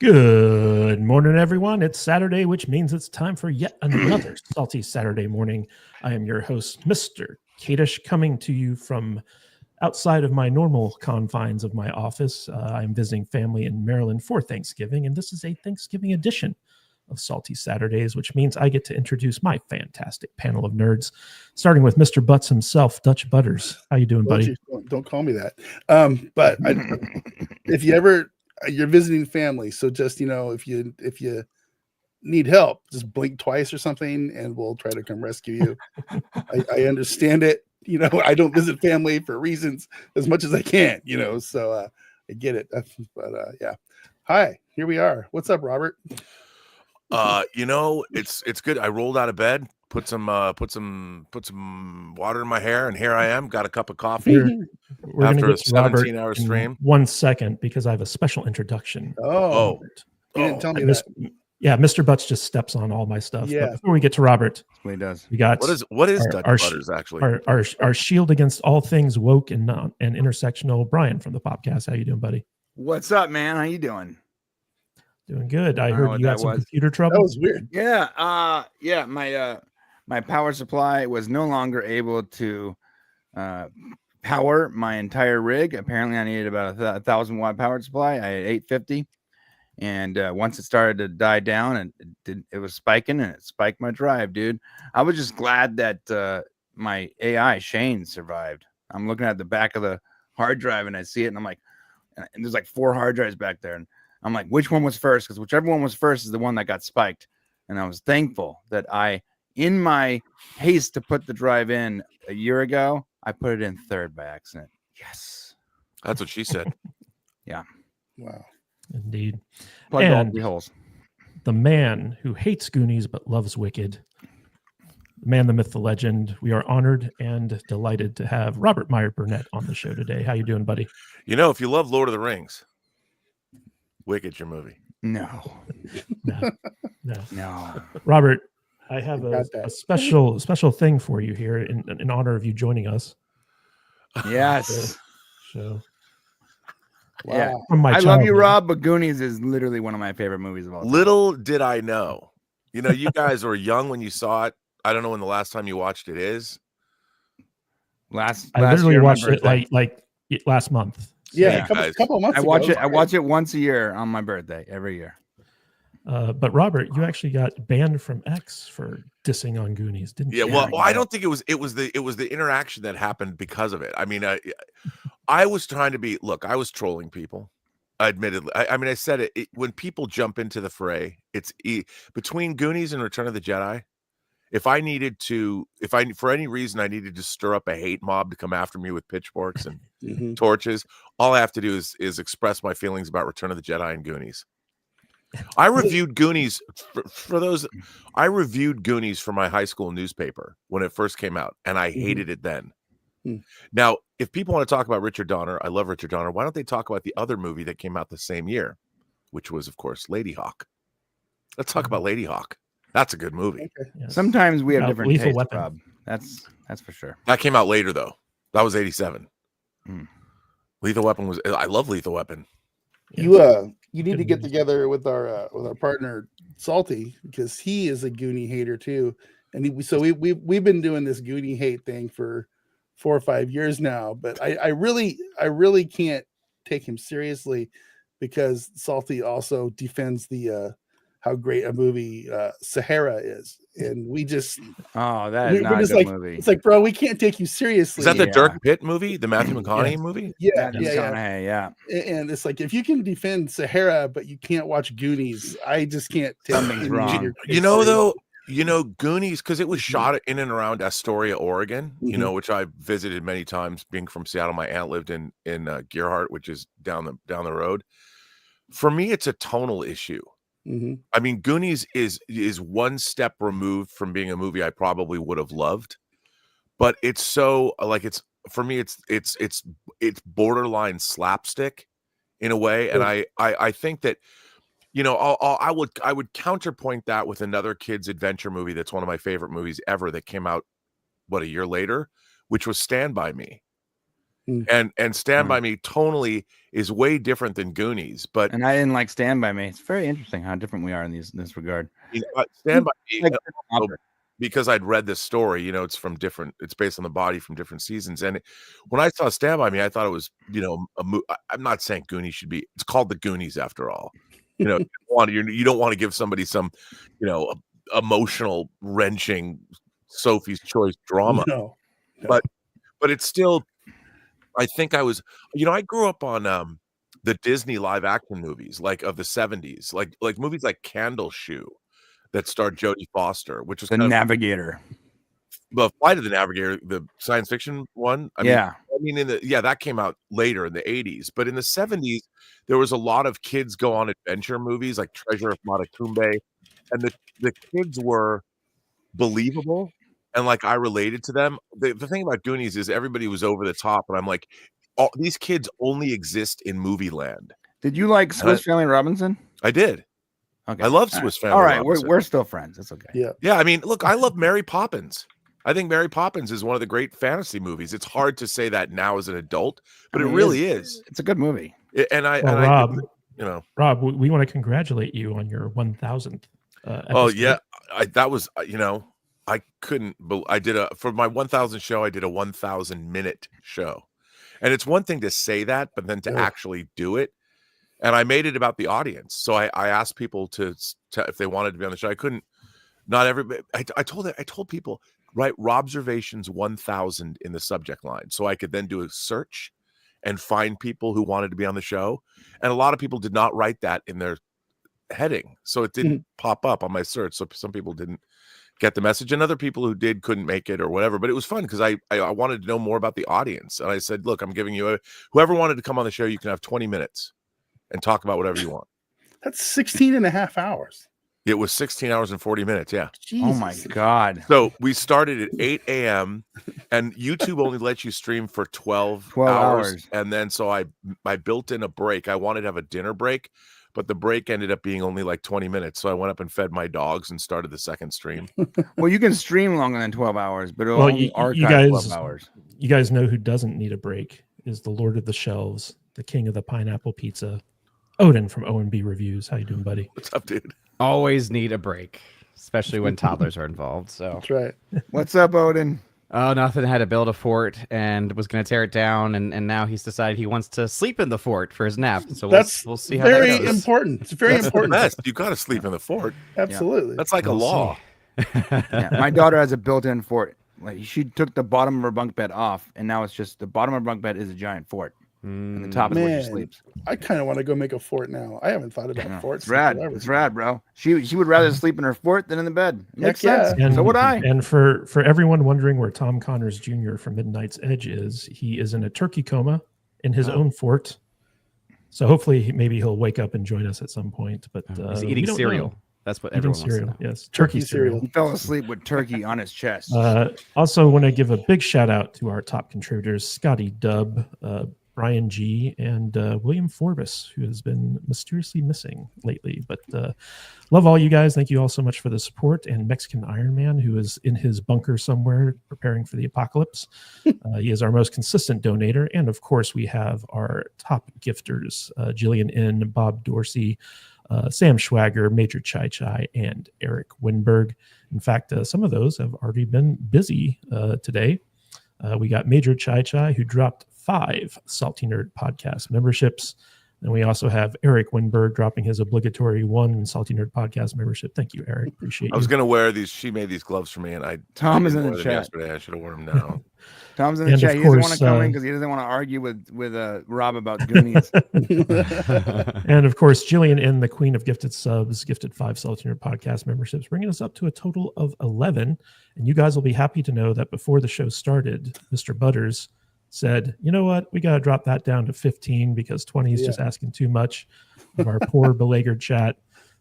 Good morning, everyone. It's Saturday, which means it's time for yet another Salty Saturday morning. I am your host, Mr. Kadish, coming to you from outside of my normal confines of my office. I'm visiting family in Maryland for Thanksgiving, and this is a Thanksgiving edition of Salty Saturdays, which means I get to introduce my fantastic panel of nerds, starting with Mr. Butts himself, Dutch Butters. How you doing, buddy? Don't call me that. But if you ever you're visiting family, so just if you need help, just blink twice or something, and we'll try to come rescue you. I understand it. I don't visit family for reasons as much as I can. So I get it. But yeah. Hi, here we are. What's up, Robert? It's good. I rolled out of bed, put some water in my hair, and here I am. Got a cup of coffee We're after gonna a get to Robert 17-hour stream. 1 second, because I have a special introduction. You didn't tell me that. Yeah, Mr. Butts just steps on all my stuff. Yeah. But before we get to Robert, That's what he does. we got What is Dutch Butters actually? our shield against all things woke and intersectional. Brian from the podcast. How you doing, buddy? What's up, man? How you doing? Doing good. I know heard what you that had some was. computer trouble. That was weird. Yeah. My power supply was no longer able to power my entire rig. Apparently, I needed about a 1,000-watt power supply. I had 850, and once it started to die down, and it was spiking, and it spiked my drive, dude. I was just glad that my AI Shane survived. I'm looking at the back of the hard drive, and I see it, and I'm like, and there's like 4 hard drives back there, and I'm like, which one was first? Because whichever one was first is the one that got spiked. And I was thankful that in my haste to put the drive in a year ago, I put it in third by accident. Yes. That's what she said. Yeah. Wow. Indeed. Plugged all And 3 holes. the man who hates Goonies but loves Wicked, the man, the myth, the legend. We are honored and delighted to have Robert Meyer Burnett on the show today. How you doing, buddy? If you love Lord of the Rings, Wicked's your movie. No. Robert, I have Got a that. special thing for you here in honor of you joining us. Yes. So Wow. Yeah. from my I love you, childhood. Rob, but Goonies is literally one of my favorite movies of all time. Little did I know. You guys were young when you saw it. I don't know when the last time you watched it is. Last I literally year, my watched it birthday. like last month. Yeah, Yeah, a couple, guys. couple of months I ago. watch It it. was I great. watch it once a year on my birthday, every year. But Robert, you actually got banned from X for dissing on Goonies, didn't Yeah, you? well, I don't think it was the interaction that happened because of it. I mean, I was trying to be. Look, I was trolling people. Admittedly, I said it when people jump into the fray. It's between Goonies and Return of the Jedi. If for any reason I needed to stir up a hate mob to come after me with pitchforks and Mhm. torches, all I have to do is express my feelings about Return of the Jedi and Goonies. I reviewed Goonies for those. I reviewed Goonies for my high school newspaper when it first came out, and I hated it then. Mhm. Now, if people want to talk about Richard Donner, I love Richard Donner. Why don't they talk about the other movie that came out the same year, which was, of course, Lady Hawk? Let's talk about Lady Hawk. That's a good movie. Okay. Yes. Sometimes we have different Lethal tastes, Weapon. Rob. That's for sure. That came out later, though. That was 87. Hmm. Lethal Weapon was. I love Lethal Weapon. You need Good to get movies. together with our partner Salty, because he is a Goonie hater too, and we've been doing this Goonie hate thing for 4 or 5 years now. But I really can't take him seriously, because Salty also defends the how great a movie Sahara is, and we just Oh, that is we're not a just good like, movie. it's like, bro, we can't take you seriously. Is that the Yeah. Dirk Pitt movie, the Matthew McConaughey movie? yeah, Matthew yeah. McConaughey, yeah. And it's like, if you can defend Sahara but you can't watch Goonies, I just can't take Something's any of wrong. your You know, seriously. though, Goonies, because it was shot in and around Astoria, Oregon, Mhm. which I visited many times. Being from Seattle, my aunt lived in Gearhart, which is down the road. For me, it's a tonal issue. Mhm. I mean, Goonies is one step removed from being a movie I probably would have loved, but it's so like for me it's borderline slapstick in a way, and I think that I would counterpoint that with another kids adventure movie that's one of my favorite movies ever that came out a year later, which was Stand By Me. And Stand By Me tonally is way different than Goonies, but And I didn't like Stand By Me. It's very interesting how different we are in this regard. Stand By Me, Like, because I'd read this story, it's it's based on the body from different seasons. And when I saw Stand By Me, I thought it was, I'm not saying Goonies it's called the Goonies after all. You don't want to give somebody some, emotional wrenching Sophie's Choice drama. No. But it's still, I think I grew up on the Disney live action movies, like of the 70s, like movies like Candle Shoe that starred Jodie Foster, which was The Navigator. Flight of the Navigator, the science fiction one. That came out later in the 80s, but in the 70s, there was a lot of kids go on adventure movies like Treasure of Matacumbe, and the kids were believable. And like I related to them. The thing about Goonies is everybody was over the top, and I'm like, these kids only exist in movie land. Did you like Swiss Family Robinson? I did. Okay. I love Swiss Family. All right, Robinson. we're still friends. That's okay. Yeah. Yeah. I mean, look, I love Mary Poppins. I think Mary Poppins is one of the great fantasy movies. It's hard to say that now as an adult, but it really is. It's a good movie. Rob, we want to congratulate you on your 1,000th. Oh yeah, that was I couldn't. For my 1,000 show, I did a 1,000 minute show, and it's one thing to say that, but then to actually do it. And I made it about the audience. So I asked people to if they wanted to be on the show. I couldn't. Not everybody. I told people, write Robservations 1,000 in the subject line, so I could then do a search and find people who wanted to be on the show. And a lot of people did not write that in their heading, so it didn't pop up on my search. So some people didn't get the message, and other people who did couldn't make it or whatever. But it was fun because I wanted to know more about the audience, and I said, look, I'm giving you whoever wanted to come on the show, you can have 20 minutes and talk about whatever you want. That's 16 and a half hours. It was 16 hours and 40 minutes. Yeah. Jesus. Oh my God. So we started at 8 a.m. and YouTube only lets you stream for 12 hours. And then so I built in a break. I wanted to have a dinner break, but the break ended up being only like 20 minutes. So I went up and fed my dogs and started the second stream. Well, you can stream longer than 12 hours, but it'll only archive 12 hours. You guys know who doesn't need a break is the Lord of the Shelves, the king of the pineapple pizza, Odin from O&B Reviews. How you doing, buddy? What's up, dude? Always need a break, especially when toddlers are involved. So That's right. What's up, Odin? Oh, nothing. Had to build a fort and was going to tear it down, and now he's decided he wants to sleep in the fort for his nap. So we'll see how very that goes. important. It's very important. Best. You got to sleep in the fort. Absolutely. That's like a law. My daughter has a built-in fort. Like she took the bottom of her bunk bed off, and now it's just the bottom of her bunk bed is a giant fort, and the top is where she sleeps. I kind of want to go make a fort now. I haven't thought about forts. It's rad. It's rad, bro. She would rather sleep in her fort than in the bed. Makes sense. And, so would I. And for everyone wondering where Tom Connors Jr. from Midnight's Edge is, he is in a turkey coma in his own fort. So hopefully maybe he'll wake up and join us at some point. But he's eating cereal. Know. That's what Eating everyone cereal. wants to know. Yes, turkey cereal. He fell asleep with turkey on his chest. Also want to give a big shout out to our top contributors, Scotty Dubb, Brian G, and William Forbes, who has been mysteriously missing lately. But love all you guys. Thank you all so much for the support. And Mexican Iron Man, who is in his bunker somewhere preparing for the apocalypse. He is our most consistent donator. And of course, we have our top gifters, Jillian N, Bob Dorsey, Sam Schwager, Major Chai Chai, and Eric Winberg. In fact, some of those have already been busy today. We got Major Chai Chai, who dropped 5 Salty Nerd Podcast memberships. And we also have Eric Winberg dropping his obligatory 1 Salty Nerd Podcast membership. Thank you, Eric. Appreciate you. I was going to wear these. She made these gloves for me, and Tom is in the chat. Yesterday. I should have worn them now. Tom's in the chat. He doesn't want to come in because he doesn't want to argue with Rob about Goonies. And of course, Jillian N, the queen of gifted subs, gifted 5 Salty Nerd Podcast memberships, bringing us up to a total of 11. And you guys will be happy to know that before the show started, Mr. Butters said, you know what, we got to drop that down to 15 because 20 is just asking too much of our poor beleaguered chat.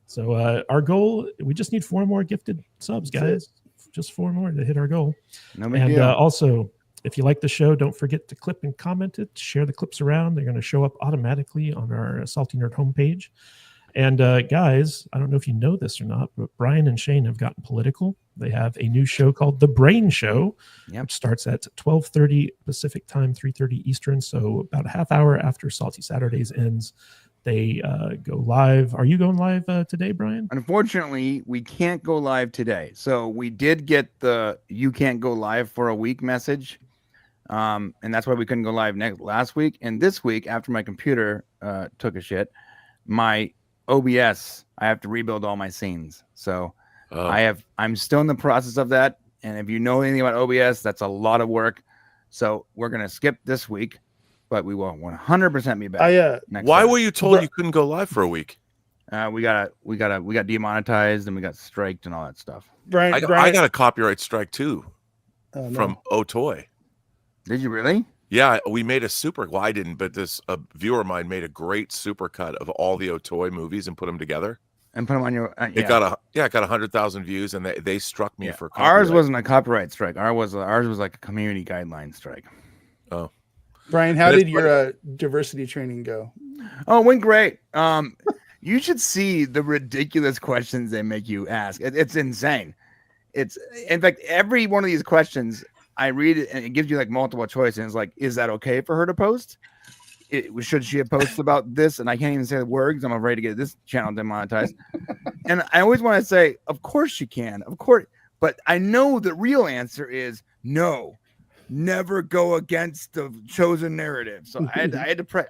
So our goal, we just need 4 more gifted subs, guys. Just 4 more to hit our goal. No big deal. Also, if you like the show, don't forget to clip and comment it. Share the clips around. They're going to show up automatically on our Salty Nerd homepage. And guys, I don't know if you know this or not, but Brian and Shane have gotten political. They have a new show called The Brain Show, which starts at 12:30 Pacific time, 3:30 Eastern. So about a half hour after Salty Saturdays ends, they go live. Are you going live today, Brian? Unfortunately, we can't go live today. So we did get the "you can't go live for a week" message, and that's why we couldn't go live last week. And this week, after my computer took a shit, my OBS, I have to rebuild all my scenes. So I'm still in the process of that. And if you know anything about OBS, that's a lot of work. So we're gonna skip this week, but we will 100% be back. Why were you told you couldn't go live for a week? We got demonetized and we got striked and all that stuff. Brian, I got a copyright strike too from Otoy. Did you really? Yeah, we made a well, I didn't, but a viewer of mine made a great supercut of all the Otoy movies and put them together. And put them on your. It got 100,000 views, and they struck me for copyright. Ours wasn't a copyright strike. Ours was like a community guideline strike. Oh, Brian, how did your diversity training go? Oh, it went great. You should see the ridiculous questions they make you ask. It's insane. It's in fact every one of these questions. I read it and it gives you like multiple choice, and it's like, is that okay for her to post? Should she have posted about this? And I can't even say the words. I'm afraid to get this channel demonetized. And I always want to say, of course she can, of course. But I know the real answer is no. Never go against the chosen narrative. So I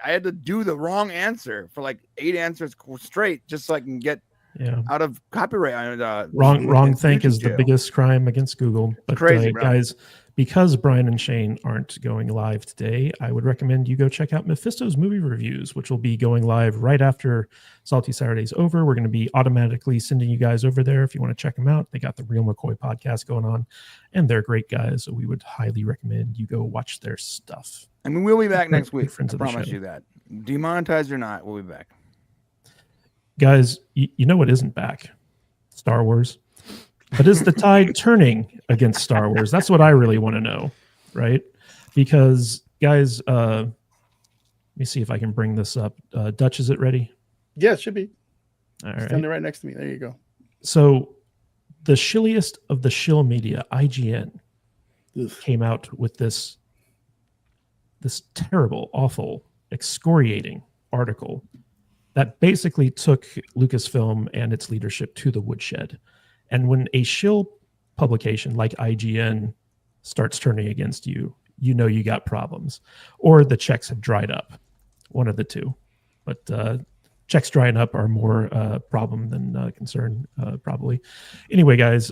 had to do the wrong answer for like 8 answers straight, just so I can get out of copyright. Wrong think is the biggest crime against Google. But crazy, guys, because Brian and Shane aren't going live today, I would recommend you go check out Mephisto's movie reviews, which will be going live right after Salty Saturday's over. We're going to be automatically sending you guys over there if you want to check them out. They got the Real McCoy podcast going on, and they're great guys. So we would highly recommend you go watch their stuff. I mean, we'll be back next week. Friends I promise you that. Demonetized or not, we'll be back. Guys, you know what isn't back? Star Wars. But is the tide turning against Star Wars? That's what I really want to know, right? Because, guys, let me see if I can bring this up. Dutch, is it ready? Yeah, it should be. All right. Standing right next to me. There you go. So the shilliest of the shill media, IGN, came out with this terrible, awful, excoriating article that basically took Lucasfilm and its leadership to the woodshed. And when a shill publication like IGN starts turning against you, you know you got problems. Or the checks have dried up. One of the two. But checks drying up are more problem than concern, probably. Anyway, guys,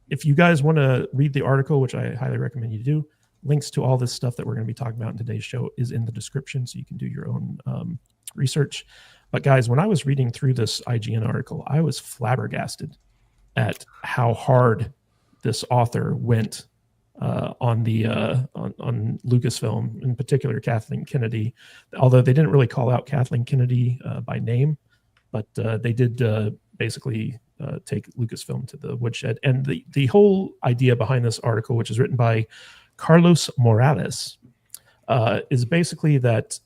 if you guys want to read the article, which I highly recommend you do, links to all this stuff that we're going to be talking about in today's show is in the description, so you can do your own research. But guys, when I was reading through this IGN article, I was flabbergasted at how hard this author went on Lucasfilm, in particular Kathleen Kennedy. Although they didn't really call out Kathleen Kennedy by name, but they did basically take Lucasfilm to the woodshed. And the whole idea behind this article, which is written by Carlos Morales, is basically that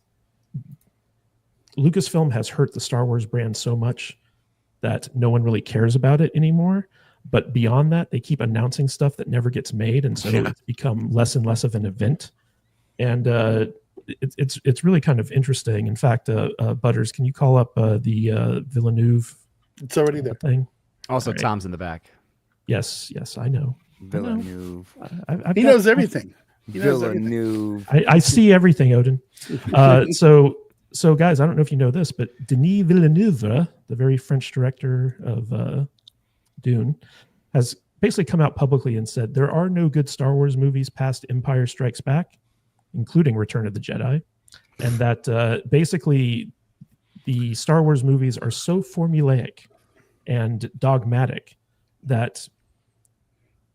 Lucasfilm has hurt the Star Wars brand so much that no one really cares about it anymore. But beyond that, they keep announcing stuff that never gets made, and so it's become less and less of an event. And it's really kind of interesting. In fact, Butters, can you call up the Villeneuve? It's already there. Thing. Also, right. Tom's in the back. Yes, I know. Villeneuve. He knows everything. Villeneuve. I see everything, Odin. So guys, I don't know if you know this, but Denis Villeneuve, the very French director of Dune, has basically come out publicly and said there are no good Star Wars movies past Empire Strikes Back, including Return of the Jedi, and that basically the Star Wars movies are so formulaic and dogmatic that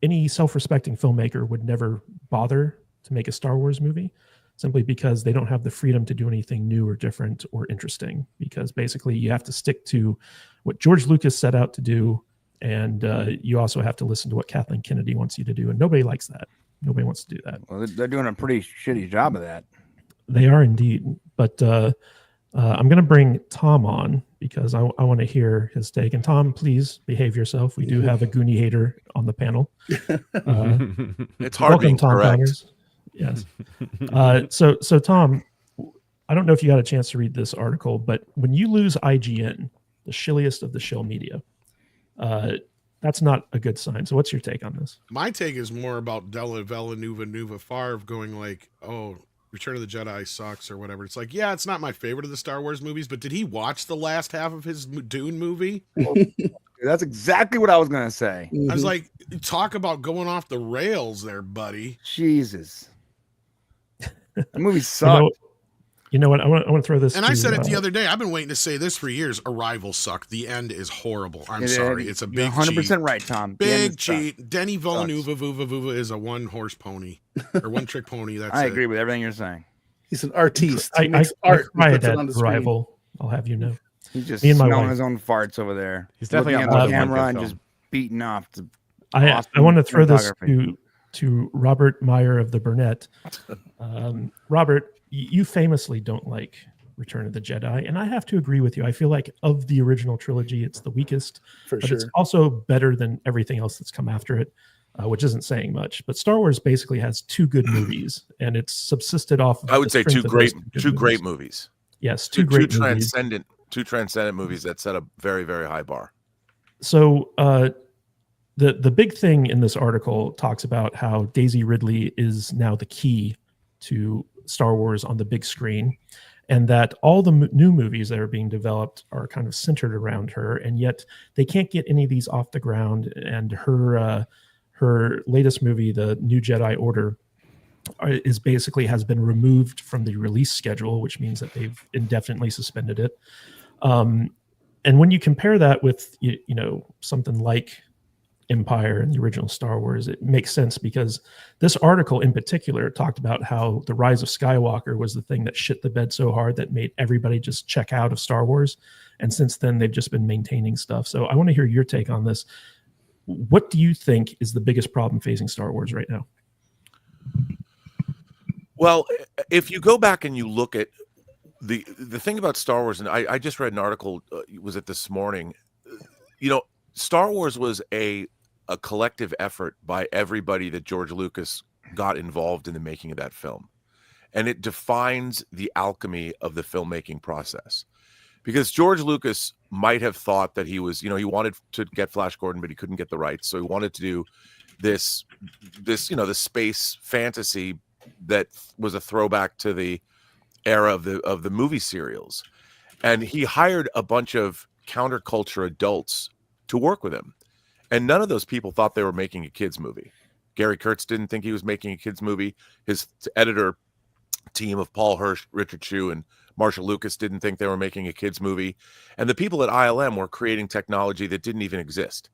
any self-respecting filmmaker would never bother to make a Star Wars movie, simply because they don't have the freedom to do anything new or different or interesting, because basically you have to stick to what George Lucas set out to do, and you also have to listen to what Kathleen Kennedy wants you to do, and nobody likes that. Nobody wants to do that. Well, they're doing a pretty shitty job of that. They are indeed. But I'm going to bring Tom on because I want to hear his take. And Tom, please behave yourself. We do have a Goonie hater on the panel. It's hard being Tom correct. Connors. Yes. So Tom, I don't know if you got a chance to read this article, but when you lose IGN, the shilliest of the shill media, that's not a good sign. So what's your take on this? My take is more about Villeneuve Favre going like, oh, Return of the Jedi sucks or whatever. It's like, yeah, it's not my favorite of the Star Wars movies, but did he watch the last half of his Dune movie? That's exactly what I was gonna say. I was like, talk about going off the rails there, buddy. Jesus, the movie sucked. You know what? I want to throw this. And I said it the other day. I've been waiting to say this for years. Arrival sucked. The end is horrible. I'm sorry. It's a big 100% right, Tom. Big cheat. Denny Villeneuve is a one-horse pony or one-trick pony. That's I agree with everything you're saying. He's an artiste. I He makes art. and cried puts it at on the screen. Arrival. I'll have you know. He's just Me and my smelling wife. his own farts over there. He's definitely looking on at the the camera and film. just beating off. I Awesome want to throw this cinematography. to Robert Meyer of the Burnett. Robert, you famously don't like Return of the Jedi, and I have to agree with you. I feel like of the original trilogy, it's the weakest, For but sure. it's also better than everything else that's come after it, which isn't saying much. But Star Wars basically has two good movies, and it's subsisted off of I would the say strength two of those good great movies. movies. Yes, two great movies. Two transcendent movies that set a very, very high bar. So the big thing in this article talks about how Daisy Ridley is now the key to Star Wars on the big screen, and that all the new movies that are being developed are kind of centered around her, and yet they can't get any of these off the ground. And her latest movie, The New Jedi Order, is basically has been removed from the release schedule, which means that they've indefinitely suspended it. And when you compare that with something like Empire and the original Star Wars, it makes sense because this article in particular talked about how the Rise of Skywalker was the thing that shit the bed so hard that made everybody just check out of Star Wars. And since then, they've just been maintaining stuff. So I want to hear your take on this. What do you think is the biggest problem facing Star Wars right now? Well, if you go back and you look at the thing about Star Wars, and I just read an article, was it this morning? Star Wars was a collective effort by everybody that George Lucas got involved in the making of that film. And it defines the alchemy of the filmmaking process. Because George Lucas might have thought that he was, he wanted to get Flash Gordon, but he couldn't get the rights. So he wanted to do this, the space fantasy that was a throwback to the era of the movie serials. And he hired a bunch of counterculture adults to work with him. And none of those people thought they were making a kids movie. Gary Kurtz didn't think he was making a kids movie. His editor team of Paul Hirsch, Richard Chew, and Marshall Lucas didn't think they were making a kids movie. And the people at ILM were creating technology that didn't even exist.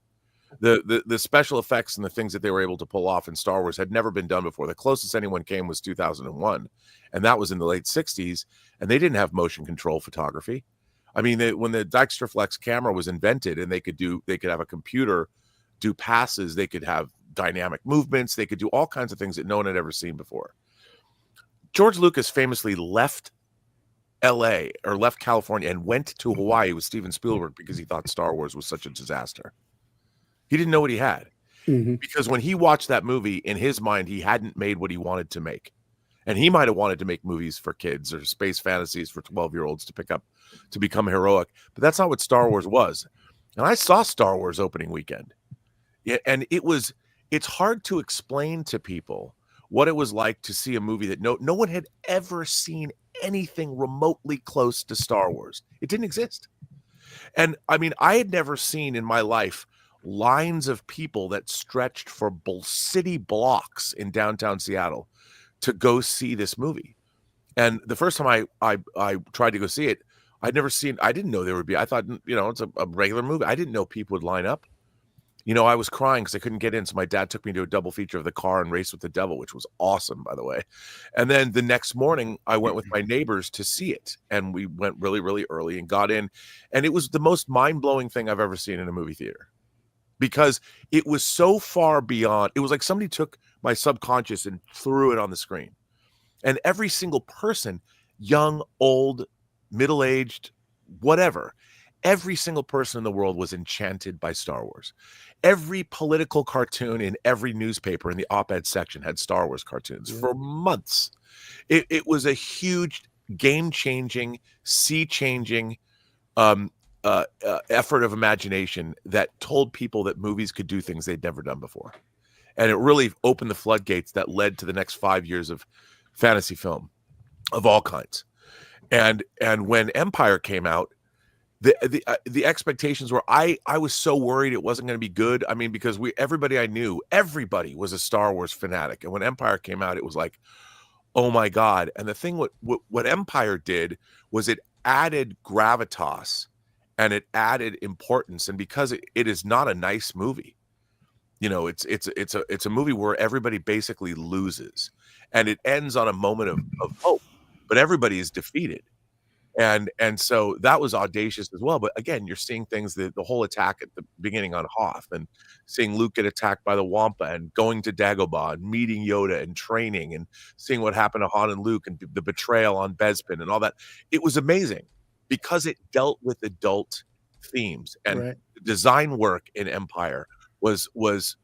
The special effects and the things that they were able to pull off in Star Wars had never been done before. The closest anyone came was 2001, and that was in the late 60s, and they didn't have motion control photography. I mean, when the Dextraflex camera was invented and they could have a computer do passes, they could have dynamic movements, they could do all kinds of things that no one had ever seen before. George Lucas famously left LA or left California and went to Hawaii with Steven Spielberg because he thought Star Wars was such a disaster. He didn't know what he had. Mm-hmm. Because when he watched that movie, in his mind, he hadn't made what he wanted to make. And he might have wanted to make movies for kids or space fantasies for 12-year-olds to become heroic. But that's not what Star Wars was. And I saw Star Wars opening weekend. And it's hard to explain to people what it was like to see a movie that no one had ever seen anything remotely close to Star Wars. It didn't exist. And I mean, I had never seen in my life lines of people that stretched for city blocks in downtown Seattle to go see this movie. And the first time I tried to go see it, I didn't know there would be, I thought, it's a regular movie. I didn't know people would line up. I was crying because I couldn't get in. So my dad took me to a double feature of The Car and Race with the Devil, which was awesome, by the way. And then the next morning I went with my neighbors to see it. And we went really, really early and got in. And it was the most mind-blowing thing I've ever seen in a movie theater. Because it was so far beyond, it was like somebody took my subconscious and threw it on the screen. And every single person, young, old, middle-aged, whatever. Every single person in the world was enchanted by Star Wars. Every political cartoon in every newspaper in the op-ed section had Star Wars cartoons for months. It was a huge, game-changing, sea-changing effort of imagination that told people that movies could do things they'd never done before. And it really opened the floodgates that led to the next 5 years of fantasy film of all kinds. And when Empire came out, the expectations were, I was so worried it wasn't going to be good. I mean, because everybody I knew, everybody was a Star Wars fanatic. And when Empire came out, it was like, oh my God. And the thing what Empire did was it added gravitas and it added importance. And because it is not a nice movie, you know, it's a movie where everybody basically loses, and it ends on a moment of hope, but everybody is defeated. And so that was audacious as well. But again, you're seeing things, the whole attack at the beginning on Hoth, and seeing Luke get attacked by the Wampa, and going to Dagobah and meeting Yoda and training, and seeing what happened to Han and Luke, and the betrayal on Bespin and all that. It was amazing because it dealt with adult themes, and the design work in Empire was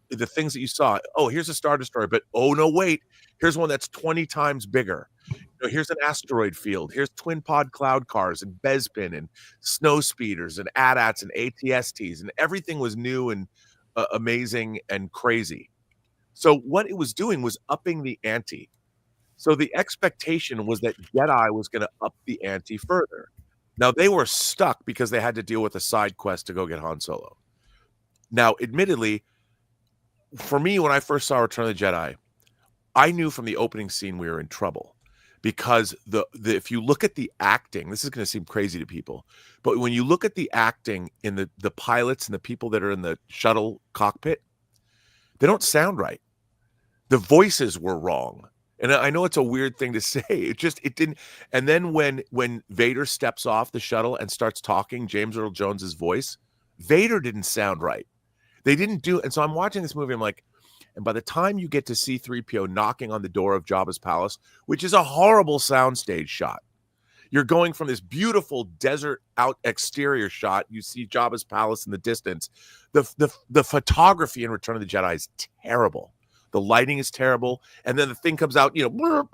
the things that you saw. Oh, here's a Star Destroyer, but oh no, wait, here's one that's 20 times bigger. You know, here's an asteroid field. Here's twin pod cloud cars and Bespin and snow speeders and AT-ATs and ATSTs, and everything was new and amazing and crazy. So what it was doing was upping the ante. So the expectation was that Jedi was going to up the ante further. Now they were stuck because they had to deal with a side quest to go get Han Solo. Now, admittedly, for me, when I first saw Return of the Jedi, I knew from the opening scene we were in trouble. Because if you look at the acting, this is going to seem crazy to people, but when you look at the acting in the pilots and the people that are in the shuttle cockpit, they don't sound right. The voices were wrong. And I know it's a weird thing to say. It didn't. And then when Vader steps off the shuttle and starts talking, James Earl Jones's voice, Vader didn't sound right. They didn't do. And so I'm watching this movie. I'm like, and by the time you get to C-3PO knocking on the door of Jabba's palace, which is a horrible soundstage shot, you're going from this beautiful desert out exterior shot. You see Jabba's palace in the distance. The photography in Return of the Jedi is terrible. The lighting is terrible. And then the thing comes out, you know,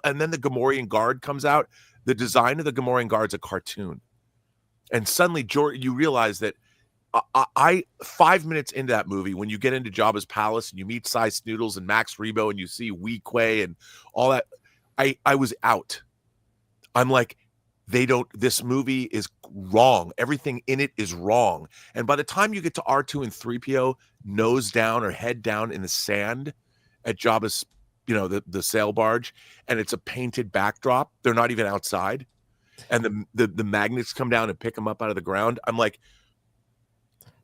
and then the Gamorrean guard comes out. The design of the Gamorrean guard's a cartoon. And suddenly you realize that I 5 minutes into that movie, when you get into Jabba's palace and you meet Cy Snoodles and Max Rebo and you see Wee Quay and all that, I was out. I'm like, this movie is wrong. Everything in it is wrong. And by the time you get to R2 and 3PO nose down or head down in the sand at Jabba's, you know, the sail barge, and it's a painted backdrop, they're not even outside, and the magnets come down and pick them up out of the ground, I'm like,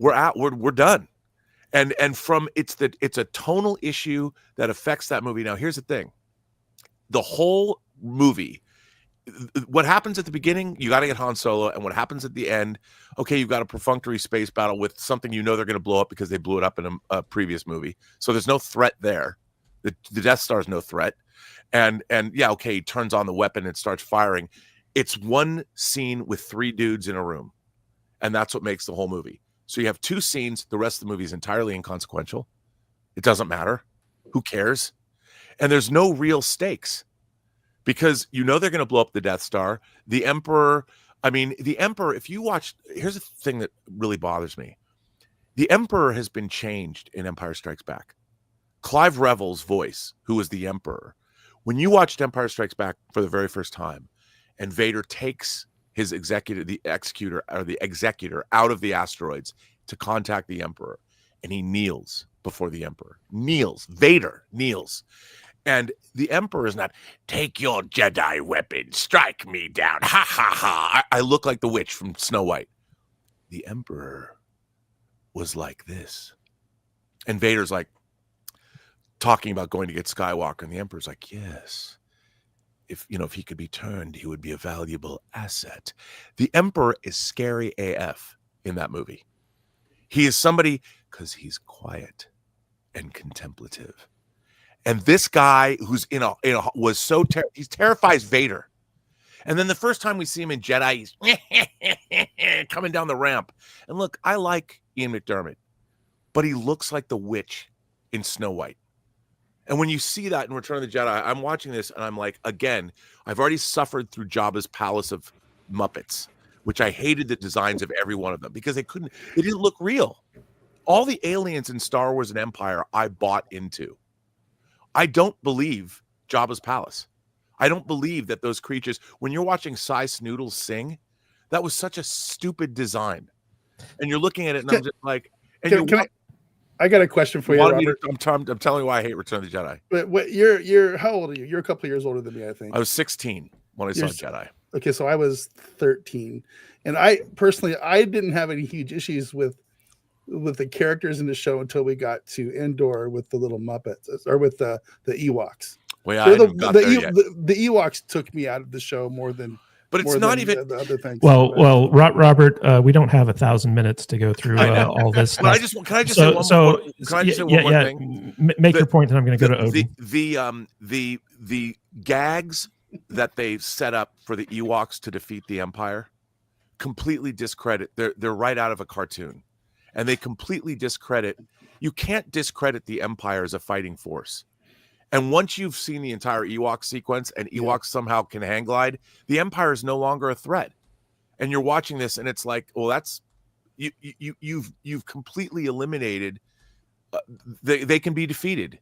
we're done. And from it's a tonal issue that affects that movie. Now here's the thing. The whole movie, what happens at the beginning, you got to get Han Solo, and what happens at the end, okay, you've got a perfunctory space battle with something you know they're going to blow up because they blew it up in a previous movie. So there's no threat there. The Death Star is no threat. And yeah, okay, he turns on the weapon and starts firing. It's one scene with 3 dudes in a room, and that's what makes the whole movie. So you have 2 scenes. The rest of the movie is entirely inconsequential. It doesn't matter. Who cares? And there's no real stakes because you know they're going to blow up the Death Star. The Emperor, if you watch, here's the thing that really bothers me. The Emperor has been changed in Empire Strikes Back. Clive Revel's voice, who was the Emperor, when you watched Empire Strikes Back for the very first time, and Vader takes his the executor out of the asteroids to contact the Emperor, and he kneels before the Emperor. Vader kneels. And the Emperor is not, take your Jedi weapon, strike me down, ha ha ha. I look like the witch from Snow White. The Emperor was like this. And Vader's like talking about going to get Skywalker, and the Emperor's like, yes. If he could be turned, he would be a valuable asset. The Emperor is scary AF in that movie. He is somebody because he's quiet and contemplative. And this guy who's he terrifies Vader. And then the first time we see him in Jedi, he's coming down the ramp. And look, I like Ian McDermott, but he looks like the witch in Snow White. And when you see that in Return of the Jedi, I'm watching this and I'm like, again, I've already suffered through Jabba's palace of Muppets, which I hated the designs of every one of them because they didn't look real. All the aliens in Star Wars and Empire I bought into. I don't believe Jabba's palace. I don't believe that those creatures, when you're watching Cy Snoodles sing, that was such a stupid design. And you're looking at it and I'm just like, I got a question for you, Robert. I'm telling you why I hate Return of the Jedi. But you're how old are you? You're a couple of years older than me, I think. I was 16 when I saw Jedi. Okay, so I was 13. And I personally didn't have any huge issues with the characters in the show until we got to Endor with the little Muppets or with the Ewoks. Well, yeah, the Ewoks took me out of the show more than. But it's not even the other things. Well, Robert, we don't have 1,000 minutes to go through all this. But can I just say one more thing? Make your point, and I'm going to go to Odin. The gags that they set up for the Ewoks to defeat the Empire completely discredit. They're right out of a cartoon, and they completely discredit. You can't discredit the Empire as a fighting force. And once you've seen the entire Ewok sequence and Ewoks somehow can hang glide, the Empire is no longer a threat. And you're watching this, and it's like, well, that's you've completely eliminated. They can be defeated,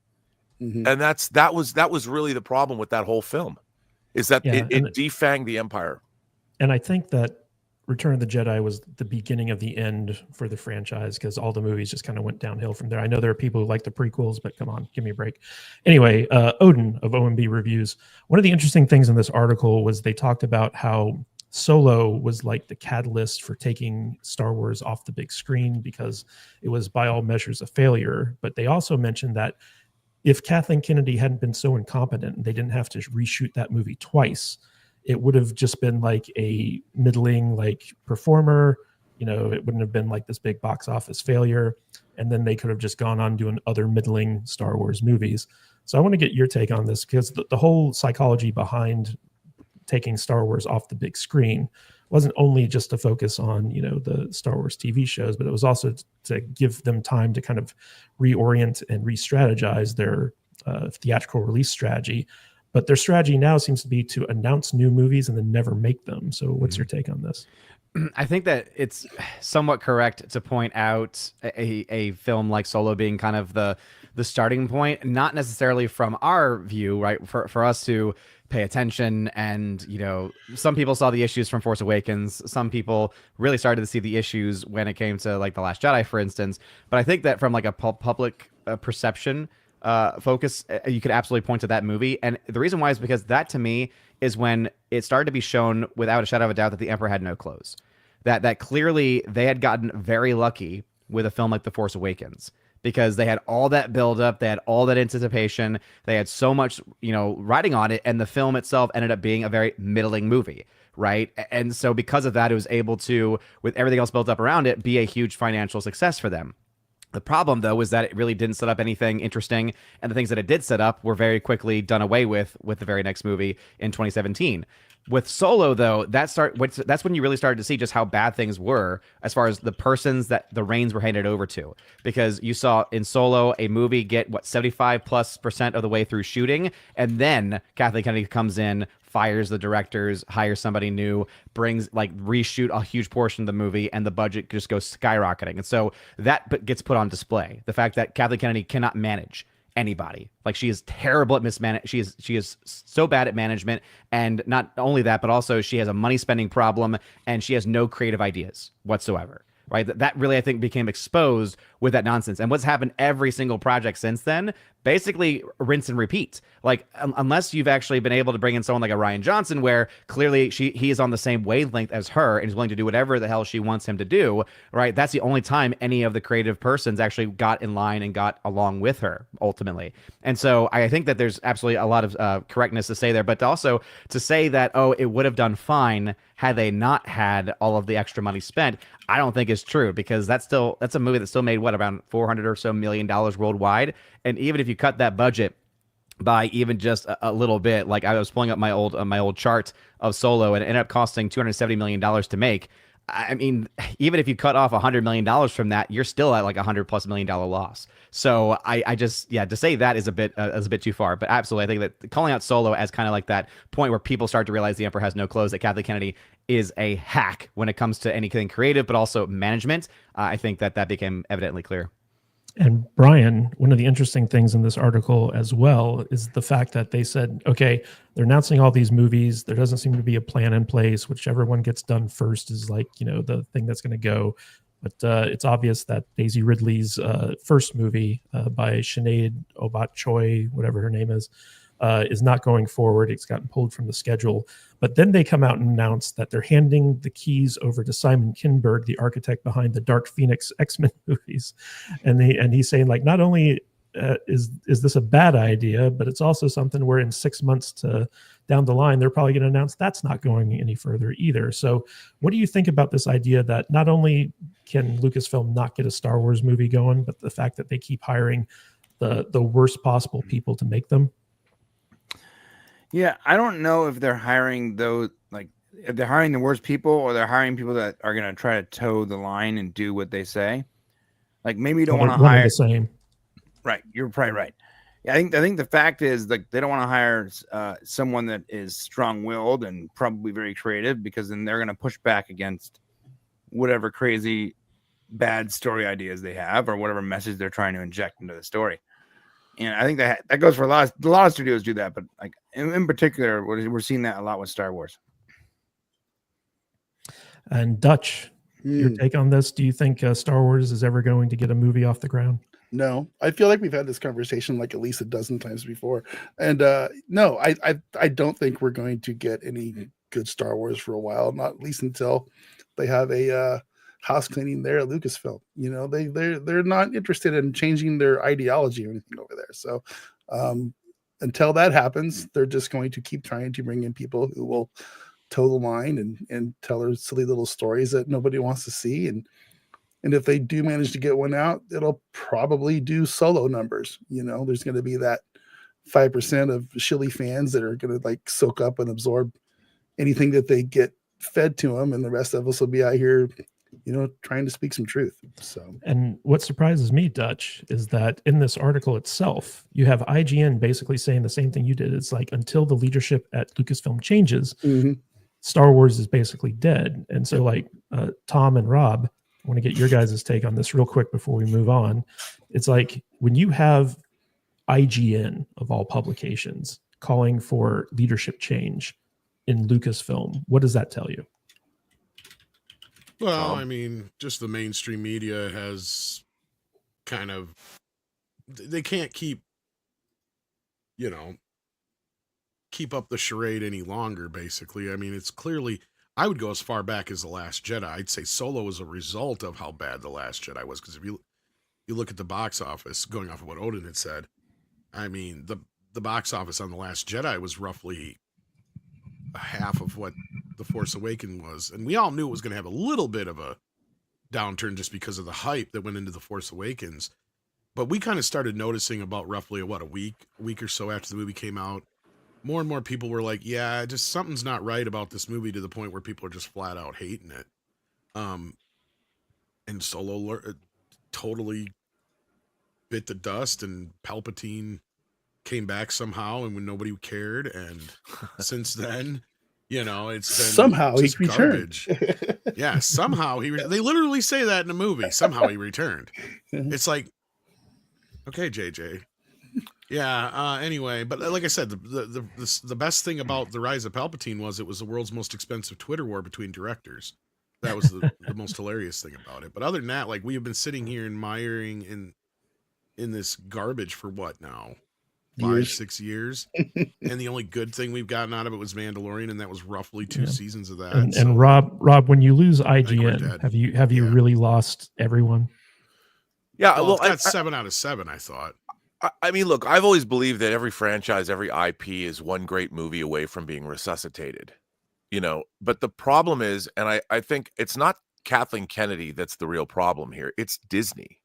and that was really the problem with that whole film, is that it defanged the Empire. And I think that Return of the Jedi was the beginning of the end for the franchise because all the movies just kind of went downhill from there. I know there are people who like the prequels, but come on, give me a break. Anyway, Odin of OMB Reviews. One of the interesting things in this article was they talked about how Solo was like the catalyst for taking Star Wars off the big screen because it was by all measures a failure. But they also mentioned that if Kathleen Kennedy hadn't been so incompetent, they didn't have to reshoot that movie twice. It would have just been like a middling performer. It wouldn't have been like this big box office failure. And then they could have just gone on doing other middling Star Wars movies. So I want to get your take on this because the whole psychology behind taking Star Wars off the big screen wasn't only just to focus on, the Star Wars TV shows, but it was also to give them time to kind of reorient and re-strategize their theatrical release strategy. But their strategy now seems to be to announce new movies and then never make them. So what's your take on this? I think that it's somewhat correct to point out a film like Solo being kind of the starting point, not necessarily from our view, right? For us to pay attention and, some people saw the issues from Force Awakens. Some people really started to see the issues when it came to The Last Jedi, for instance. But I think that from a public perception focus, you could absolutely point to that movie. And the reason why is because that, to me, is when it started to be shown without a shadow of a doubt that the Emperor had no clothes. That clearly they had gotten very lucky with a film like The Force Awakens because they had all that buildup, they had all that anticipation, they had so much, riding on it, and the film itself ended up being a very middling movie, right? And so because of that, it was able to, with everything else built up around it, be a huge financial success for them. The problem, though, was that it really didn't set up anything interesting, and the things that it did set up were very quickly done away with the very next movie in 2017. With Solo, though, that's when you really started to see just how bad things were as far as the persons that the reins were handed over to. Because you saw in Solo a movie get, 75+% of the way through shooting, and then Kathleen Kennedy comes in, fires the directors, hires somebody new, brings reshoot a huge portion of the movie, and the budget just goes skyrocketing. And so that gets put on display. The fact that Kathleen Kennedy cannot manage anybody. She is terrible at mismanage. She is so bad at management. And not only that, but also she has a money spending problem and she has no creative ideas whatsoever. Right. That really, I think, became exposed with that nonsense. And what's happened every single project since then, basically rinse and repeat. Unless you've actually been able to bring in someone like a Rian Johnson, where clearly he is on the same wavelength as her and is willing to do whatever the hell she wants him to do. Right. That's the only time any of the creative persons actually got in line and got along with her ultimately. And so I think that there's absolutely a lot of correctness to say there, but also to say that, it would have done fine had they not had all of the extra money spent, I don't think is true, because that's a movie that still made around $400 or so million worldwide. And even if you cut that budget by even just a little bit. Like I was pulling up my old chart of Solo, and it ended up costing $270 million to make. I mean, even if you cut off $100 million from that, you're still at like $100+ million loss. So I just, to say that is a bit too far. But absolutely, I think that calling out Solo as kind of like that point where people start to realize the Emperor has no clothes, that Kathleen Kennedy is a hack when it comes to anything creative, but also management. I think that became evidently clear. And Brian, one of the interesting things in this article as well is the fact that they said, okay, they're announcing all these movies. There doesn't seem to be a plan in place. Whichever one gets done first is like, the thing that's going to go. But it's obvious that Daisy Ridley's first movie by Sinead Obat Choi, whatever her name is not going forward. It's gotten pulled from the schedule. But then they come out and announce that they're handing the keys over to Simon Kinberg, the architect behind the Dark Phoenix X-Men movies. And he's saying, like, not only is this a bad idea, but it's also something where in 6 months down the line, they're probably going to announce that's not going any further either. So what do you think about this idea that not only can Lucasfilm not get a Star Wars movie going, but the fact that they keep hiring the worst possible people to make them? Yeah, I don't know if they're hiring those, like, if they're hiring the worst people or they're hiring people that are going to try to toe the line and do what they say. Like, maybe you don't want to hire the same. Right, you're probably right. Yeah, I think the fact is, like, they don't want to hire someone that is strong-willed and probably very creative, because then they're going to push back against whatever crazy bad story ideas they have or whatever message they're trying to inject into the story. And I think that goes for a lot of studios do that, but like in particular, we're seeing that a lot with Star Wars. And Dutch, your take on this? Do you think Star Wars is ever going to get a movie off the ground? No, I feel like we've had this conversation like at least a dozen times before. And no, I don't think we're going to get any good Star Wars for a while, not at least until they have a house cleaning there at Lucasfilm. They're not interested in changing their ideology or anything over there. So until that happens, they're just going to keep trying to bring in people who will toe the line and tell their silly little stories that nobody wants to see. And if they do manage to get one out, it'll probably do Solo numbers. There's going to be that 5% of shilly fans that are going to like soak up and absorb anything that they get fed to them. And the rest of us will be out here, trying to speak some truth. So, and what surprises me, Dutch, is that in this article itself, you have IGN basically saying the same thing you did. It's like, until the leadership at Lucasfilm changes, Star Wars is basically dead. And so, like, Tom and Rob, I want to get your guys' take on this real quick before we move on. It's like, when you have IGN of all publications calling for leadership change in Lucasfilm, what does that tell you? Well, I mean, just the mainstream media has kind of, they can't keep up the charade any longer, basically. I mean, it's clearly, I would go as far back as The Last Jedi. I'd say Solo is a result of how bad The Last Jedi was, because if you look at the box office, going off of what Odin had said, I mean, the box office on The Last Jedi was roughly half of what The Force Awakens was, and we all knew it was going to have a little bit of a downturn just because of the hype that went into The Force Awakens. But we kind of started noticing about roughly a week or so after the movie came out, more and more people were like, yeah, just something's not right about this movie, to the point where people are just flat out hating it. And Solo totally bit the dust, and Palpatine came back somehow, and when nobody cared, and since then, it's been somehow he returned. Yeah, somehow they literally say that in the movie. Somehow he returned. It's like, okay, JJ. Yeah. Anyway, but like I said, the best thing about The Rise of Palpatine was it was the world's most expensive Twitter war between directors. That was the most hilarious thing about it. But other than that, like, we have been sitting here admiring in this garbage for what now? 5-6 years, and the only good thing we've gotten out of it was Mandalorian, and that was roughly 2 seasons of that. And Rob, when you lose IGN, have you really lost everyone? Yeah, well, it's got 7 out of 7. I thought. I mean, look, I've always believed that every franchise, every IP is one great movie away from being resuscitated. But the problem is, and I think it's not Kathleen Kennedy that's the real problem here; it's Disney.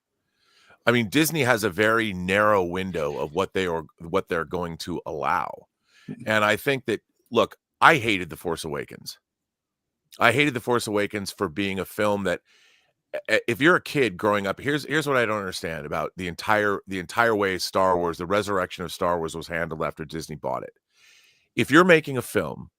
I mean, Disney has a very narrow window of what they're going to allow. And I think that, look, I hated The Force Awakens. I hated The Force Awakens for being a film that, if you're a kid growing up, here's what I don't understand about the entire way Star Wars, the resurrection of Star Wars, was handled after Disney bought it. If you're making a film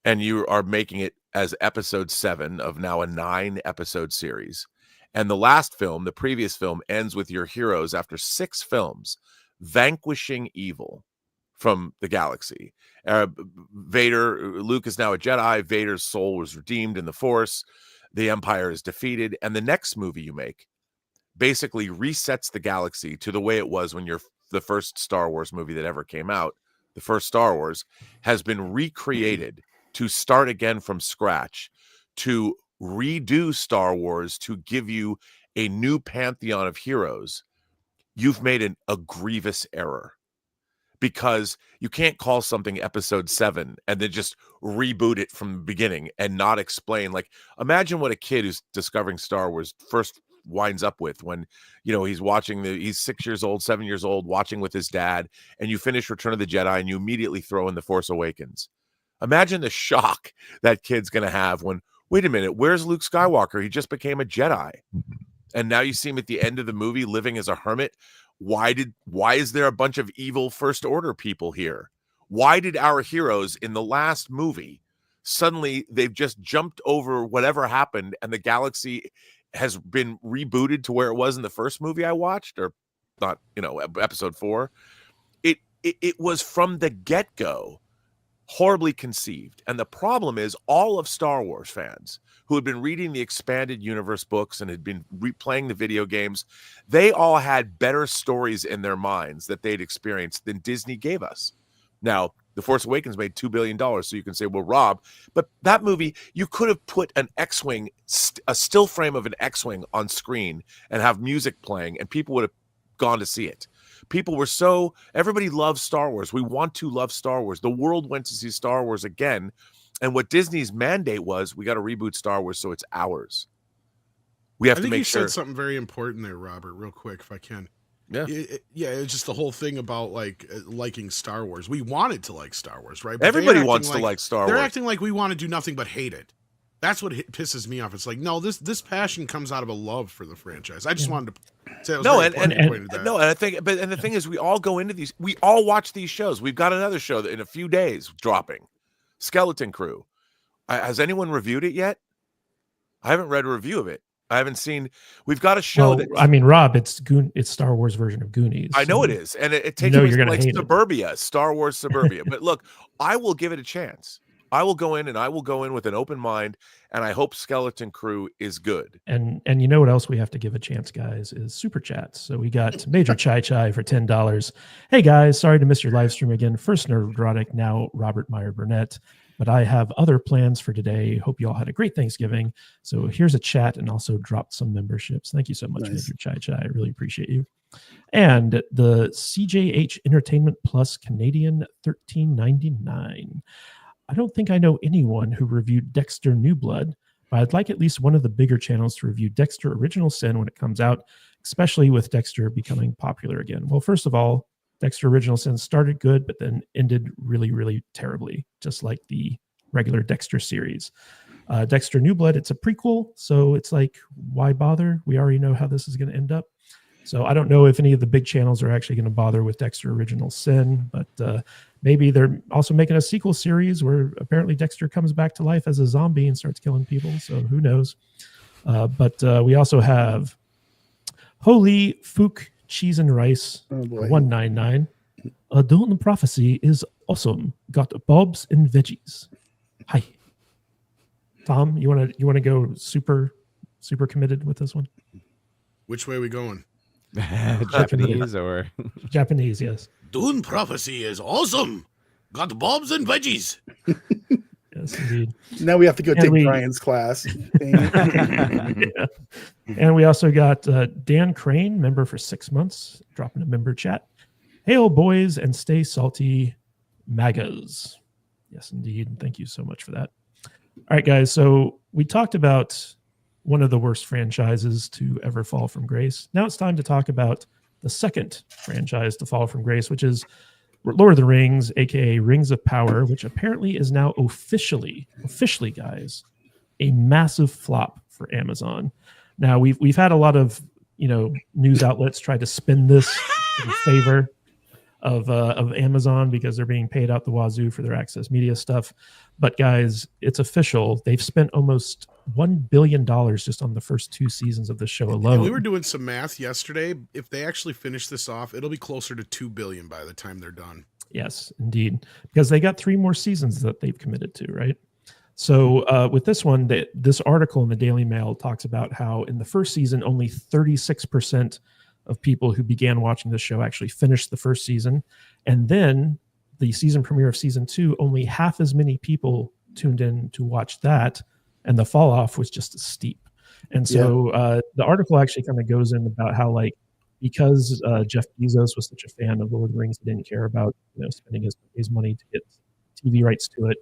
and you are making it as episode 7 of now a 9-episode series, and the last film, the previous film, ends with your heroes after 6 films vanquishing evil from the galaxy. Luke is now a Jedi. Vader's soul was redeemed in the Force. The Empire is defeated. And the next movie you make basically resets the galaxy to the way it was when the first Star Wars movie that ever came out, the first Star Wars, has been recreated to start again from scratch, to redo Star Wars, to give you a new pantheon of heroes. You've made a grievous error, because you can't call something episode 7 and then just reboot it from the beginning and not explain. Like, imagine what a kid who's discovering Star Wars first winds up with when, he's 6 years old, 7 years old, watching with his dad, and you finish Return of the Jedi and you immediately throw in The Force Awakens. Imagine the shock that kid's going to have when, wait a minute, where's Luke Skywalker? He just became a Jedi. And now you see him at the end of the movie living as a hermit. Why is there a bunch of evil First Order people here? Why did our heroes in the last movie suddenly, they've just jumped over whatever happened and the galaxy has been rebooted to where it was in the first movie I watched, or not, episode 4. It was from the get-go horribly conceived. And the problem is, all of Star Wars fans who had been reading the expanded universe books and had been replaying the video games, they all had better stories in their minds that they'd experienced than Disney gave us. Now, The Force Awakens made $2 billion, so you can say, well, Rob, but that movie, you could have put an X-Wing, a still frame of an X-Wing on screen and have music playing, and people would have gone to see it. Everybody loves Star Wars. We want to love Star Wars. The world went to see Star Wars again. And what Disney's mandate was, we got to reboot Star Wars so it's ours. We have to make sure. You said something very important there, Robert, real quick, if I can. Yeah. It's just the whole thing about liking Star Wars. We wanted to like Star Wars, right? But everybody wants to like Star Wars. They're acting like we want to do nothing but hate it. That's what pisses me off. It's like, no, this passion comes out of a love for the franchise. I just wanted to say, I think, and the thing is, we all go into these, we all watch these shows. We've got another show that in a few days dropping, Skeleton Crew. Has anyone reviewed it yet? I haven't read a review of it. I haven't seen. We've got a show that, I mean, Rob, it's Star Wars version of Goonies. I know it is, and it takes place like Suburbia, Star Wars Suburbia. But look, I will give it a chance. I will go in with an open mind, and I hope Skeleton Crew is good. And you know what else we have to give a chance, guys, is super chats. So we got Major Chai Chai for $10. Hey guys, sorry to miss your live stream again. First Neurotic, now Robert Meyer Burnett. But I have other plans for today. Hope you all had a great Thanksgiving. So here's a chat, and also dropped some memberships. Thank you so much, Major Chai Chai. I really appreciate you. And the CJH Entertainment Plus Canadian $13.99. I don't think I know anyone who reviewed Dexter New Blood, but I'd like at least one of the bigger channels to review Dexter Original Sin when it comes out, especially with Dexter becoming popular again. Well, first of all, Dexter Original Sin started good, but then ended really, really terribly, just like the regular Dexter series. Dexter New Blood, it's a prequel, so it's like, why bother? We already know how this is going to end up. So I don't know if any of the big channels are actually going to bother with Dexter Original Sin, but maybe they're also making a sequel series where apparently Dexter comes back to life as a zombie and starts killing people. So who knows? But we also have Holy Fook Cheese and Rice, $1.99. Dawn Prophecy is awesome. Got bobs and veggies. Hi, Tom. You want to go super committed with this one? Which way are we going? Japanese or Japanese? Yes. Dune Prophecy is awesome. Got bobs and veggies. Yes, indeed. Now we have to go take Brian's class. Yeah. And we also got Dan Crane, member for 6 months, dropping a member chat. Hail, boys, and stay salty, MAGAs. Yes, indeed. Thank you so much for that. All right, guys. So we talked about one of the worst franchises to ever fall from grace. Now it's time to talk about the second franchise to fall from grace, which is Lord of the Rings, aka Rings of Power, which apparently is now officially, guys, a massive flop for Amazon. Now we've had a lot of news outlets try to spin this in favor of Amazon because they're being paid out the wazoo for their Access Media stuff. But guys, it's official. They've spent almost $1 billion just on the first 2 seasons of the show alone. And we were doing some math yesterday. If they actually finish this off, it'll be closer to $2 billion by the time they're done. Yes, indeed, because they got 3 more seasons that they've committed to, right? So with this one, this article in the Daily Mail talks about how in the first season, only 36% of people who began watching the show actually finished the first season. And then the season premiere of season 2, only half as many people tuned in to watch that. And the fall off was just as steep. And so the article actually kind of goes in about how, like, because Jeff Bezos was such a fan of Lord of the Rings, he didn't care about spending his money to get TV rights to it.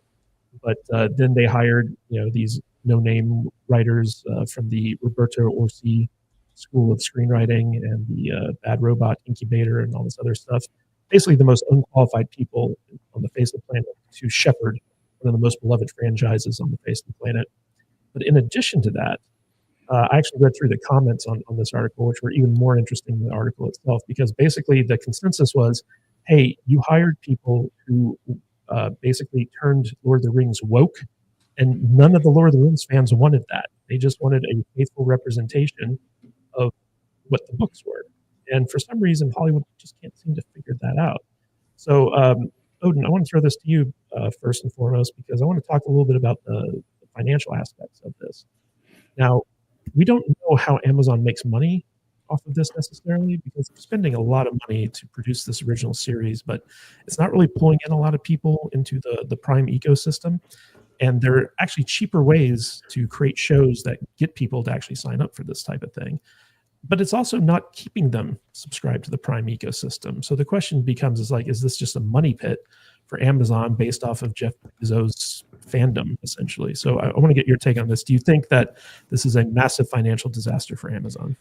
But then they hired these no-name writers from the Roberto Orci School of Screenwriting and the Bad Robot Incubator and all this other stuff. Basically, the most unqualified people on the face of the planet to shepherd one of the most beloved franchises on the face of the planet. But in addition to that, I actually read through the comments on this article, which were even more interesting than the article itself, because basically the consensus was, hey, you hired people who basically turned Lord of the Rings woke, and none of the Lord of the Rings fans wanted that. They just wanted a faithful representation of what the books were. And for some reason, Hollywood just can't seem to figure that out. So, Odin, I want to throw this to you first and foremost, because I want to talk a little bit about the financial aspects of this. Now, we don't know how Amazon makes money off of this necessarily, because they're spending a lot of money to produce this original series, but it's not really pulling in a lot of people into the Prime ecosystem. And there are actually cheaper ways to create shows that get people to actually sign up for this type of thing. But it's also not keeping them subscribed to the Prime ecosystem. So the question becomes, is this just a money pit for Amazon based off of Jeff Bezos' fandom, essentially? So I want to get your take on this. Do you think that this is a massive financial disaster for Amazon?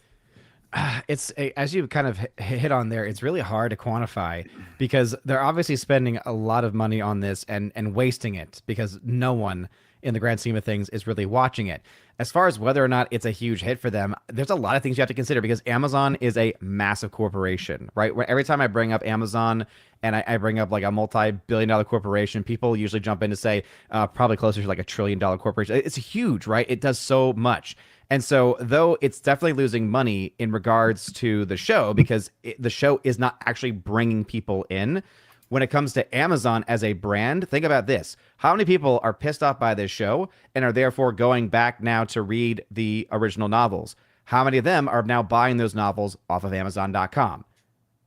As you kind of hit on there, it's really hard to quantify, because they're obviously spending a lot of money on this and wasting it, because no one in the grand scheme of things is really watching it. As far as whether or not it's a huge hit for them, there's a lot of things you have to consider, because Amazon is a massive corporation, right? Every time I bring up Amazon and I bring up like a multi-billion-dollar corporation, people usually jump in to say probably closer to like $1 trillion corporation. It's huge, right? It does so much. And so, though it's definitely losing money in regards to the show, because the show is not actually bringing people in, when it comes to Amazon as a brand, think about this. How many people are pissed off by this show and are therefore going back now to read the original novels? How many of them are now buying those novels off of Amazon.com?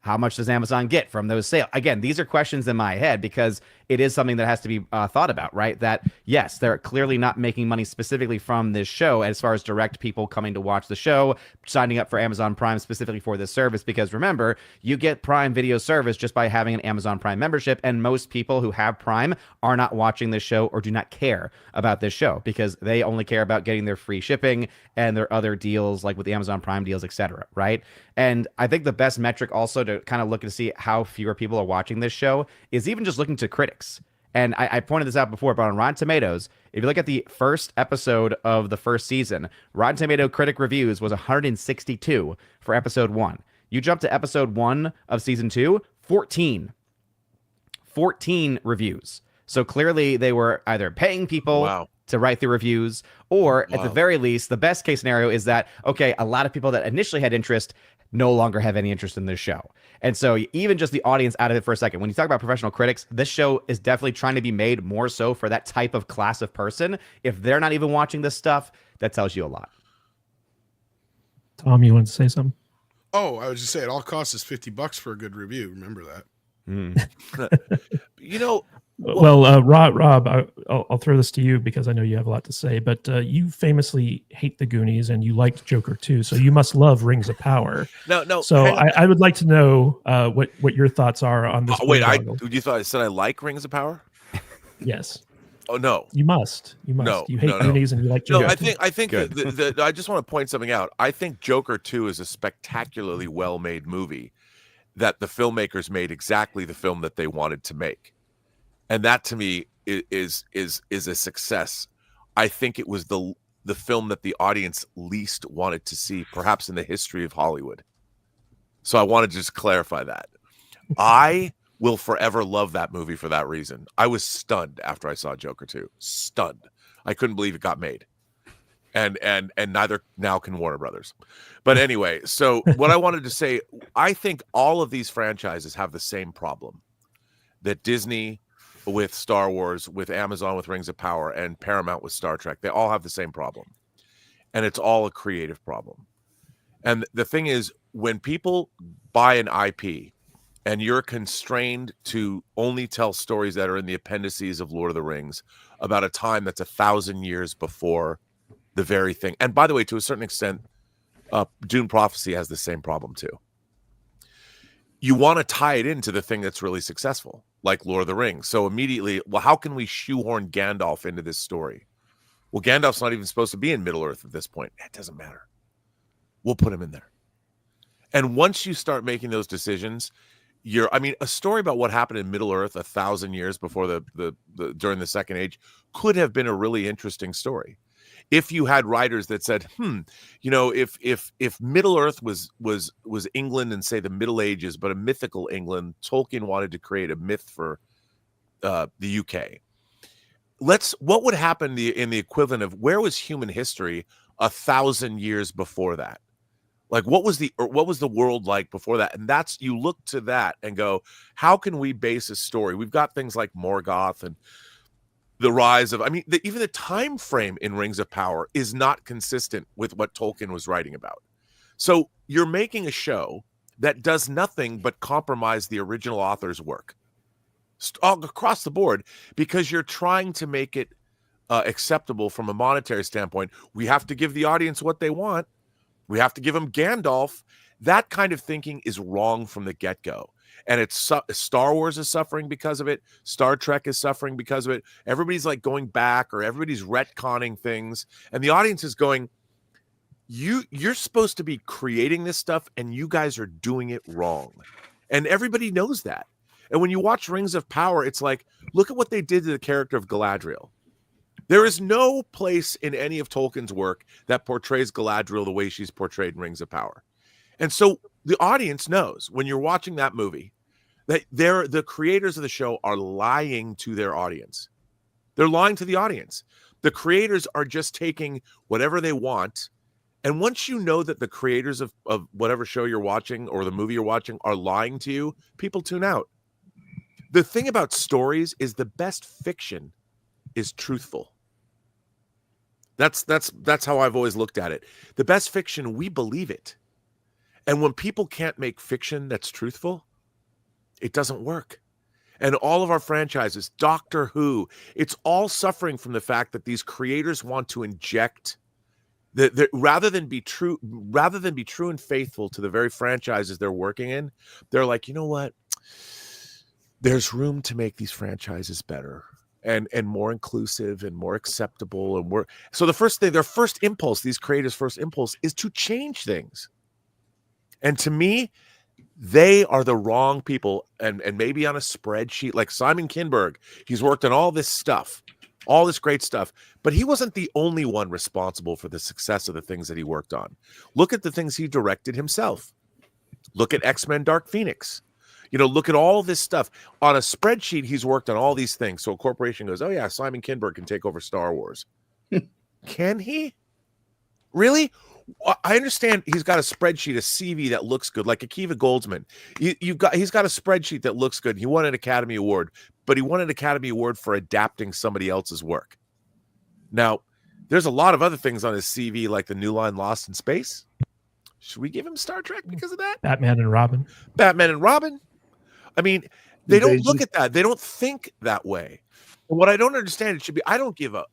How much does Amazon get from those sales? Again, these are questions in my head, because it is something that has to be thought about, right? That, yes, they're clearly not making money specifically from this show as far as direct people coming to watch the show, signing up for Amazon Prime specifically for this service, because remember, you get Prime Video service just by having an Amazon Prime membership, and most people who have Prime are not watching this show or do not care about this show, because they only care about getting their free shipping and their other deals, like with the Amazon Prime deals, etc., right? And I think the best metric also to kind of look to see how fewer people are watching this show is even just looking to critics. And I pointed this out before, but on Rotten Tomatoes, if you look at the first episode of the first season, Rotten Tomato critic reviews was 162 for episode 1. You jump to episode 1 of season 2, 14 reviews. So clearly they were either paying people to write the reviews, or at the very least, the best case scenario is that, okay, a lot of people that initially had interest no longer have any interest in this show. And so even just the audience out of it for a second, when you talk about professional critics, this show is definitely trying to be made more so for that type of class of person. If they're not even watching this stuff, that tells you a lot. Tom, you want to say something? Oh, I was just saying, it all costs us $50 for a good review. Remember that. Well, Rob, I'll throw this to you because I know you have a lot to say, but you famously hate the Goonies and you liked Joker too, so you must love Rings of Power. No. So I would like to know what your thoughts are on this. Wait, you thought I said I like Rings of Power? Yes. Oh no. You must. You must. No, You hate no, no. Goonies and you like No, Joker. I think Good. that I just want to point something out. I think Joker 2 is a spectacularly well-made movie that the filmmakers made exactly the film that they wanted to make. And that to me is a success. I think it was the film that the audience least wanted to see, perhaps in the history of Hollywood. So I wanted to just clarify that. I will forever love that movie for that reason. I was stunned after I saw Joker 2. Stunned. I couldn't believe it got made. And neither now can Warner Brothers. But anyway, so what I wanted to say, I think all of these franchises have the same problem that Disney with Star Wars, with Amazon with Rings of Power, and Paramount with Star Trek, they all have the same problem. And it's all a creative problem. And the thing is, when people buy an IP and you're constrained to only tell stories that are in the appendices of Lord of the Rings about a time that's 1,000 years before the very thing. And by the way, to a certain extent, Dune Prophecy has the same problem too. You want to tie it into the thing that's really successful, like Lord of the Rings. So immediately, well, how can we shoehorn Gandalf into this story? Well, Gandalf's not even supposed to be in Middle-earth at this point. It doesn't matter. We'll put him in there. And once you start making those decisions, a story about what happened in Middle-earth 1,000 years before the during the Second Age could have been a really interesting story. If you had writers that said, if Middle-earth was England in, say, the Middle Ages, but a mythical England, Tolkien wanted to create a myth for the UK. What would happen in the equivalent of where was human history 1,000 years before that? Like what was the world like before that? And that's, you look to that and go, how can we base a story? We've got things like Morgoth and the rise of, even the time frame in Rings of Power is not consistent with what Tolkien was writing about. So you're making a show that does nothing but compromise the original author's work all across the board, because you're trying to make it acceptable from a monetary standpoint. We have to give the audience what they want. We have to give them Gandalf. That kind of thinking is wrong from the get-go. And it's Star Wars is suffering because of it. Star Trek is suffering because of it. Everybody's like going back, or everybody's retconning things. And the audience is going, you're supposed to be creating this stuff and you guys are doing it wrong. And everybody knows that. And when you watch Rings of Power, it's like, look at what they did to the character of Galadriel. There is no place in any of Tolkien's work that portrays Galadriel the way she's portrayed in Rings of Power. And so the audience knows when you're watching that movie that the creators of the show are lying to their audience. They're lying to the audience. The creators are just taking whatever they want. And once you know that the creators of whatever show you're watching or the movie you're watching are lying to you, people tune out. The thing about stories is the best fiction is truthful. That's how I've always looked at it. The best fiction, we believe it. And when people can't make fiction that's truthful, it doesn't work. And all of our franchises, Doctor Who, it's all suffering from the fact that these creators want to inject rather than be true and faithful to the very franchises they're working in. They're like, you know what? There's room to make these franchises better and more inclusive and more acceptable. And so their first impulse, these creators' first impulse is to change things. And to me, they are the wrong people. And maybe on a spreadsheet, like Simon Kinberg, he's worked on all this stuff, all this great stuff, but he wasn't the only one responsible for the success of the things that he worked on. Look at the things he directed himself. Look at X-Men Dark Phoenix. Look at all this stuff. On a spreadsheet, he's worked on all these things. So a corporation goes, oh yeah, Simon Kinberg can take over Star Wars. Can he? Really? I understand he's got a spreadsheet, a CV that looks good, like Akiva Goldsman. He's got a spreadsheet that looks good. He won an Academy Award, but he won an Academy Award for adapting somebody else's work. Now, there's a lot of other things on his CV, like the New Line Lost in Space. Should we give him Star Trek because of that? Batman and Robin. They don't look at that. They don't think that way. And what I don't understand, it should be, I don't give a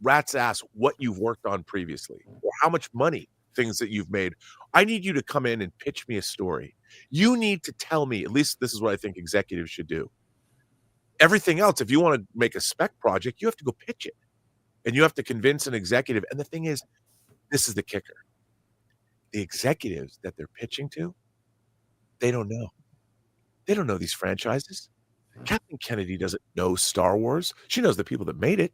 rat's ass what you've worked on previously or how much money, things that you've made. I need you to come in and pitch me a story. You need to tell me, at least this is what I think executives should do. Everything else, if you want to make a spec project, you have to go pitch it, and you have to convince an executive. And the thing is, this is the kicker: the executives that they're pitching to, they don't know. They don't know these franchises. Kathleen Kennedy doesn't know Star Wars. She knows the people that made it,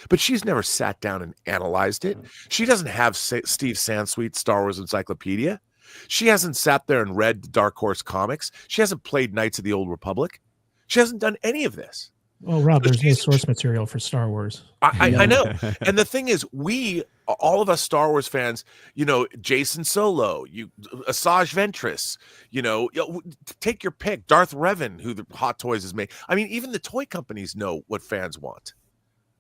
but she's never sat down and analyzed it. She doesn't have Steve Sansweet's Star Wars Encyclopedia. She hasn't sat there and read the Dark Horse comics. She hasn't played Knights of the Old Republic. She hasn't done any of this. Well, Rob, So there's no she's- source material for Star Wars. I know. And the thing is, all of us Star Wars fans, Jason Solo, Asajj Ventress, take your pick. Darth Revan, who the Hot Toys has made. I mean, even the toy companies know what fans want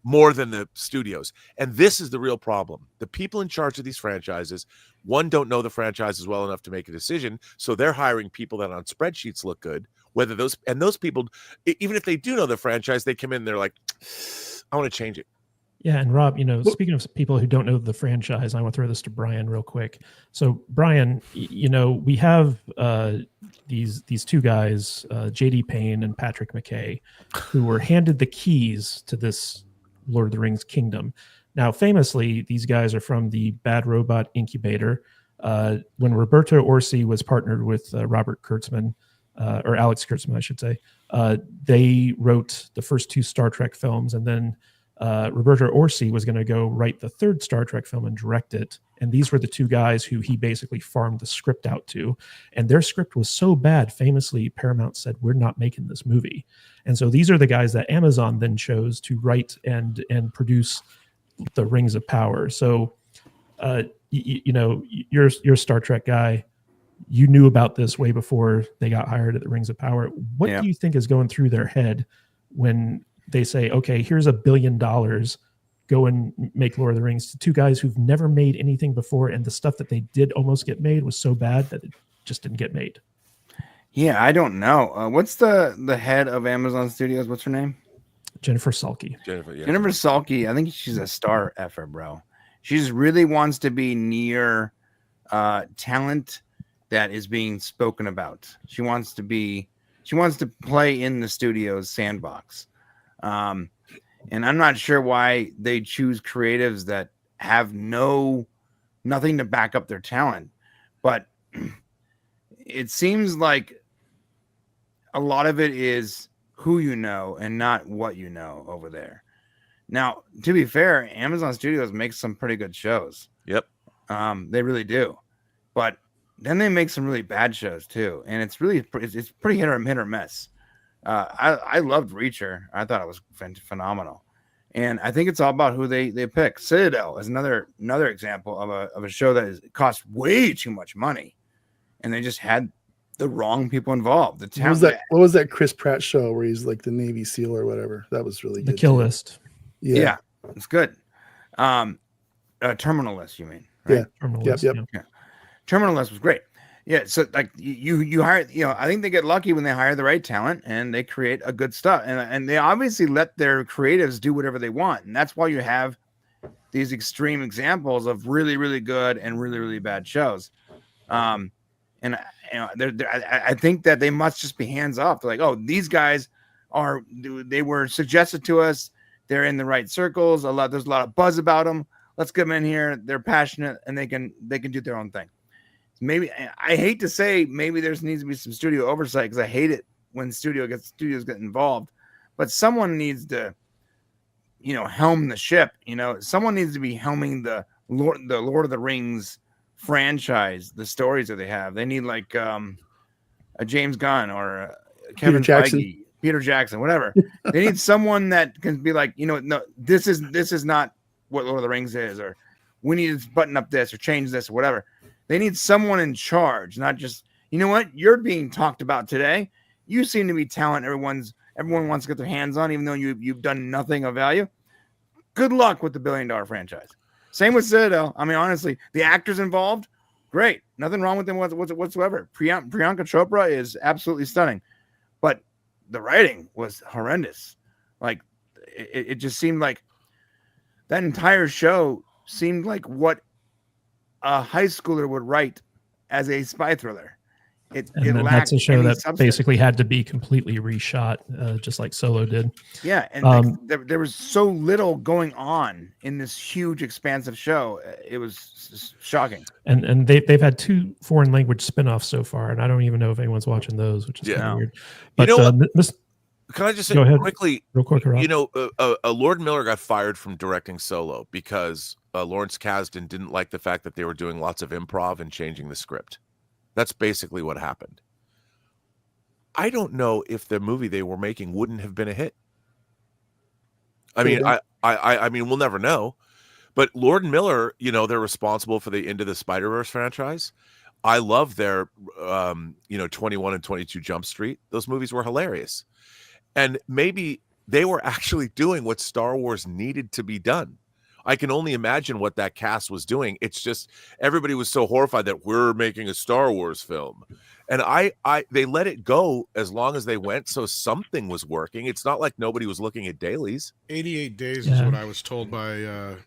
more than the studios. And this is the real problem. The people in charge of these franchises, one, don't know the franchises well enough to make a decision. So they're hiring people that on spreadsheets look good. Whether those people, even if they do know the franchise, they come in, they're like, I want to change it. Yeah, and Rob, speaking of people who don't know the franchise, I want to throw this to Brian real quick. So, Brian, we have these two guys, J.D. Payne and Patrick McKay, who were handed the keys to this Lord of the Rings kingdom. Now, famously, these guys are from the Bad Robot Incubator. When Roberto Orci was partnered with Robert Kurtzman, or Alex Kurtzman, I should say, they wrote the first two Star Trek films, and then Roberto Orci was going to go write the third Star Trek film and direct it. And these were the two guys who he basically farmed the script out to. And their script was so bad, famously, Paramount said, we're not making this movie. And so these are the guys that Amazon then chose to write and produce the Rings of Power. So, you're a Star Trek guy. You knew about this way before they got hired at the Rings of Power. What do you think is going through their head when they say, okay, here's $1 billion, go and make Lord of the Rings, to two guys who've never made anything before, and the stuff that they did almost get made was so bad that it just didn't get made? Yeah, I don't know. What's the head of Amazon Studios? What's her name? Jennifer Salke. Jennifer Salke. I think she's a star effer, bro. She just really wants to be near talent that is being spoken about. She wants to play in the studio's sandbox. And I'm not sure why they choose creatives that have nothing to back up their talent, but it seems like a lot of it is who you know and not what you know over there. Now, to be fair, Amazon Studios makes some pretty good shows. Yep. They really do. But then they make some really bad shows too. And it's pretty hit or miss. I loved Reacher. I thought it was phenomenal. And I think it's all about who they pick. Citadel is another example of a show that cost way too much money. And they just had the wrong people involved. What was that Chris Pratt show where he's like the Navy SEAL or whatever? That was really good. The Kill List. Yeah, it's good. Terminal List, you mean? Right? Yeah. Terminal Yep, List, yep. yeah. Terminal List was great. Yeah, so like you hire, I think they get lucky when they hire the right talent and they create a good stuff, and they obviously let their creatives do whatever they want, and that's why you have these extreme examples of really, really good and really, really bad shows. And I think that they must just be hands off. They're like, oh, these guys they were suggested to us. They're in the right circles. There's a lot of buzz about them. Let's get them in here. They're passionate and they can do their own thing. Maybe I hate to say maybe there needs to be some studio oversight because I hate it when studios get involved, but someone needs to, helm the ship. Someone needs to be helming the Lord of the Rings franchise, the stories that they have. They need like a James Gunn or a Kevin Feige, Peter Jackson, whatever. They need someone that can be like, no, this is not what Lord of the Rings is, or we need to button up this or change this or whatever. They need someone in charge, not just, you're being talked about today. You seem to be talent everyone wants to get their hands on, even though you've done nothing of value. Good luck with the $1 billion franchise. Same with Citadel. I mean, honestly, the actors involved, great. Nothing wrong with them whatsoever. Priyanka Chopra is absolutely stunning. But the writing was horrendous. Like, it just seemed like that entire show seemed like what a high schooler would write as a spy thriller. it And then lacked that's a show any that substance. basically had to be completely reshot, just like Solo did. Yeah, and there was so little going on in this huge, expansive show. It was shocking. And they've had 2 foreign language spinoffs so far, and I don't even know if anyone's watching those, which is Yeah. kind of No. weird. You But know what? Miss, Can I just say Go ahead. quickly? real quick, Rob. You know, Lord Miller got fired from directing Solo because Lawrence Kasdan didn't like the fact that they were doing lots of improv and changing the script. That's basically what happened. I don't know if the movie they were making wouldn't have been a hit. I mean, I mean, we'll never know. But Lord and Miller, you know, they're responsible for the Into the Spider-Verse franchise. I love their, 21 and 22 Jump Street. Those movies were hilarious. And maybe they were actually doing what Star Wars needed to be done. I can only imagine what that cast was doing. It's just everybody was so horrified that we're making a Star Wars film. And they let it go as long as they went, so something was working. It's not like nobody was looking at dailies. 88 days is Yeah. what I was told by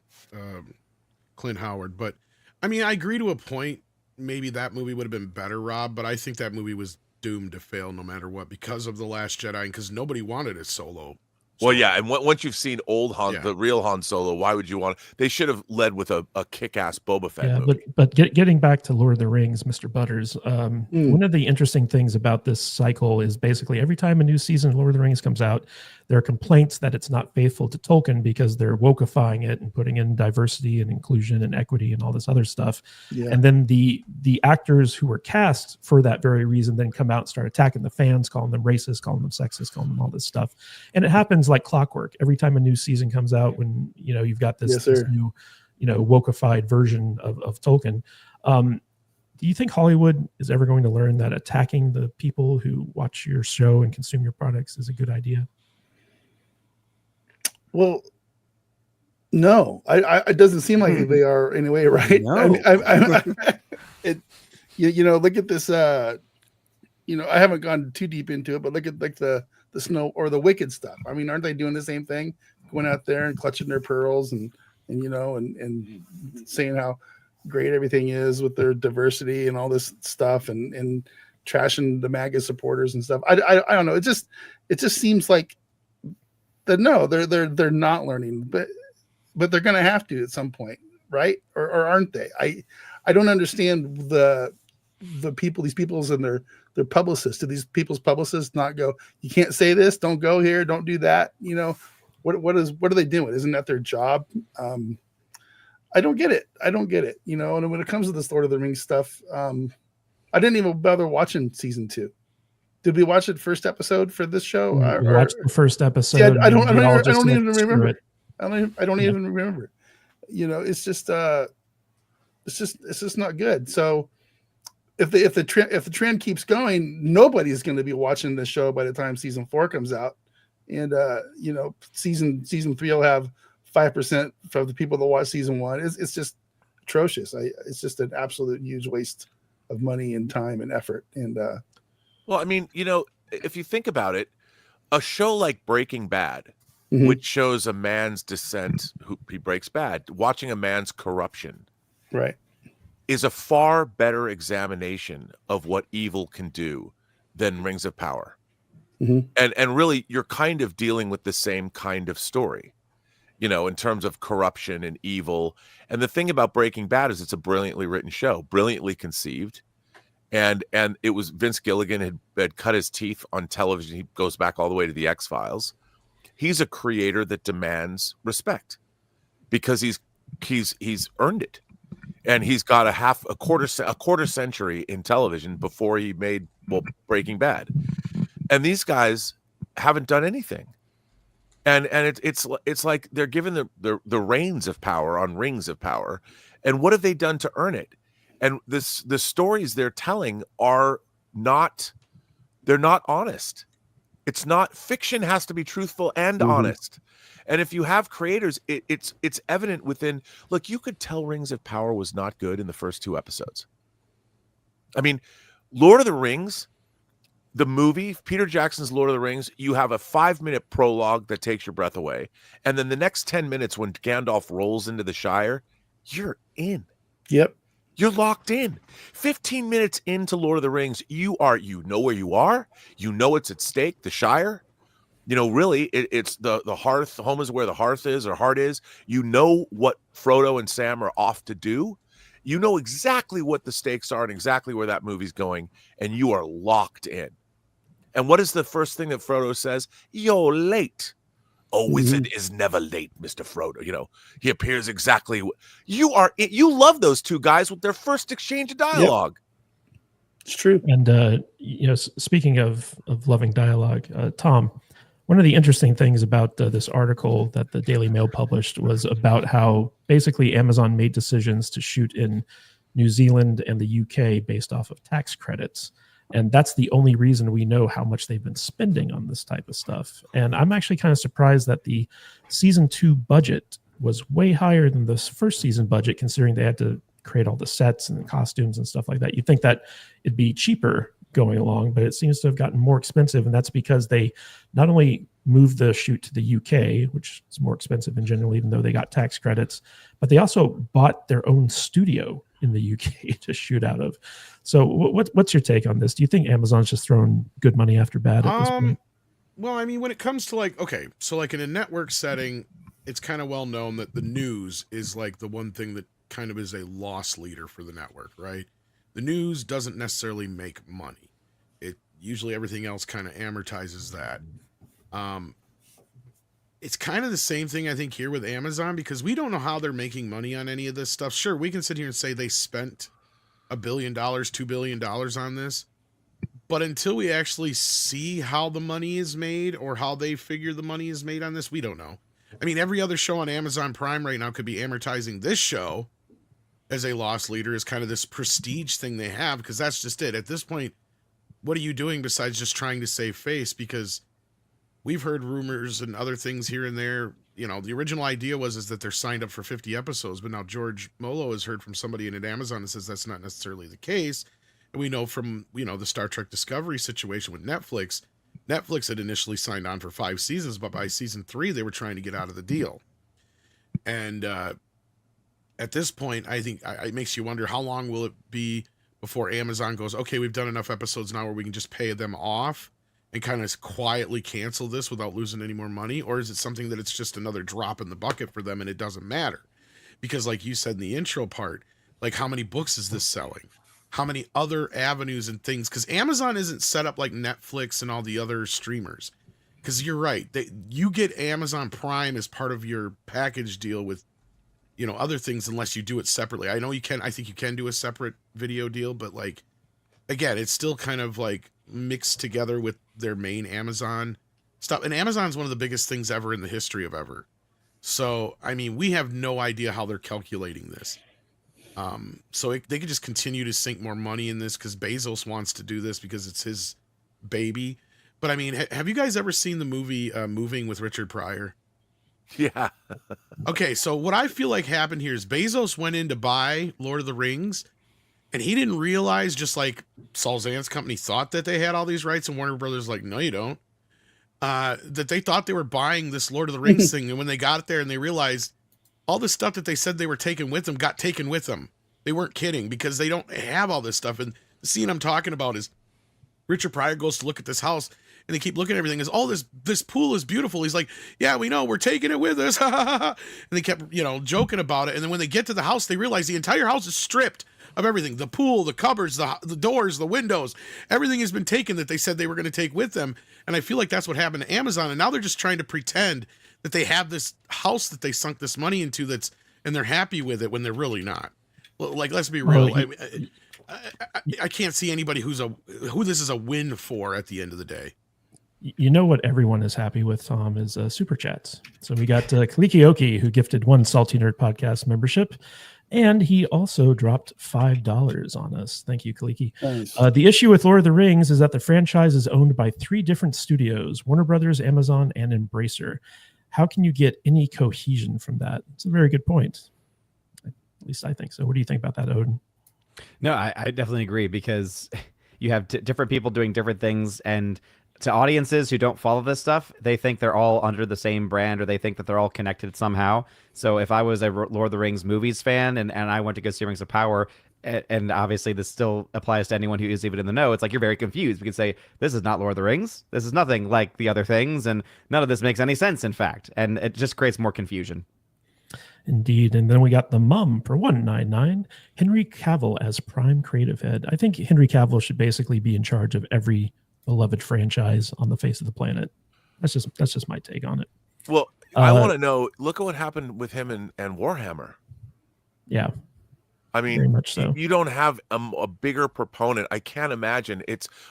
Clint Howard. But I mean, I agree to a point. Maybe that movie would have been better, Rob, but I think that movie was doomed to fail no matter what because of The Last Jedi and because nobody wanted a Solo. Well, yeah, and once you've seen old Han, Yeah. the real Han Solo, why would you want? They should have led with a kick-ass Boba Fett Yeah, movie. but getting back to Lord of the Rings, Mr. Butters, one of the interesting things about this cycle is basically every time a new season of Lord of the Rings comes out, there are complaints that it's not faithful to Tolkien because they're wokeifying it and putting in diversity and inclusion and equity and all this other stuff. Yeah. And then the actors who were cast for that very reason then come out and start attacking the fans, calling them racist, calling them sexist, calling them all this stuff. And it happens like clockwork every time a new season comes out when you've got this, Yes, this sir. new wokeified version of Tolkien. Do you think Hollywood is ever going to learn that attacking the people who watch your show and consume your products is a good idea? Well, no, it doesn't seem like they are anyway, right? No. I mean, look at this. I haven't gone too deep into it, but look at like the Snow or the Wicked stuff. I mean, aren't they doing the same thing, going out there and clutching their pearls and saying how great everything is with their diversity and all this stuff and trashing the MAGA supporters and stuff. I don't know. It just seems like that. No, they're not learning, but they're going to have to at some point, right? Or aren't they? I don't understand these people's and their publicists. Do these people's publicists not go, you can't say this, don't go here, don't do that? What are they doing? Isn't that their job? I don't get it. And when it comes to this Lord of the Rings stuff, I didn't even bother watching season 2. Did we watch the first episode for this show? We watched the first episode. Yeah, I don't and we all just even said, "Screw remember. it." I don't even remember. It's just not good. So if the trend keeps going, nobody's going to be watching the show by the time season 4 comes out, and season 3 will have 5% from the people that watch season 1. It's just atrocious. It's just an absolute huge waste of money and time and effort. And Well, I mean, if you think about it, a show like Breaking Bad, Mhm. which shows a man's descent, he breaks bad, watching a man's corruption right, is a far better examination of what evil can do than Rings of Power. Mhm. And really, you're kind of dealing with the same kind of story, in terms of corruption and evil. And the thing about Breaking Bad is it's a brilliantly written show, brilliantly conceived. And it was Vince Gilligan had cut his teeth on television. He goes back all the way to the X-Files. He's a creator that demands respect because he's earned it. And he's got a quarter century in television before he made Breaking Bad. And these guys haven't done anything. And it's like they're given the reins of power on Rings of Power. And what have they done to earn it? And the stories they're telling they're not honest. It's not, fiction has to be truthful and honest. And if you have creators, it's evident within, look, you could tell Rings of Power was not good in the first 2 episodes. I mean, Lord of the Rings, the movie, Peter Jackson's Lord of the Rings, you have a 5-minute prologue that takes your breath away. And then the next 10 minutes when Gandalf rolls into the Shire, you're in. yep. You're locked in. 15 minutes into Lord of the Rings, you know where you are. You know it's at stake, the Shire. You know, really, it's the hearth. Home is where the hearth is, or heart is. You know what Frodo and Sam are off to do. You know exactly what the stakes are and exactly where that movie's going, and you are locked in. And what is the first thing that Frodo says? You're late. A wizard is never late, Mr. Frodo. You know, he appears exactly. You love those two guys with their first exchange of dialogue. Yep. It's true. And speaking of loving dialogue, Tom, one of the interesting things about this article that the Daily Mail published was about how basically Amazon made decisions to shoot in New Zealand and the UK based off of tax credits. And that's the only reason we know how much they've been spending on this type of stuff. And I'm actually kind of surprised that the season 2 budget was way higher than this first season budget, considering they had to create all the sets and the costumes and stuff like that. You'd think that it'd be cheaper going along, but it seems to have gotten more expensive. And that's because they not only moved the shoot to the UK, which is more expensive in general, even though they got tax credits, but they also bought their own studio in the UK to shoot out of. So what's your take on this? Do you think Amazon's just throwing good money after bad at this point? Well, I mean, when it comes to like in a network setting, it's kind of well known that the news is like the one thing that kind of is a loss leader for the network, right? The news doesn't necessarily make money. It usually everything else kind of amortizes that. It's kind of the same thing, I think, here with Amazon, because we don't know how they're making money on any of this stuff. Sure, we can sit here and say they spent $1 billion, $2 billion on this, but until we actually see how the money is made or how they figure the money is made on this, we don't know. I mean, every other show on Amazon Prime right now could be amortizing this show as a loss leader, is kind of this prestige thing they have, because that's just it. At this point, what are you doing besides just trying to save face? Because we've heard rumors and other things here and there. You know, the original idea is that they're signed up for 50 episodes, but now George Molo has heard from somebody in at Amazon that says that's not necessarily the case. And we know from, the Star Trek Discovery situation with Netflix had initially signed on for 5 seasons, but by season 3, they were trying to get out of the deal. And at this point, I think it makes you wonder, how long will it be before Amazon goes, okay, we've done enough episodes now where we can just pay them off and kind of quietly cancel this without losing any more money? Or is it something that it's just another drop in the bucket for them and it doesn't matter? Because like you said in the intro part, like, how many books is this selling? How many other avenues and things? Because Amazon isn't set up like Netflix and all the other streamers. Because you're right, you get Amazon Prime as part of your package deal with, other things, unless you do it separately. I know you can. I think you can do a separate video deal, but like, again, it's still kind of like mixed together with their main Amazon stuff. And Amazon's one of the biggest things ever in the history of ever. So, I mean, we have no idea how they're calculating this. So they could just continue to sink more money in this because Bezos wants to do this because it's his baby. But I mean, have you guys ever seen the movie Moving with Richard Pryor? Yeah. Okay, so what I feel like happened here is Bezos went in to buy Lord of the Rings, and he didn't realize, just like Saul Zaent's company thought that they had all these rights, and Warner Brothers like, no, you don't. That they thought they were buying this Lord of the Rings thing, and when they got it there and they realized all the stuff that they said they were taking with them got taken with them. They weren't kidding, because they don't have all this stuff. And the scene I'm talking about is Richard Pryor goes to look at this house, and they keep looking at everything. Is, oh, this pool is beautiful. He's like, yeah, we know, we're taking it with us. And they kept, joking about it. And then when they get to the house, they realize the entire house is stripped of everything. The pool, the cupboards, the doors, the windows, everything has been taken that they said they were going to take with them. And I feel like that's what happened to Amazon. And now they're just trying to pretend that they have this house that they sunk this money into and they're happy with it when they're really not. Like, let's be real. I can't see anybody who this is a win for at the end of the day. You know what everyone is happy with, Tom, is super chats. So we got Kaliki Oki, who gifted 1 Salty Nerd Podcast membership, and he also dropped $5 on us. Thank you, Kaliki. Nice. The issue with Lord of the Rings is that the franchise is owned by 3 different studios: Warner Brothers, Amazon, and Embracer. How can you get any cohesion from that? It's a very good point. At least I think so. What do you think about that, Odin? No, I definitely agree, because you have different people doing different things, and to audiences who don't follow this stuff, they think they're all under the same brand, or they think that they're all connected somehow. So if I was a Lord of the Rings movies fan and I went to go see Rings of Power, and obviously this still applies to anyone who is even in the know. It's like you're very confused. We could say this is not Lord of the Rings. This is nothing like the other things, and none of this makes any sense. In fact, and it just creates more confusion. Indeed. And then we got The Mum for $199. Henry Cavill as prime creative head. I think Henry Cavill should basically be in charge of every beloved franchise on the face of the planet. That's just my take on it. Well, I want to know, look at what happened with him and Warhammer. Yeah. I mean, very much so. You don't have a bigger proponent. I can't imagine.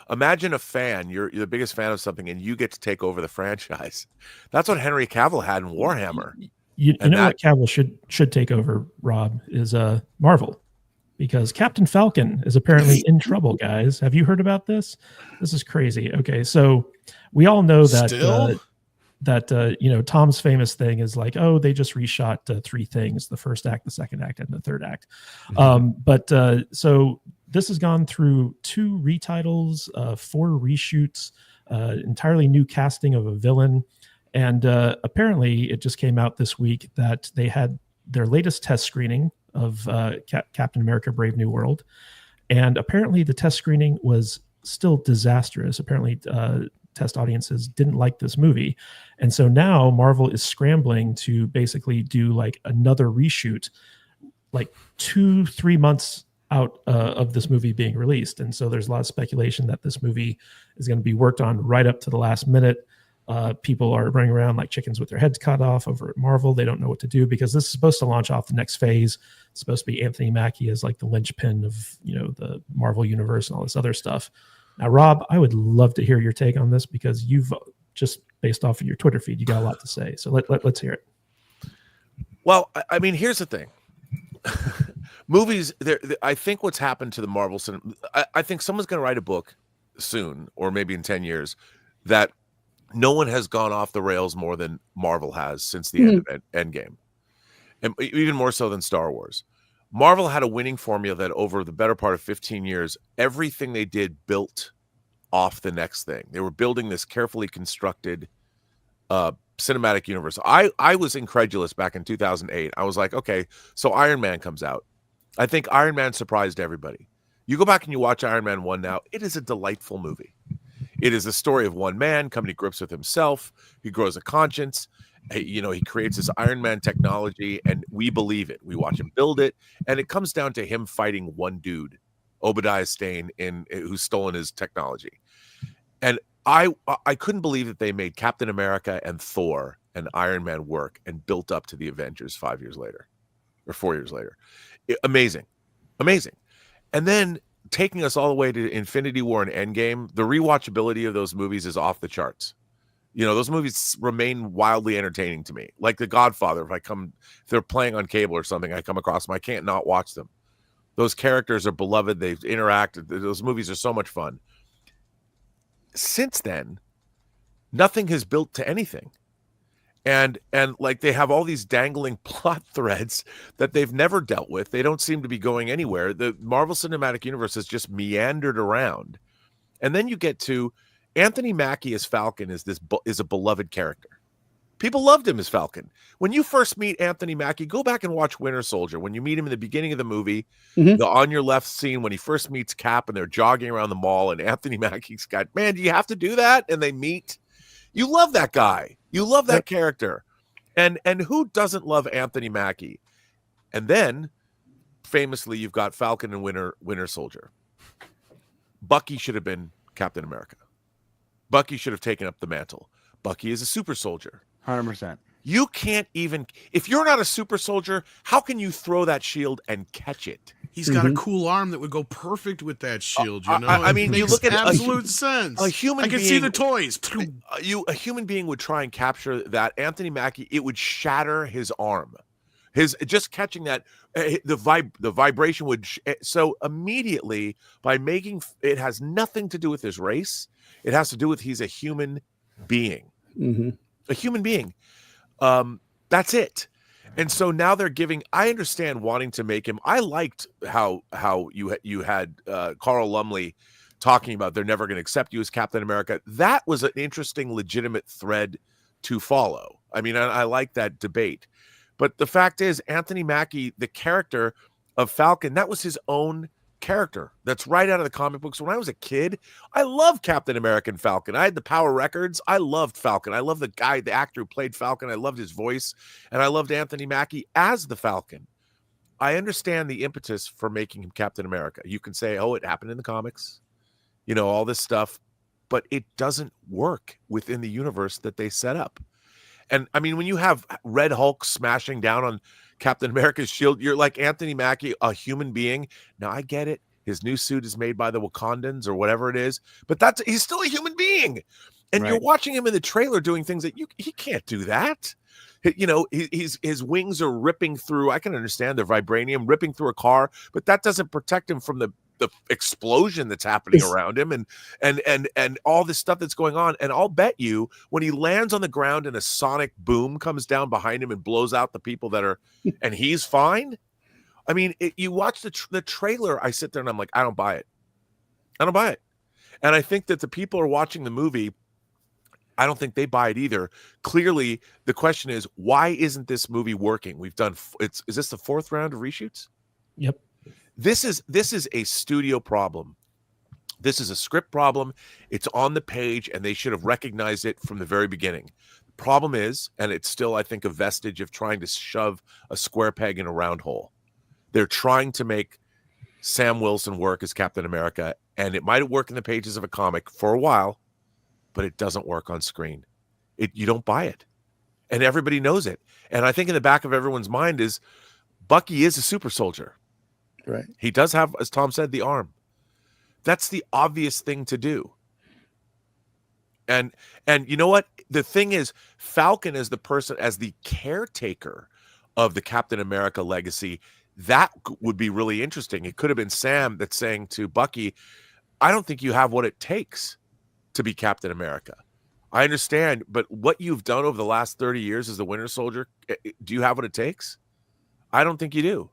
Imagine a fan, you're the biggest fan of something, and you get to take over the franchise. That's what Henry Cavill had in Warhammer. You know what Cavill should take over, Rob, is Marvel, because Captain Falcon is apparently in trouble, guys. Have you heard about this? This is crazy. Okay, so we all know that Tom's famous thing is like, oh, they just reshot 3 things: the first act, the second act, and the third act. So this has gone through 2 retitles, 4 reshoots, entirely new casting of a villain. And apparently it just came out this week that they had their latest test screening of Captain America Brave New World. And apparently the test screening was still disastrous. Apparently test audiences didn't like this movie. And so now Marvel is scrambling to basically do like another reshoot, like 2-3 months out of this movie being released. And so there's a lot of speculation that this movie is going to be worked on right up to the last minute. People are running around like chickens with their heads cut off over at Marvel. They don't know what to do because this is supposed to launch off the next phase. It's supposed to be Anthony Mackie as like the linchpin of, the Marvel universe and all this other stuff. Now, Rob, I would love to hear your take on this because you've just based off of your Twitter feed, you got a lot to say. So let's hear it. Well, I mean, here's the thing. Movies, I think what's happened to the Marvel cinema, I think someone's going to write a book soon, or maybe in 10 years, that no one has gone off the rails more than Marvel has since the end of Endgame, and even more so than Star Wars. Marvel had a winning formula that over the better part of 15 years, everything they did built off the next thing. They were building this carefully constructed cinematic universe. I was incredulous back in 2008. I was like, okay, so Iron Man comes out. I think Iron Man surprised everybody. You go back and you watch Iron Man 1 now, it is a delightful movie. It is the story of one man coming to grips with himself. He grows a conscience. He creates this Iron Man technology, and we believe it. We watch him build it, and it comes down to him fighting one dude, Obadiah Stane, who's stolen his technology. And I couldn't believe that they made Captain America and Thor and Iron Man work and built up to the Avengers 5 years later, or 4 years later. Amazing. And then taking us all the way to Infinity War and Endgame, the rewatchability of those movies is off the charts. Those movies remain wildly entertaining to me. Like The Godfather, if they're playing on cable or something, I come across them, I can't not watch them. Those characters are beloved. They've interacted. Those movies are so much fun. Since then, nothing has built to anything. And like they have all these dangling plot threads that they've never dealt with. They don't seem to be going anywhere. The Marvel Cinematic Universe has just meandered around. And then you get to Anthony Mackie as Falcon is a beloved character. People loved him as Falcon. When you first meet Anthony Mackie, go back and watch Winter Soldier. When you meet him in the beginning of the movie, the on your left scene when he first meets Cap and they're jogging around the mall and Anthony Mackie's got, man, do you have to do that? And they meet. You love that guy. You love that character. And who doesn't love Anthony Mackie? And then, famously, you've got Falcon and Winter Soldier. Bucky should have been Captain America. Bucky should have taken up the mantle. Bucky is a super soldier. 100%. You can't even, if you're not a super soldier, how can you throw that shield and catch it? He's got a cool arm that would go perfect with that shield. I mean, it you makes look at absolute sense. A human I can being, see the toys. A human being would try and capture that. Anthony Mackie, it would shatter his arm. His just catching that, the vibration would. So immediately, by making it has nothing to do with his race. It has to do with he's a human being. A human being. That's it. And so now they're giving. I understand wanting to make him. I liked how you had Carl Lumley talking about they're never going to accept you as Captain America. That was an interesting, legitimate thread to follow. I mean, I like that debate. But the fact is, Anthony Mackie, the character, of Falcon, that was his own character. That's right out of the comic books. When I was a kid, I loved Captain America and Falcon. I had the Power Records. I loved Falcon. I loved the actor who played Falcon. I loved his voice, and I loved Anthony Mackie as the Falcon. I understand the impetus for making him Captain America. You can say, oh, it happened in the comics, all this stuff, but it doesn't work within the universe that they set up. And I mean, when you have Red Hulk smashing down on Captain America's shield, you're like Anthony Mackie, a human being. Now I get it. His new suit is made by the Wakandans or whatever it is, but he's still a human being. And you're watching him in the trailer doing things that he can't do that. His wings are ripping through. I can understand the vibranium ripping through a car, but that doesn't protect him from the explosion that's happening around him and all this stuff that's going on. And I'll bet you when he lands on the ground and a sonic boom comes down behind him and blows out the people that are, and he's fine. I mean, you watch the trailer, I sit there and I'm like, I don't buy it. I don't buy it. And I think that the people who are watching the movie, I don't think they buy it either. Clearly, the question is, why isn't this movie working? We've done, is this the 4th round of reshoots? Yep. This is a studio problem. This is a script problem. It's on the page, and they should have recognized it from the very beginning. The problem is, and it's still, I think, a vestige of trying to shove a square peg in a round hole. They're trying to make Sam Wilson work as Captain America, and it might work in the pages of a comic for a while, but it doesn't work on screen. You don't buy it, and everybody knows it. And I think in the back of everyone's mind is Bucky is a super soldier. Right. He does have, as Tom said, the arm. That's the obvious thing to do. And you know what? The thing is, Falcon as the caretaker of the Captain America legacy, that would be really interesting. It could have been Sam that's saying to Bucky, I don't think you have what it takes to be Captain America. I understand, but what you've done over the last 30 years as the Winter Soldier, do you have what it takes? I don't think you do.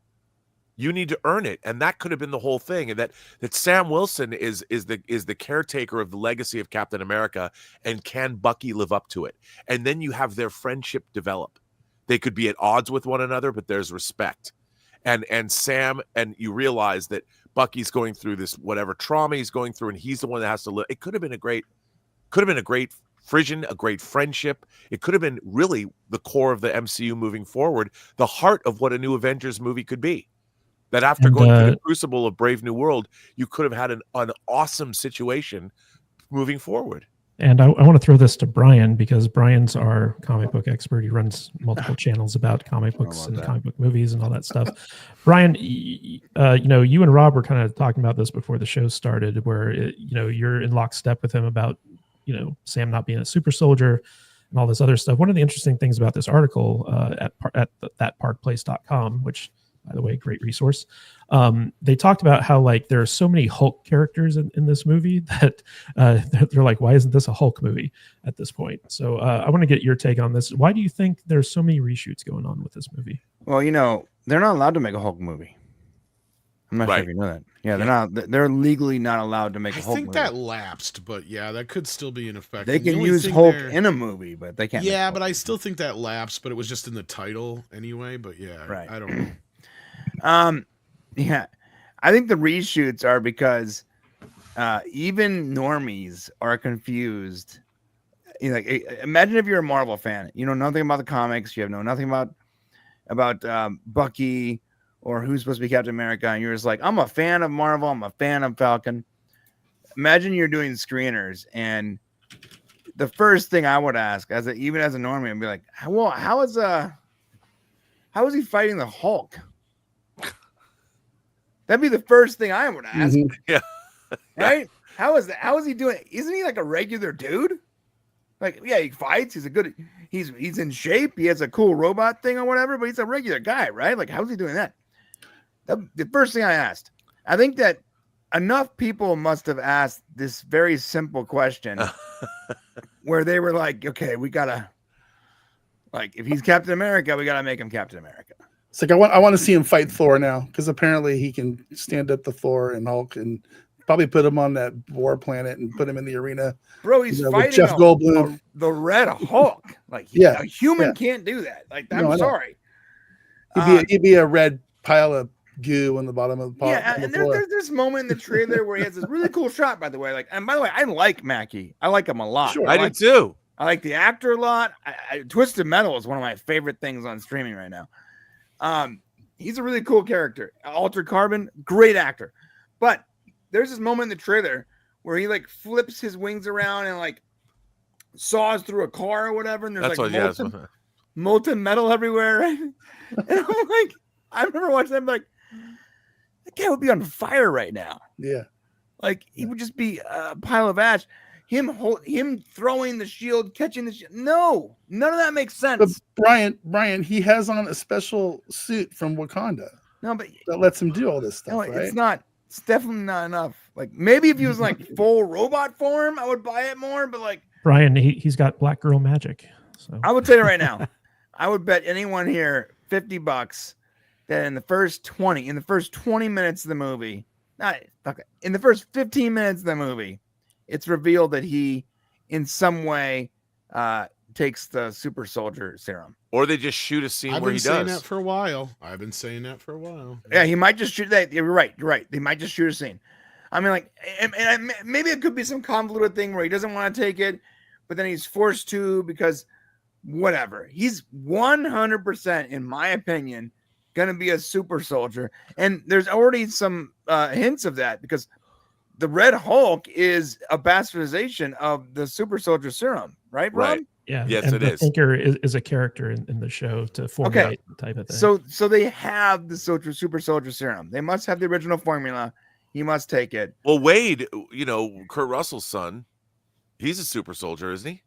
You need to earn it, and that could have been the whole thing. And that Sam Wilson is the caretaker of the legacy of Captain America, and can Bucky live up to it? And then you have their friendship develop. They could be at odds with one another, but there's respect. And Sam, and you realize that Bucky's going through this whatever trauma he's going through, and he's the one that has to live. It could have been a great frisson, a great friendship. It could have been really the core of the MCU moving forward, the heart of what a new Avengers movie could be. That after going through the crucible of Brave New World, you could have had an awesome situation moving forward. And I want to throw this to Brian, because Brian's our comic book expert. He runs multiple channels about comic books and comic book movies and all that stuff. Brian, you and Rob were kind of talking about this before the show started, where you're in lockstep with him about Sam not being a super soldier and all this other stuff. One of the interesting things about this article at thatparkplace.com, which, by the way, great resource. They talked about how there are so many Hulk characters in this movie that they're like, why isn't this a Hulk movie at this point? So I want to get your take on this. Why do you think there's so many reshoots going on with this movie? Well, they're not allowed to make a Hulk movie. I'm not sure if you know that. Yeah, they're legally not allowed to make a Hulk movie. I think that lapsed, but yeah, that could still be in effect. They can use Hulk in a movie, but they can't. Yeah, but I still think that lapsed, but it was just in the title anyway. But yeah, right. I don't know. Yeah, I think the reshoots are because even normies are confused. Imagine if you're a Marvel fan, you know nothing about the comics, you know nothing about Bucky or who's supposed to be Captain America, and you're just like, I'm a fan of Marvel, I'm a fan of Falcon. Imagine you're doing screeners, and the first thing I would ask, even as a normie, I'd be like, well, how is he fighting the Hulk? That'd be the first thing I would ask. Mm-hmm. Yeah. Right? How is that? How is he doing? Isn't he like a regular dude? Yeah, he fights. He's in shape. He has a cool robot thing or whatever, but he's a regular guy, right? How's he doing that? The first thing I asked. I think that enough people must have asked this very simple question where they were like, okay, we gotta, if he's Captain America, we gotta make him Captain America. It's like, I want to see him fight Thor now, because apparently he can stand up to Thor and Hulk, and probably put him on that war planet and put him in the arena. Bro, he's fighting Jeff Goldblum. The Red Hulk. A human can't do that. I'm sorry. He'd be a red pile of goo on the bottom of the pot. Yeah, on the and floor. there's this moment in the trailer where he has this really cool shot, by the way. And by the way, I like Mackie. I like him a lot. Sure. I do too. I like the actor a lot. Twisted Metal is one of my favorite things on streaming right now. He's a really cool character. Altered Carbon, great actor. But there's this moment in the trailer where he like flips his wings around and like saws through a car or whatever, and there's molten metal everywhere. And I'm like, I remember watching that, I'm like, that guy would be on fire right now. Yeah. Like he would just be a pile of ash. Him throwing the shield, catching the shield. No, none of that makes sense. But Brian, he has on a special suit from Wakanda. No, but that lets him do all this stuff. No, right? It's definitely not enough. Like maybe if he was like full robot form, I would buy it more. But like Brian, he's got black girl magic. So I would tell you right now, I would bet anyone here $50 that in the first 20 minutes of the movie, in the first 15 minutes of the movie, it's revealed that he, in some way, takes the super soldier serum. Or they just shoot a scene where he does. I've been saying that for a while. Yeah, he might just shoot that. You're right. They might just shoot a scene. I mean, like, and maybe it could be some convoluted thing where he doesn't want to take it, but then he's forced to because whatever. He's 100%, in my opinion, going to be a super soldier. And there's already some hints of that because the Red Hulk is a bastardization of the super soldier serum, right, Rob? Right. yeah, Yes, and it the is. Thinker is a character in the show to formulate the type of thing. So they have the super soldier serum. They must have the original formula. He must take it. Well, Wade, Kurt Russell's son, he's a super soldier, isn't he?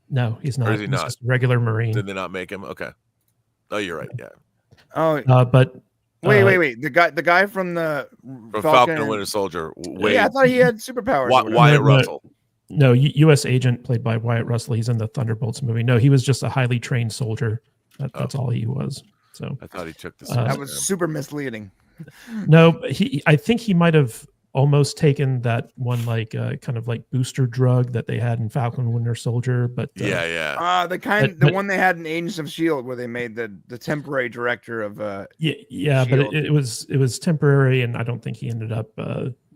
No, he's not. Or is he He's not? just a regular Marine. Did they not make him? Okay. Oh, you're right. Yeah. Oh, But wait. The guy from the From Falcon and Winter Soldier. Wade. Yeah, I thought he had superpowers. Wyatt Russell. No, U.S. agent played by Wyatt Russell. He's in the Thunderbolts movie. No, he was just a highly trained soldier. That's all he was. So I thought he took the. That was super misleading. no, I think he might have almost taken that one kind of like booster drug that they had in Falcon and Winter Soldier. But yeah. The one they had in Agents of S.H.I.E.L.D. where they made the temporary director of yeah, Shield. but it was temporary, and I don't think he ended up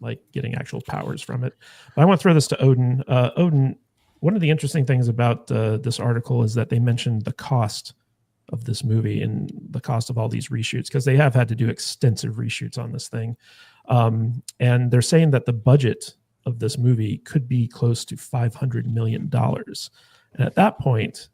like getting actual powers from it. But I want to throw this to Odin. Odin, one of the interesting things about this article is that they mentioned the cost of this movie and the cost of all these reshoots, because they have had to do extensive reshoots on this thing. And they're saying that the budget of this movie could be close to $500 million. And at that point,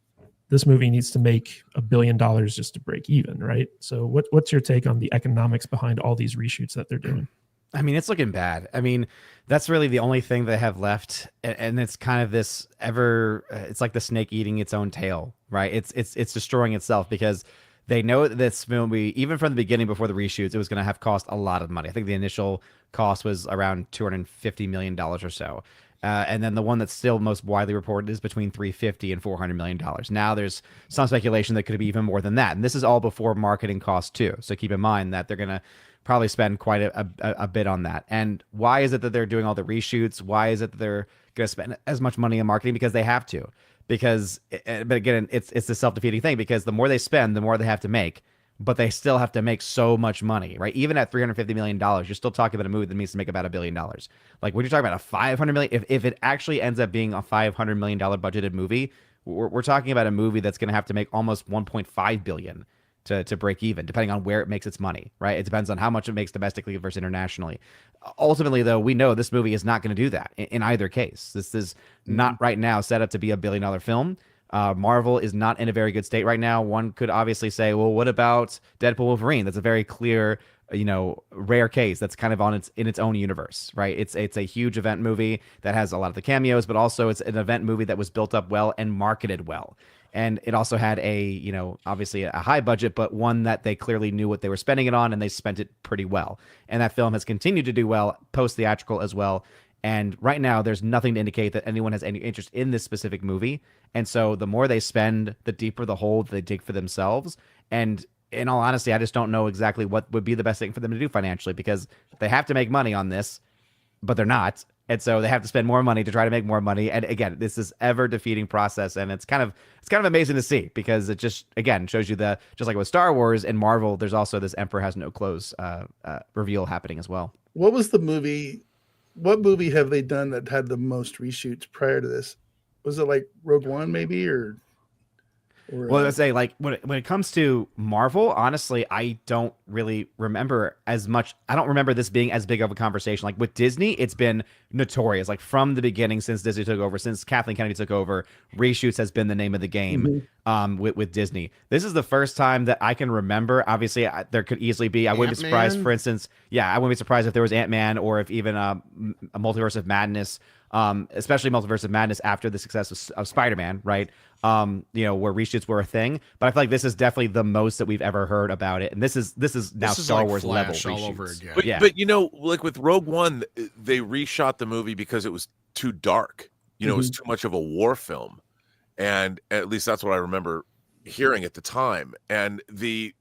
this movie needs to make $1 billion just to break even, right? So what's your take on the economics behind all these reshoots that they're doing? I mean, it's looking bad. I mean, that's really the only thing they have left. And it's kind of this it's like the snake eating its own tail, right? It's destroying itself because they know that this movie, even from the beginning before the reshoots, it was going to have cost a lot of money. I think the initial cost was around $250 million or so. And then the one that's still most widely reported is between $350 and $400 million. Now there's some speculation that could be even more than that. And this is all before marketing costs too. So keep in mind that they're going to probably spend quite a bit on that. And why is it that they're doing all the reshoots? Why is it that they're going to spend as much money on marketing? Because they have to. But again, it's the self-defeating thing, because the more they spend, the more they have to make. But they still have to make so much money, right? Even at $350 million, you're still talking about a movie that needs to make about $1 billion. Like when you're talking about a $500 million, if it actually ends up being a $500 million budgeted movie, we're talking about a movie that's going to have to make almost $1.5 billion to break even, depending on where it makes its money, right? It depends on how much it makes domestically versus internationally. Ultimately, though, we know this movie is not going to do that in either case. This is not right now set up to be $1 billion film. Marvel is not in a very good state right now. One could obviously say, well, what about Deadpool Wolverine? That's a very clear, rare case that's kind of in its own universe, right? It's a huge event movie that has a lot of the cameos, but also it's an event movie that was built up well and marketed well. And it also had obviously a high budget, but one that they clearly knew what they were spending it on, and they spent it pretty well. And that film has continued to do well post-theatrical as well. And right now, there's nothing to indicate that anyone has any interest in this specific movie. And so the more they spend, the deeper the hole they dig for themselves. And in all honesty, I just don't know exactly what would be the best thing for them to do financially, because they have to make money on this, but they're not. And so they have to spend more money to try to make more money. And again, this is ever defeating process. And it's kind of amazing to see, because it just, again, shows you that just like with Star Wars and Marvel, there's also this Emperor has no clothes reveal happening as well. What was the movie? What movie have they done that had the most reshoots prior to this? Was it like Rogue One, maybe, or well, let's say, like, when it comes to Marvel, honestly, I don't really remember as much. I don't remember this being as big of a conversation. Like with Disney, it's been notorious. Like from the beginning, since Disney took over, since Kathleen Kennedy took over, reshoots has been the name of the game. With Disney. This is the first time that I can remember. Obviously, there could easily be. I wouldn't be surprised, for instance. Yeah, I wouldn't be surprised if there was Ant-Man, or if even a Multiverse of Madness, especially Multiverse of Madness after the success of Spider-Man, right? Where reshoots were a thing. But I feel like this is definitely the most that we've ever heard about it, and this is now Star Wars level all reshoots. over again. But like with Rogue One, they reshot the movie because it was too dark. It was too much of a war film. And at least that's what I remember hearing at the time. And that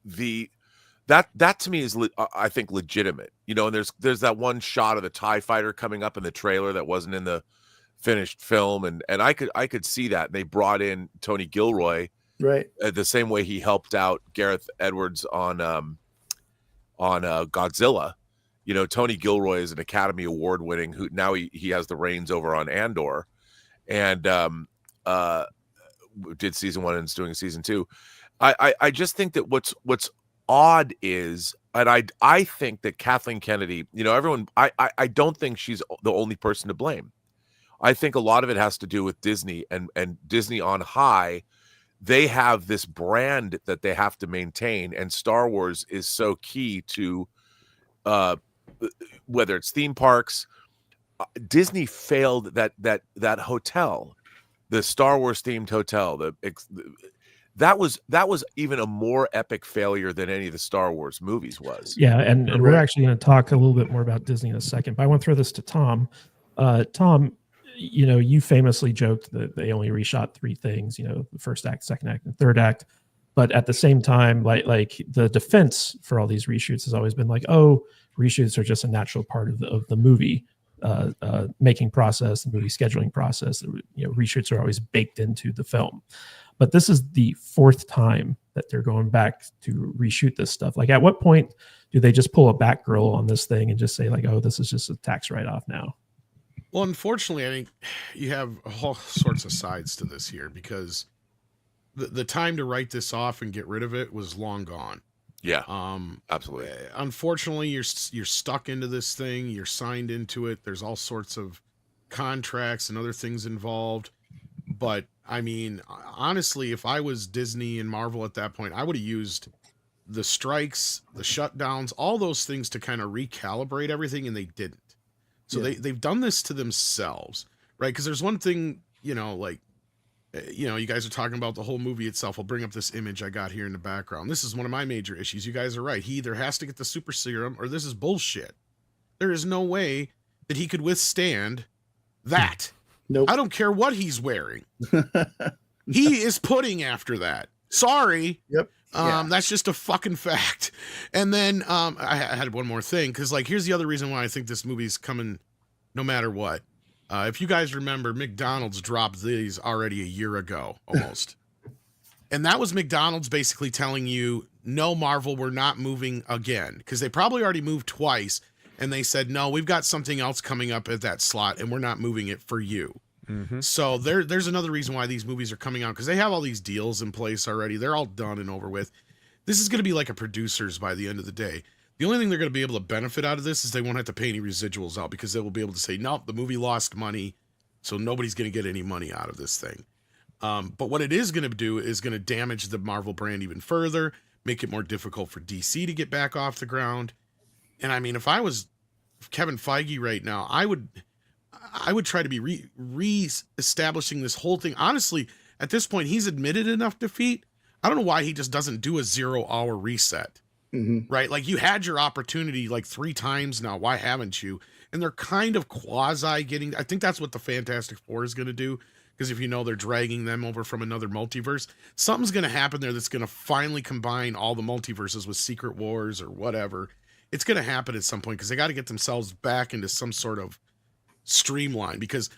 to me is, I think, legitimate. And there's that one shot of the TIE fighter coming up in the trailer that wasn't in the finished film, and I could see that. They brought in Tony Gilroy, right, the same way he helped out Gareth Edwards on Godzilla. Tony Gilroy is an Academy Award winning, who now he has the reins over on Andor, and did season 1 and is doing season 2. I just think that what's odd is, and I think that Kathleen Kennedy, everyone, I don't think she's the only person to blame. I think a lot of it has to do with Disney and Disney on high. They have this brand that they have to maintain, and Star Wars is so key to whether it's theme parks. Disney failed that hotel, the Star Wars themed hotel. That was even a more epic failure than any of the Star Wars movies was. Yeah, and we're actually going to talk a little bit more about Disney in a second. But I want to throw this to Tom. Tom, you famously joked that they only reshot 3 things. The first act, second act, and third act. But at the same time, like the defense for all these reshoots has always been like, oh, reshoots are just a natural part of the movie making process, the movie scheduling process. Reshoots are always baked into the film. But this is the 4th time that they're going back to reshoot this stuff. Like, at what point do they just pull a Batgirl on this thing and just say, like, oh, this is just a tax write-off now? Well, unfortunately, I think you have all sorts of sides to this here, because the time to write this off and get rid of it was long gone. Yeah, absolutely. Unfortunately, you're stuck into this thing. You're signed into it. There's all sorts of contracts and other things involved. But I mean, honestly, if I was Disney and Marvel at that point, I would have used the strikes, the shutdowns, all those things to kind of recalibrate everything, and they didn't. So they've done this to themselves, right? Because there's one thing, you guys are talking about the whole movie itself. I'll bring up this image I got here in the background. This is one of my major issues. You guys are right. He either has to get the super serum, or this is bullshit. There is no way that he could withstand that. Nope. I don't care what he's wearing. He is pudding after that. Sorry. Yep. That's just a fucking fact. And then I had one more thing, because here's the other reason why I think this movie's coming no matter what. If you guys remember, McDonald's dropped these already a year ago, almost. And that was McDonald's basically telling you, no, Marvel, we're not moving again. Because they probably already moved twice, and they said, no, we've got something else coming up at that slot, and we're not moving it for you. Mm-hmm. So there's another reason why these movies are coming out, because they have all these deals in place already. They're all done and over with. This is going to be like a producer's by the end of the day. The only thing they're going to be able to benefit out of this is they won't have to pay any residuals out, because they will be able to say, no, the movie lost money, so nobody's going to get any money out of this thing. But what it is going to do is going to damage the Marvel brand even further, make it more difficult for DC to get back off the ground. And I mean, if I was Kevin Feige right now, I would try to be re-establishing this whole thing. Honestly, at this point, he's admitted enough defeat. I don't know why he just doesn't do a 0-hour reset, right? Like, you had your opportunity like 3 times now. Why haven't you? And they're kind of quasi getting, I think that's what the Fantastic Four is going to do. Because if they're dragging them over from another multiverse, something's going to happen there that's going to finally combine all the multiverses with Secret Wars or whatever. It's going to happen at some point, because they got to get themselves back into some sort of streamlined, because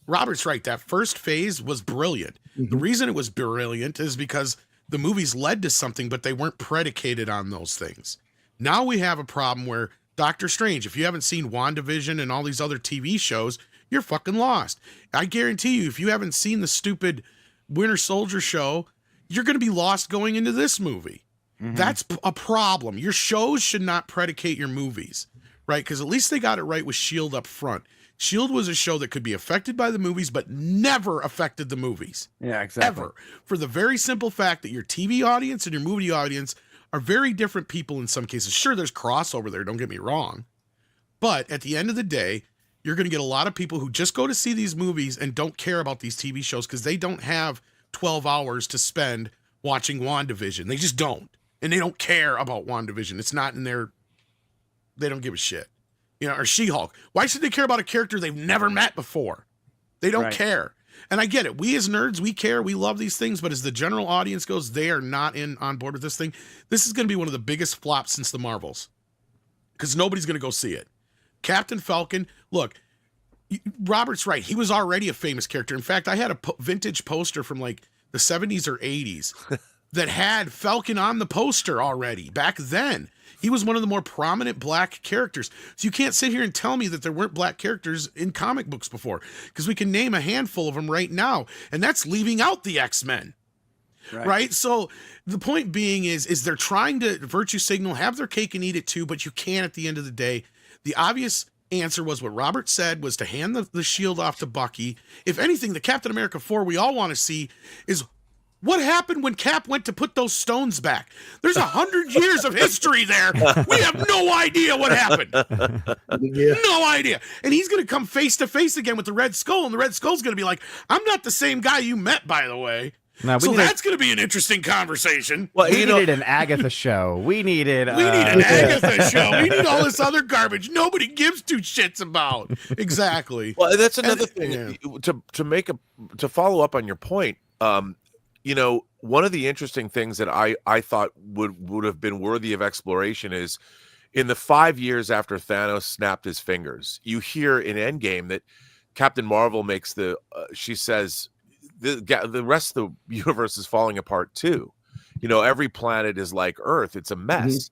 Robert's right. That first phase was brilliant. The reason it was brilliant is because the movies led to something, but they weren't predicated on those things. Now we have a problem where Doctor Strange, if you haven't seen WandaVision and all these other TV shows, you're fucking lost. I guarantee you, if you haven't seen the stupid Winter Soldier show, you're going to be lost going into this movie. That's a problem. Your shows should not predicate your movies, right? Because at least they got it right with S.H.I.E.L.D. up front. S.H.I.E.L.D. was a show that could be affected by the movies, but never affected the movies. Yeah, exactly. Ever. For the very simple fact that your TV audience and your movie audience are very different people in some cases. Sure, there's crossover there, don't get me wrong. But at the end of the day, you're going to get a lot of people who just go to see these movies and don't care about these TV shows because they don't have 12 hours to spend watching WandaVision. They just don't. And they don't care about WandaVision. It's not in their... They don't give a shit. You know, or She-Hulk. Why should they care about a character they've never met before? They don't care. And I get it. We as nerds, we care. We love these things. But as the general audience goes, they are not on board with this thing. This is going to be one of the biggest flops since the Marvels. Because nobody's going to go see it. Captain Falcon, look, Robert's right. He was already a famous character. In fact, I had a vintage poster from like the 70s or 80s that had Falcon on the poster already back then. He was one of the more prominent black characters. So you can't sit here and tell me that there weren't black characters in comic books before, because we can name a handful of them right now, and that's leaving out the X-Men. Right? So the point being is they're trying to virtue signal, have their cake and eat it too, but you can't at the end of the day. The obvious answer was what Robert said, was to hand the shield off to Bucky. If anything, the Captain America 4 we all want to see is what happened when Cap went to put those stones back. There's 100 years of history there. We have no idea what happened. No idea. And he's going to come face to face again with the Red Skull, and the Red Skull's going to be like, I'm not the same guy you met, by the way. No, so that's going to be an interesting conversation. Well, we needed an Agatha show. We need an Agatha show. We need all this other garbage nobody gives two shits about. Exactly. Well, that's another thing. Yeah. To follow up on your point. You know, one of the interesting things that I thought would have been worthy of exploration is in the 5 years after Thanos snapped his fingers, you hear in Endgame that Captain Marvel makes she says the rest of the universe is falling apart too. You know, every planet is like Earth. It's a mess.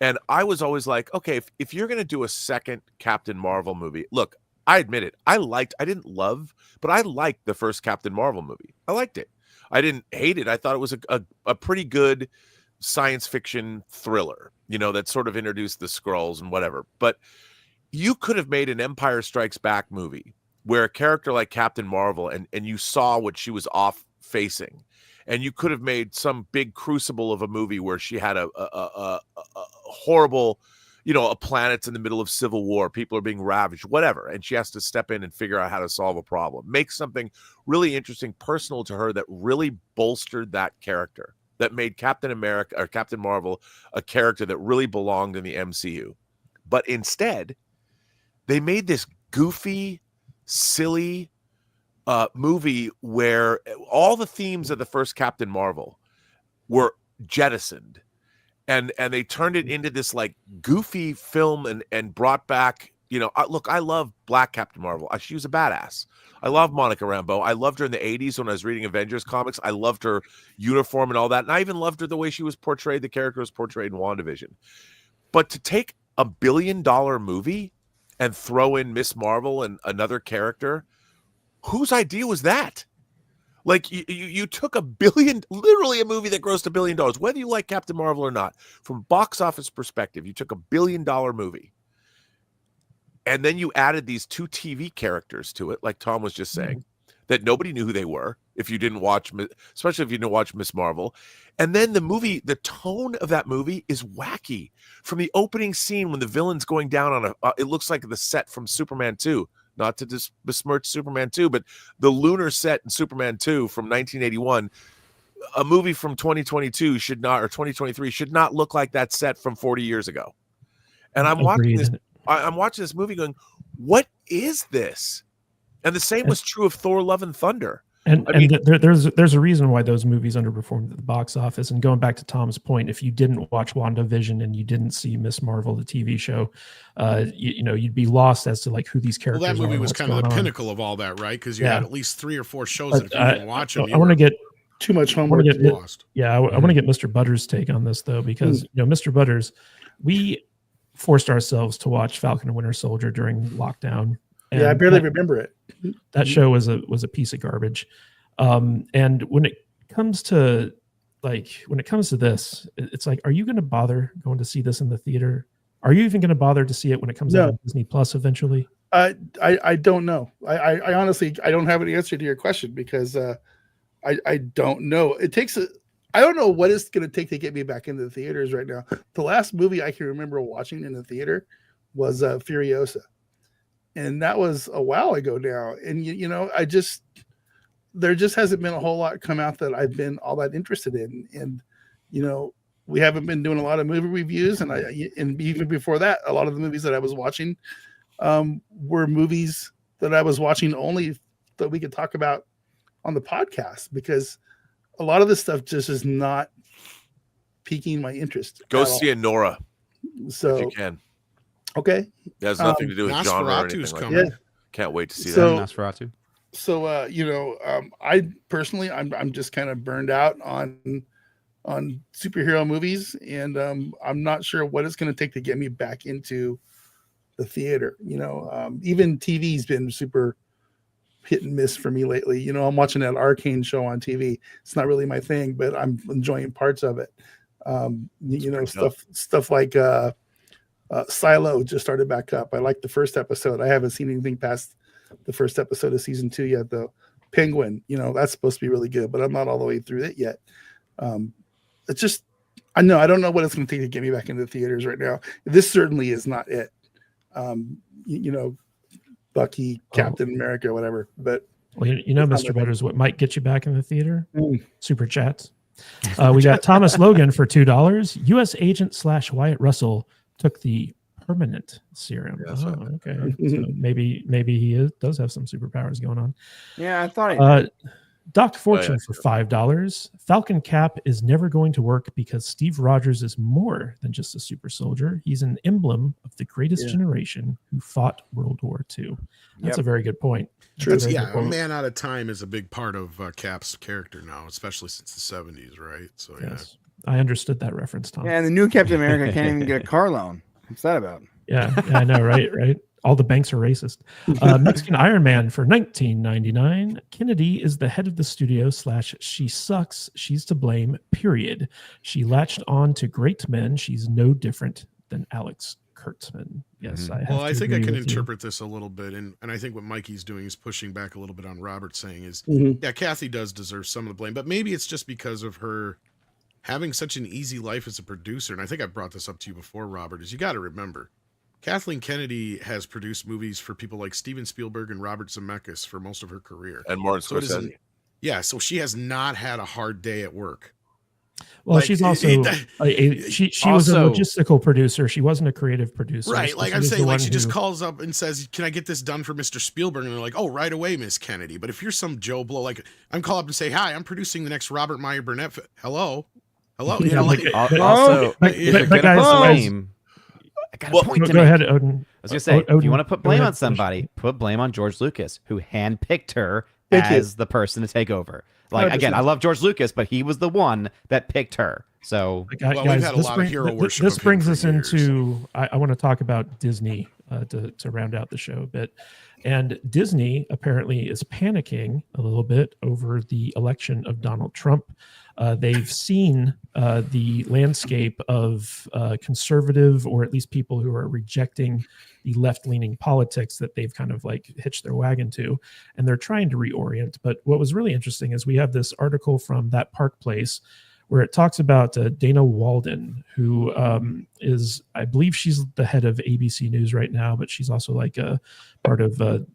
And I was always like, okay, if you're going to do a second Captain Marvel movie, look, I admit it. I didn't love, but I liked the first Captain Marvel movie. I liked it. I didn't hate it. I thought it was a pretty good science fiction thriller, you know, that sort of introduced the Skrulls and whatever. But you could have made an Empire Strikes Back movie where a character like Captain Marvel and you saw what she was off facing. And you could have made some big crucible of a movie where she had a horrible, you know, a planet's in the middle of civil war, people are being ravaged, whatever, and she has to step in and figure out how to solve a problem. Make something really interesting, personal to her, that really bolstered that character, that made Captain America or Captain Marvel a character that really belonged in the MCU. But instead, they made this goofy, silly movie where all the themes of the first Captain Marvel were jettisoned. And they turned it into this like goofy film and brought back, you know, look, I love Black Captain Marvel. She was a badass. I love Monica Rambeau. I loved her in the 80s when I was reading Avengers comics. I loved her uniform and all that. And I even loved her the way she was portrayed, the character was portrayed in WandaVision. But to take $1 billion movie and throw in Miss Marvel and another character, whose idea was that? Like you took $1 billion, literally a movie that grossed $1 billion, whether you like Captain Marvel or not, from box office perspective, you took $1 billion movie. And then you added these two TV characters to it, like Tom was just saying, that nobody knew who they were if you didn't watch, especially if you didn't watch Miss Marvel. And then the movie, the tone of that movie is wacky. From the opening scene when the villain's going down on it looks like the set from Superman 2. Not to besmirch Superman 2, but the lunar set in Superman 2 from 1981, a movie from 2022 should not, or 2023 should not look like that set from 40 years ago. And I'm watching this movie going, what is this? And the same was true of Thor: Love and Thunder. And I mean- there's a reason why those movies underperformed at the box office. And going back to Tom's point, if you didn't watch WandaVision and you didn't see Miss Marvel, the TV show, you'd be lost as to like who these characters Well, are. that movie and was what's kind of going the on. pinnacle of all that, right? Because you Yeah. had at least 3 or 4 shows But that if you didn't watch them, I want to get Too much I want homework. to get lost. I want to get Mr. Butters' take on this though, because Mr. Butters, we forced ourselves to watch Falcon and Winter Soldier during lockdown. And Yeah, I barely remember it. that show was a piece of garbage. And when it comes to this, it's like, are you going to bother going to see this in the theater? Are you even going to bother to see it when it comes out on Disney Plus eventually? I don't know. I honestly, I don't have an answer to your question because I don't know. I don't know what it's going to take to get me back into the theaters right now. The last movie I can remember watching in the theater was Furiosa. And that was a while ago now. And, there just hasn't been a whole lot come out that I've been all that interested in. And, we haven't been doing a lot of movie reviews. And even before that, a lot of the movies that I was watching were movies that I was watching only that we could talk about on the podcast, because a lot of this stuff just is not piquing my interest. Go see Nora So if you can. Okay. It has nothing to do with genre or anything Nosferatu's like coming. that. Can't wait to see So- that. Nosferatu. So I personally I'm just kind of burned out on superhero movies, and I'm not sure what it's going to take to get me back into the theater. Even TV's been super hit and miss for me lately. I'm watching that Arcane show on TV. It's not really my thing, but I'm enjoying parts of it. Stuff like Silo just started back up. I like the first episode. I haven't seen anything past the first episode of season 2 yet, though. Penguin, that's supposed to be really good, but I'm not all the way through it yet. It's just, I don't know what it's going to take to get me back into the theaters right now. This certainly is not it. Bucky, Captain America, whatever. But Mr. Butters, what might get you back in the theater? Super chats. We got Thomas Logan for $2. U.S. agent / Wyatt Russell took the permanent serum. Yeah, so- Okay. So maybe he does have some superpowers going on. Yeah, I thought Dr. Fortune for $5. Falcon Cap is never going to work because Steve Rogers is more than just a super soldier. He's an emblem of the greatest generation who fought World War II. That's a very good point. True. A man out of time is a big part of Cap's character now, especially since the 70s, right? So Yes. I understood that reference, Tom. Yeah, and the new Captain America can't even get a car loan. What's that about? Yeah, I know, right? All the banks are racist. Mexican Iron Man for $19.99. Kennedy is the head of the studio / she sucks. She's to blame, period. She latched on to great men. She's no different than Alex Kurtzman. Yes, I have Well, I to think I agree can with you. interpret this a little bit, and I think what Mikey's doing is pushing back a little bit on Robert saying is, yeah, Kathy does deserve some of the blame, but maybe it's just because of her having such an easy life as a producer. And I think I brought this up to you before, Robert, is you got to remember, Kathleen Kennedy has produced movies for people like Steven Spielberg and Robert Zemeckis for most of her career. And Martin So it Scorsese. isn't- yeah, so she has not had a hard day at work. Well, Like, she's also she was a Also- logistical producer. She wasn't a creative producer. Right, So like she I'm was the saying, like one she just who- calls up and says, "Can I get this done for Mr. Spielberg?" And they're like, "Oh, right away, Miss Kennedy." But if you're some Joe Blow, like I'm call up and say, "Hi, I'm producing the next Robert Meyer Burnett." Hello, you Yeah, know, like, like, Also, but- if but you're gonna guys- put guys- blame, I got Well, a point to Go make. ahead, Odin. I was gonna say, if Odin, you want to put go blame ahead, on somebody, put blame on George Lucas, who handpicked her Thank you. as the person to take over. Like, again, 100%. I love George Lucas, but he was the one that picked her. So Well, we've had a lot of hero worship This of him brings for us years. into. I want to talk about Disney to round out the show a bit. And Disney apparently is panicking a little bit over the election of Donald Trump. They've seen the landscape of conservative, or at least people who are rejecting the left-leaning politics that they've kind of like hitched their wagon to, and they're trying to reorient. But what was really interesting is we have this article from That Park Place where it talks about Dana Walden, who is, I believe she's the head of ABC News right now, but she's also like a part of the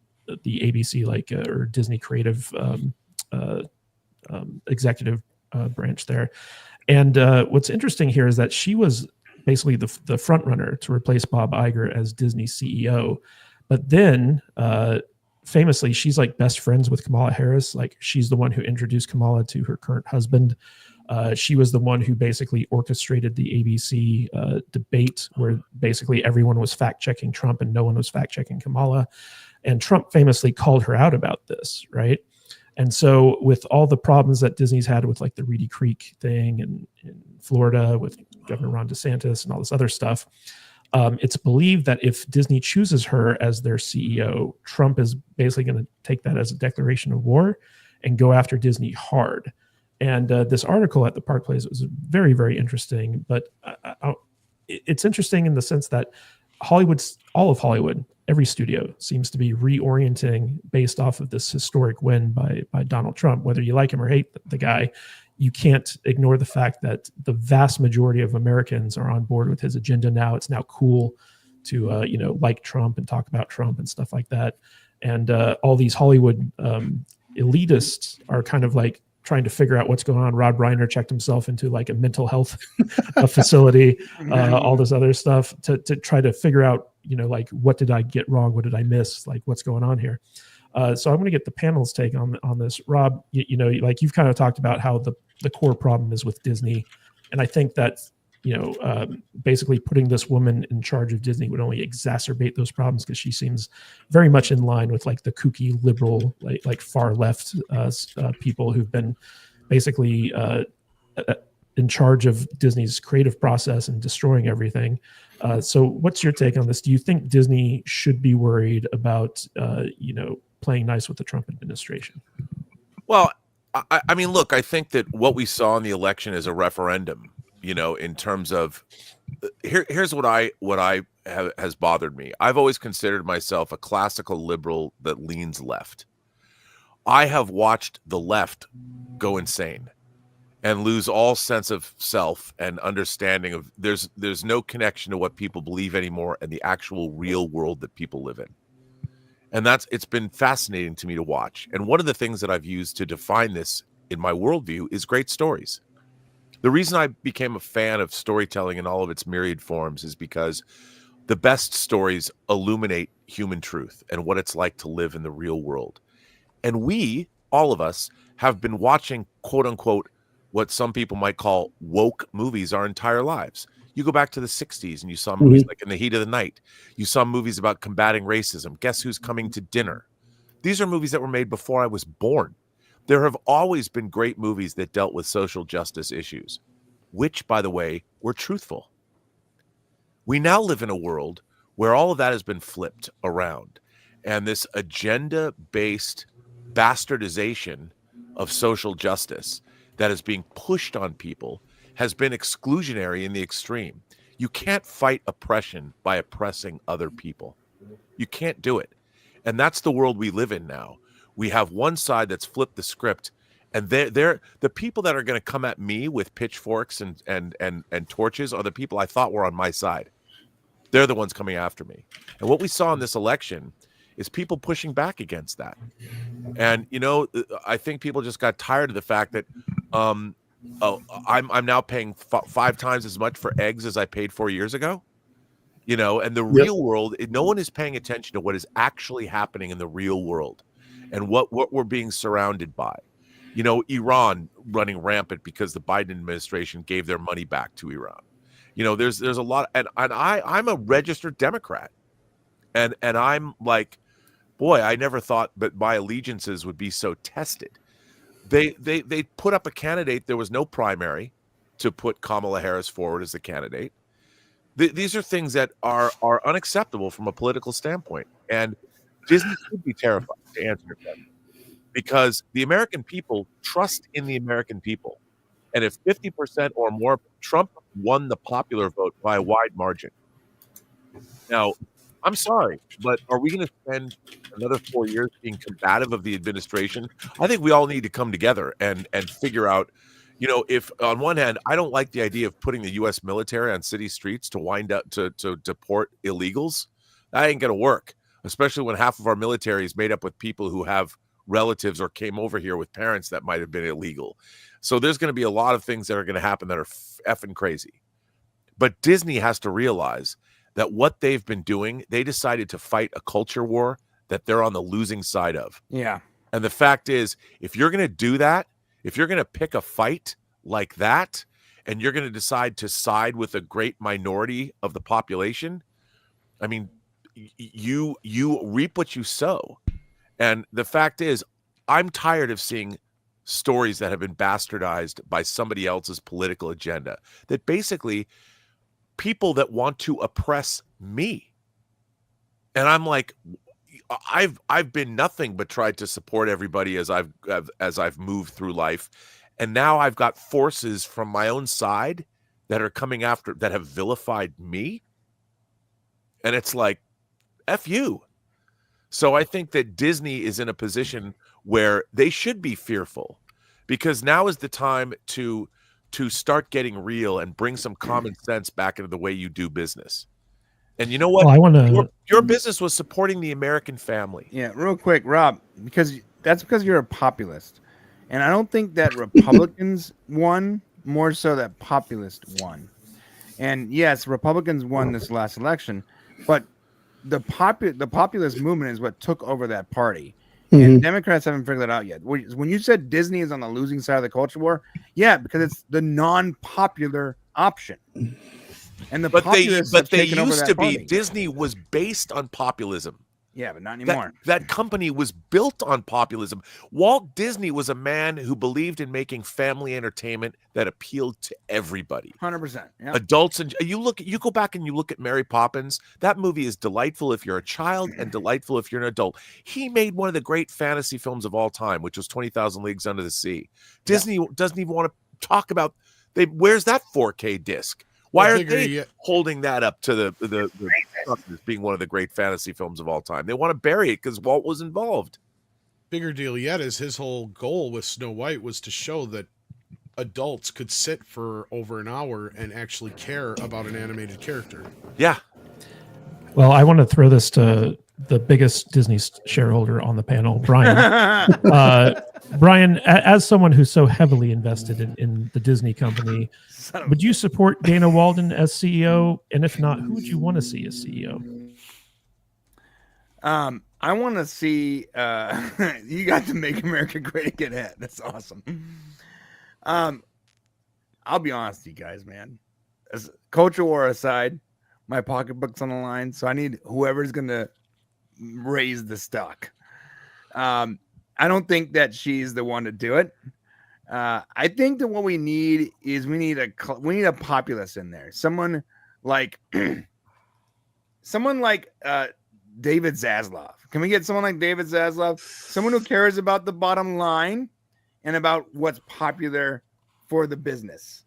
ABC or Disney creative executive branch there. And what's interesting here is that she was basically the front runner to replace Bob Iger as Disney CEO. But then famously, she's like best friends with Kamala Harris. Like she's the one who introduced Kamala to her current husband. She was the one who basically orchestrated the ABC debate where basically everyone was fact checking Trump and no one was fact checking Kamala. And Trump famously called her out about this, right? And so with all the problems that Disney's had with like the Reedy Creek thing and in Florida with Governor Ron DeSantis and all this other stuff, it's believed that if Disney chooses her as their CEO, Trump is basically going to take that as a declaration of war and go after Disney hard. And this article at the Park Place was very, very interesting. But it's interesting in the sense that all of Hollywood, every studio seems to be reorienting based off of this historic win by Donald Trump. Whether you like him or hate the guy, you can't ignore the fact that the vast majority of Americans are on board with his agenda now. It's now cool to like Trump and talk about Trump and stuff like that. And all these Hollywood elitists are kind of like trying to figure out what's going on. Rob Reiner checked himself into like a mental health facility, all this other stuff to try to figure out, like what did I get wrong? What did I miss? Like what's going on here? So I'm going to get the panel's take on this. Rob, like you've kind of talked about how the core problem is with Disney. And I think that, basically putting this woman in charge of Disney would only exacerbate those problems because she seems very much in line with like the kooky liberal, like far left people who've been basically in charge of Disney's creative process and destroying everything. So what's your take on this? Do you think Disney should be worried about, playing nice with the Trump administration? Well, I mean, look, I think that what we saw in the election is a referendum, in terms of here's what has bothered me. I've always considered myself a classical liberal that leans left. I have watched the left go insane and lose all sense of self and understanding of there's no connection to what people believe anymore and the actual real world that people live in. And it's been fascinating to me to watch. And one of the things that I've used to define this in my worldview is great stories. The reason I became a fan of storytelling in all of its myriad forms is because the best stories illuminate human truth and what it's like to live in the real world. And we, all of us, have been watching, quote unquote, what some people might call woke movies our entire lives. You go back to the 60s and you saw movies like In the Heat of the Night. You saw movies about combating racism. Guess Who's Coming to Dinner? These are movies that were made before I was born. There have always been great movies that dealt with social justice issues, which, by the way, were truthful. We now live in a world where all of that has been flipped around, and this agenda-based bastardization of social justice that is being pushed on people has been exclusionary in the extreme. You can't fight oppression by oppressing other people. You can't do it. And that's the world we live in now. We have one side that's flipped the script, and they're the people that are going to come at me with pitchforks and torches are the people I thought were on my side. They're the ones coming after me. And what we saw in this election is people pushing back against that. And I think people just got tired of the fact that I'm now paying 5 times as much for eggs as I paid 4 years ago. And the real world, no one is paying attention to what is actually happening in the real world and what we're being surrounded by. Iran running rampant because the Biden administration gave their money back to Iran. There's a lot, and I'm a registered Democrat, and I'm like, boy, I never thought that my allegiances would be so tested. They put up a candidate. There was no primary to put Kamala Harris forward as the candidate. These are things that are unacceptable from a political standpoint, and Disney should be terrified to answer your question, because the American people trust in the American people. And if 50% or more, Trump won the popular vote by a wide margin. Now, I'm sorry, but are we going to spend another 4 years being combative of the administration? I think we all need to come together and figure out, if on one hand, I don't like the idea of putting the U.S. military on city streets to wind up to deport illegals. That ain't going to work, especially when half of our military is made up with people who have relatives or came over here with parents that might have been illegal. So there's going to be a lot of things that are going to happen that are effing crazy. But Disney has to realize that what they've been doing, they decided to fight a culture war that they're on the losing side of. Yeah. And the fact is, if you're going to do that, if you're going to pick a fight like that, and you're going to decide to side with a great minority of the population, I mean, you reap what you sow. And the fact is, I'm tired of seeing stories that have been bastardized by somebody else's political agenda, that basically people that want to oppress me. And I'm like, I've been nothing but tried to support everybody as I've moved through life. And now I've got forces from my own side that are coming after, that have vilified me. And it's like, F you. So I think that Disney is in a position where they should be fearful, because now is the time to start getting real and bring some common sense back into the way you do business. And you know what? Well, I want to. Your business was supporting the American family. Yeah, real quick, Rob, because you're a populist. And I don't think that Republicans won, more so that populists won. And yes, Republicans won this last election, but the populist movement is what took over that party. And Democrats haven't figured that out yet. When you said Disney is on the losing side of the culture war, yeah, because it's the non-popular option. And But they used to be. Disney was based on populism. Yeah, but not anymore. That company was built on populism. Walt Disney was a man who believed in making family entertainment that appealed to everybody. 100%. Yeah. Adults, and you go back and you look at Mary Poppins. That movie is delightful if you're a child and delightful if you're an adult. He made one of the great fantasy films of all time, which was 20,000 Leagues Under the Sea. Disney doesn't even want to talk about. Where's that 4K disc? Why are they holding that up to the as being one of the great fantasy films of all time? They want to bury it because Walt was involved. Bigger deal yet is his whole goal with Snow White was to show that adults could sit for over an hour and actually care about an animated character. Yeah. Well, I want to throw this to the biggest Disney shareholder on the panel, Brian. Brian, as someone who's so heavily invested in the Disney company, would you support Dana Walden as CEO? And if not, who would you want to see as CEO? I want to see you got to Make America Great Again hat. That's awesome. I'll be honest with you guys, man. As culture war aside, my pocketbook's on the line, so I need whoever's gonna raise the stock. I don't think that she's the one to do it. I think that what we need is we need a populace in there. Someone like David Zaslav. Can we get someone like David Zaslav? Someone who cares about the bottom line and about what's popular for the business.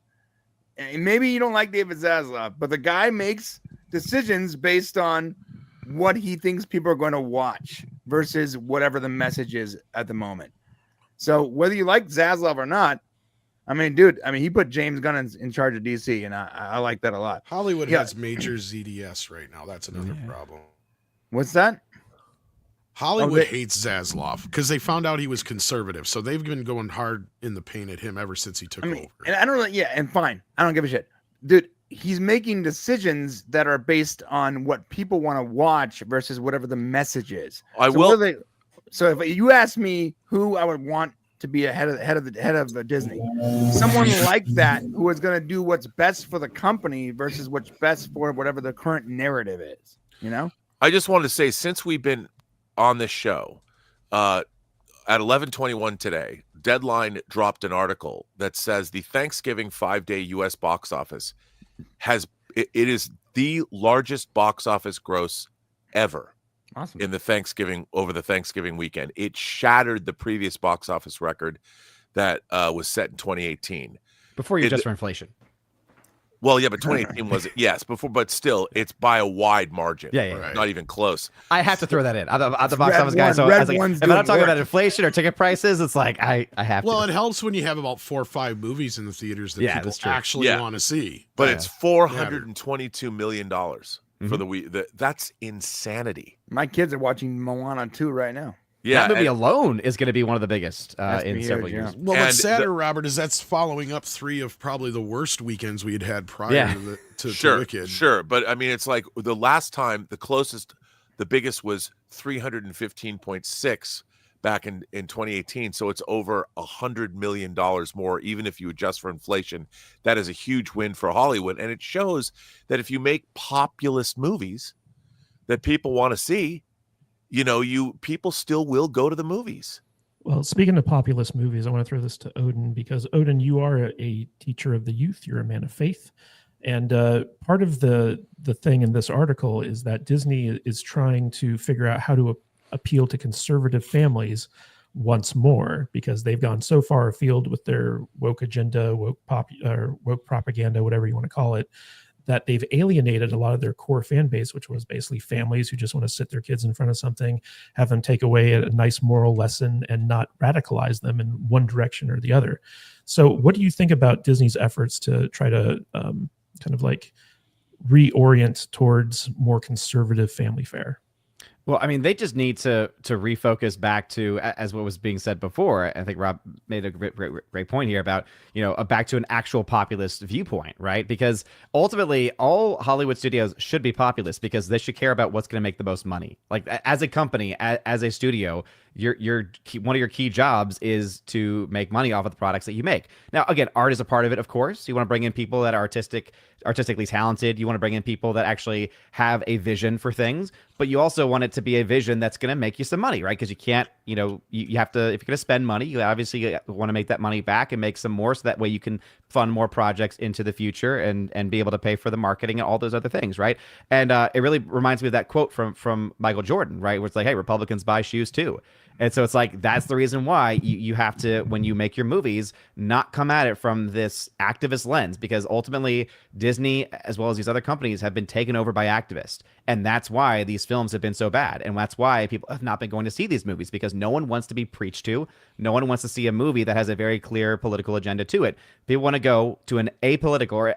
And maybe you don't like David Zaslav, but the guy makes decisions based on what he thinks people are going to watch versus whatever the message is at the moment. So whether you like Zaslav or not, I mean, dude, he put James Gunn in charge of DC, and I like that a lot. Hollywood has major ZDS right now. That's another problem. What's that? Hollywood hates Zaslav because they found out he was conservative. So they've been going hard in the paint at him ever since he took over. And I don't know. Yeah, and fine. I don't give a shit. Dude, he's making decisions that are based on what people want to watch versus whatever the message is. So if you ask me who I would want to be head of Disney, someone like that who is going to do what's best for the company versus what's best for whatever the current narrative is. You know? I just wanted to say, since we've been on this show, at 11:21 today, Deadline dropped an article that says the Thanksgiving 5-day U.S. box office it is the largest box office gross ever. Awesome. Over the Thanksgiving weekend. It shattered the previous box office record that was set in 2018. Before you adjust for inflation. Well, yeah, but 2018 wasn't. Yes, before, but still, it's by a wide margin. Yeah, right. Not even close. I have to throw that in. I'm the box office guy, so I was like, if I'm not talking about inflation or ticket prices, it's like I have to. Well, it helps when you have about 4 or 5 movies in the theaters that people actually want to see. But it's $422 million for the week. That's insanity. My kids are watching Moana 2 right now. Yeah, that movie alone is going to be one of the biggest in several years. Well, what's sadder, Robert, is that's following up 3 of probably the worst weekends we had prior to Wicked. Sure, but I mean, it's like the last time, the The biggest was 315.6 back in 2018. So it's over $100 million more, even if you adjust for inflation. That is a huge win for Hollywood. And it shows that if you make populist movies that people want to see, people still will go to the movies. Well, speaking of populist movies, I want to throw this to Odin, because Odin, you are a teacher of the youth. You're a man of faith. And part of the thing in this article is that Disney is trying to figure out how to appeal to conservative families once more, because they've gone so far afield with their woke agenda, woke propaganda, whatever you want to call it, that they've alienated a lot of their core fan base, which was basically families who just want to sit their kids in front of something, have them take away a nice moral lesson and not radicalize them in one direction or the other. So what do you think about Disney's efforts to try to kind of like reorient towards more conservative family fare? Well, I mean, they just need to refocus back to, as what was being said before. I think Rob made a great point here about, back to an actual populist viewpoint, right? Because ultimately, all Hollywood studios should be populist, because they should care about what's going to make the most money. Like, as a company, as a studio, one of your key jobs is to make money off of the products that you make. Now, again, art is a part of it, of course. You want to bring in people that are artistically talented. You want to bring in people that actually have a vision for things, but you also want it to be a vision that's going to make you some money, right? Because you can't, you have to, if you're going to spend money, you obviously want to make that money back and make some more, so that way you can fund more projects into the future and be able to pay for the marketing and all those other things, right? And it really reminds me of that quote from Michael Jordan, right? Where it's like, hey, Republicans buy shoes too. And so it's like, that's the reason why you have to, when you make your movies, not come at it from this activist lens, because ultimately Disney, as well as these other companies, have been taken over by activists. And that's why these films have been so bad. And that's why people have not been going to see these movies, because no one wants to be preached to. No one wants to see a movie that has a very clear political agenda to it. People want to go to an apolitical or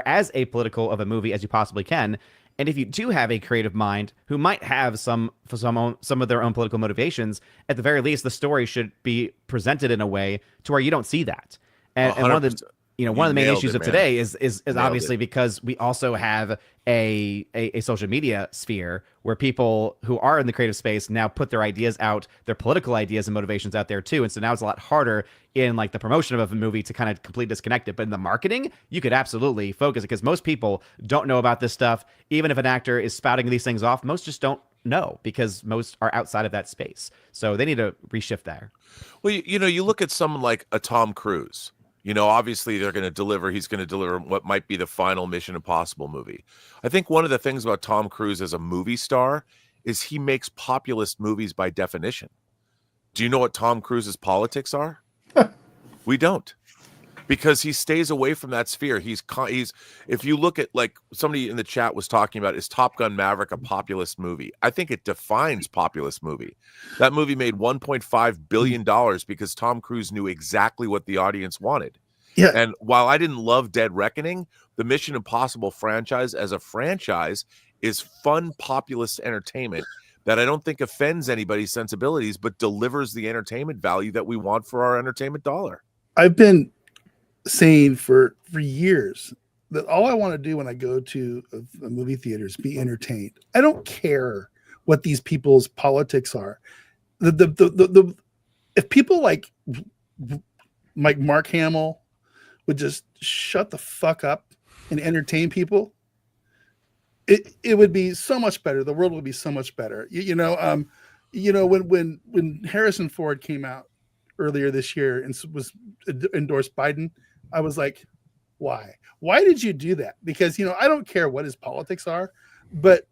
as apolitical of a movie as you possibly can. And if you do have a creative mind who might have some of their own political motivations, at the very least, the story should be presented in a way to where you don't see that. And one of the one of the main issues of today is obviously because we also have a social media sphere where people who are in the creative space now put their ideas out, their political ideas and motivations out there too. And so now it's a lot harder in like the promotion of a movie to kind of completely disconnect it. But in the marketing, you could absolutely focus it, because most people don't know about this stuff. Even if an actor is spouting these things off, most just don't know, because most are outside of that space. So they need to reshift there. Well, you look at someone like a Tom Cruise. Obviously he's going to deliver what might be the final Mission Impossible movie. I think one of the things about Tom Cruise as a movie star is he makes populist movies by definition. Do you know what Tom Cruise's politics are? We don't, because he stays away from that sphere. He's if you look at, like somebody in the chat was talking about, is Top Gun Maverick a populist movie? I think it defines populist movie. That movie made $1.5 billion because Tom Cruise knew exactly what the audience wanted. Yeah. And while I didn't love Dead Reckoning, the Mission Impossible franchise as a franchise is fun populist entertainment that I don't think offends anybody's sensibilities, but delivers the entertainment value that we want for our entertainment dollar. I've been saying for years that all I want to do when I go to a movie theater is be entertained. I don't care what these people's politics are. If people like Mark Hamill would just shut the fuck up and entertain people, it would be so much better. The world would be so much better. When Harrison Ford came out earlier this year and was endorsed Biden, I was like, why? Why did you do that? Because, I don't care what his politics are, but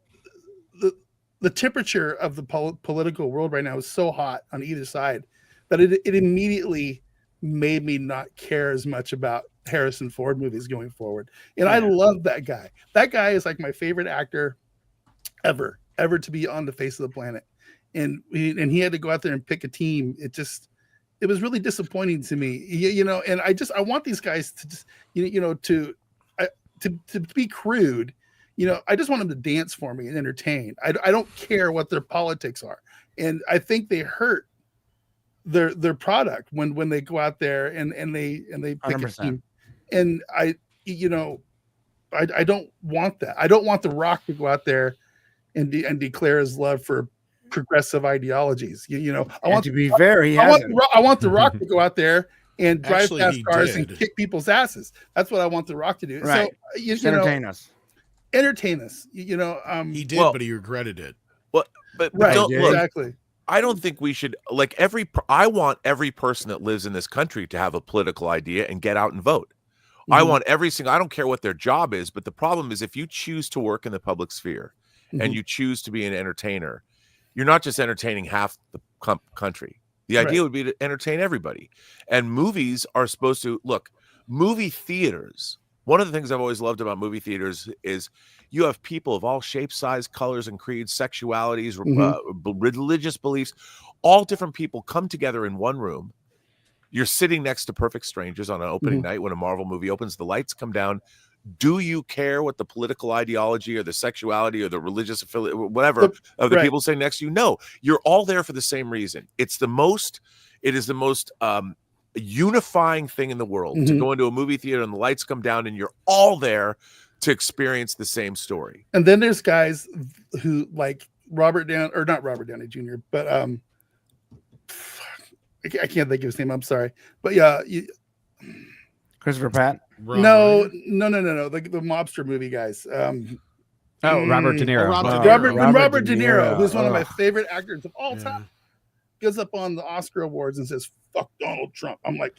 the temperature of the political world right now is so hot on either side that it immediately made me not care as much about Harrison Ford movies going forward. And I love that guy. That guy is like my favorite actor ever to be on the face of the planet. And he had to go out there and pick a team. It was really disappointing to me, and I want these guys to just, to be crude, I just want them to dance for me and entertain. I don't care what their politics are. And I think they hurt their product when they go out there and they pick 100%. A team. And I don't want that. I don't want The Rock to go out there and declare his love for progressive ideologies. I want to be fair, he hasn't. I want The Rock to go out there and drive Actually, fast he cars and did. kick people's asses. That's what I want The Rock to do. Right. So you Entertain us. entertain us. He did, Well- but he regretted it. but Right, don't, look, exactly. I don't think we should I want every person that lives in this country to have a political idea and get out and vote. I Mhm. want I don't care what their job is, but the problem is if you choose to work in the public sphere and Mhm. you choose to be an entertainer, you're not just entertaining half the country. The idea Right. would be to entertain everybody. And movies are supposed to look, movie theaters. One of the things I've always loved about movie theaters is you have people of all shapes, size, colors, and creeds, sexualities, religious beliefs, all different people come together in one room. You're sitting next to perfect strangers on an opening night when a Marvel movie opens, the lights come down. Do you care what the political ideology or the sexuality or the religious affiliate, whatever of the right. people sitting next to you? No, you're all there for the same reason. It is the most unifying thing in the world to Mhm. go into a movie theater and the lights come down and you're all there to experience the same story. And then there's guys who like not Robert Downey Jr., but I can't think of his name. I'm sorry, but yeah, Christopher Pratt. no, the mobster movie guys. Robert De Niro. Robert De Niro, who's one of my Ugh. favorite actors of all Yeah. time, goes up on the Oscar awards and says, "Fuck Donald Trump." I'm like,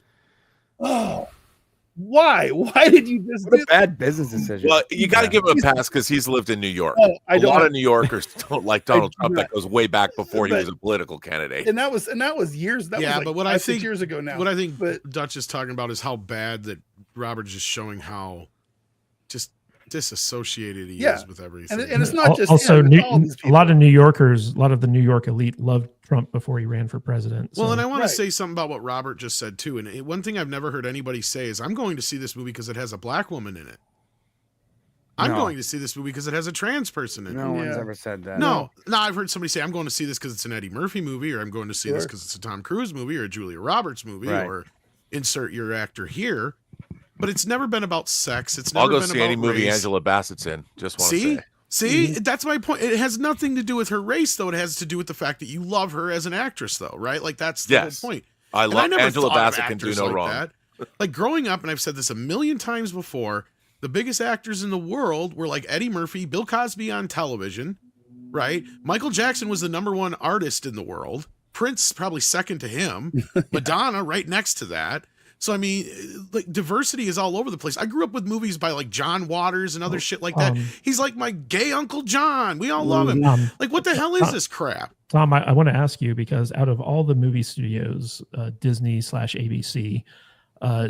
oh, why? Why did you just What a do that? bad business decision. Well, you got to give him a pass because he's lived in New York. Oh, I A lot don't. of New Yorkers don't like Donald I do Trump. not. That goes way back before he But- was a political candidate. And that was years. That Yeah, was like but what I 5, 6 think- years ago now. What I think but Dutch is talking about is how bad that Robert's just showing how just disassociated he Yeah. is with everything. and it's not just also him, it's all these a people. lot of New Yorkers, a lot of the New York elite loved Trump before he ran for president. Well, so- and I want Right. to say something about what Robert just said too. And one thing I've never heard anybody say is, "I'm going to see this movie because it has a black woman in it." I'm No. going to see this movie because it has a trans person in it. No one's Yeah. ever said that. No, I've heard somebody say, "I'm going to see this because it's an Eddie Murphy movie," or "I'm going to see this Sure. because it's a Tom Cruise movie," or a Julia Roberts movie, Right. or insert your actor here. But it's never been about sex. It's never I'll go been see about any movie race. Angela Bassett's in. Just want to See? say. See, that's my point. It has nothing to do with her race, though. It has to do with the fact that you love her as an actress, though, right? Like that's the Yes. whole point. I And love never Angela thought of Bassett can do actors no like wrong. that. Like growing up, and I've said this a million times before, the biggest actors in the world were like Eddie Murphy, Bill Cosby on television, right? Michael Jackson was the #1 artist in the world. Prince probably second to him. Madonna right next to that. So I mean, like diversity is all over the place. I grew up with movies by like John Waters and other shit like that. He's like my gay Uncle John. We all love him. Like what the hell is this crap? Tom, I want to ask you, because out of all the movie studios, Disney/ABC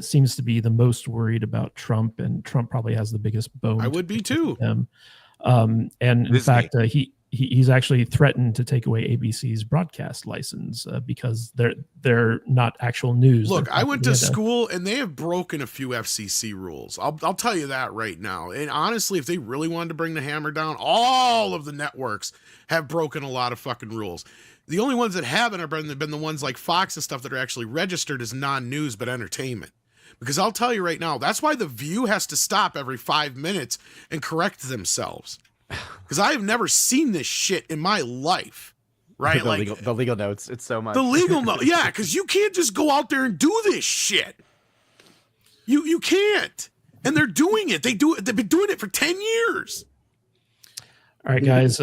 seems to be the most worried about Trump, and Trump probably has the biggest bone. I would be too. Him. And in Disney. fact, he's actually threatened to take away ABC's broadcast license because they're not actual news. Look, they're I went to propaganda. school and they have broken a few FCC rules. I'll tell you that right now. And honestly, if they really wanted to bring the hammer down, all of the networks have broken a lot of fucking rules. The only ones that haven't have been the ones like Fox and stuff that are actually registered as non-news but entertainment. Because I'll tell you right now, that's why The View has to stop every 5 minutes and correct themselves. Because I have never seen this shit in my life. Right? the legal notes. It's so much. The legal note. Yeah, because you can't just go out there and do this shit. You can't. And they're doing it. They've been doing it for 10 years. All right, guys.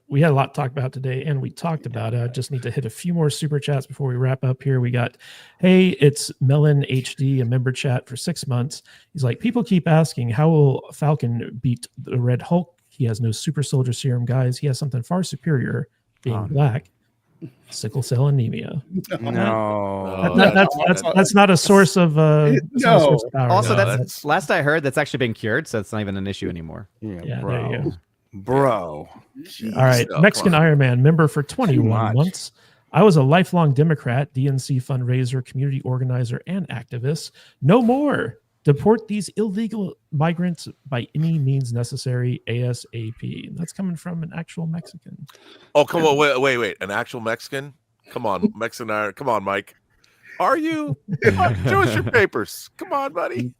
We had a lot to talk about today, and we talked about it. I just need to hit a few more super chats before we wrap up here. We got, hey, it's Melon HD, a member chat for 6 months. He's like, people keep asking, how will Falcon beat the Red Hulk? He has no super soldier serum, guys. He has something far superior, being black, sickle cell anemia. No. That's not a source of No. power. Also, No, that's last I heard, that's actually been cured, so it's not even an issue anymore. yeah, bro. there you go. Bro. All right, Oh, Mexican come on. Iron Man member for 21 much. months. I was a lifelong Democrat, DNC fundraiser, community organizer, and activist. No more. Deport these illegal migrants by any means necessary, ASAP. And that's coming from an actual Mexican. Oh, come on. Wait. An actual Mexican? Come on, Mexican Iron. Come on, Mike. Are you? Show us your papers. Come on, buddy.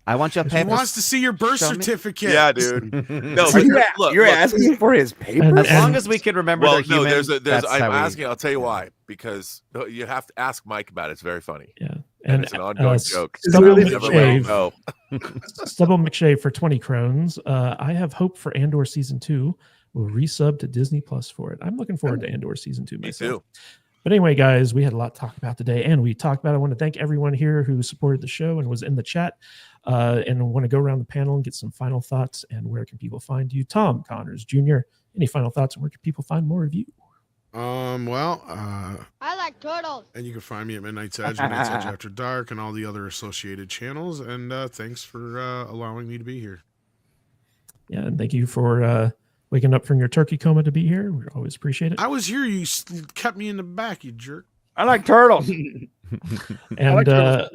I want your He papers. wants to see your birth Show me. certificate. Yeah, dude. No, Are you, look, you're look, asking for his papers? And- As long as we can remember well, they're human, there's that's I'm how we- asking. I'll tell you why. Because you have to ask Mike about it. It's very funny. Yeah. And it's an ongoing joke. Stubble really Never let him McShave, know. Stubble McShave for 20 crones. I have hope for Andor season 2. We'll resub to Disney Plus for it. I'm looking forward to Andor season 2 Me myself. too. But anyway, guys, we had a lot to talk about today, and we talked about. I want to thank everyone here who supported the show and was in the chat. And I want to go around the panel and get some final thoughts. And where can people find you, Tom Connors Jr.? Any final thoughts, and where can people find more of you? I like turtles. and you can find me at Midnight's Edge, Midnight's Edge After Dark, and all the other associated channels. And thanks for allowing me to be here. Yeah, and thank you for waking up from your turkey coma to be here. We always appreciate it. I was here. You kept me in the back, you jerk. I like turtles. And like turtles.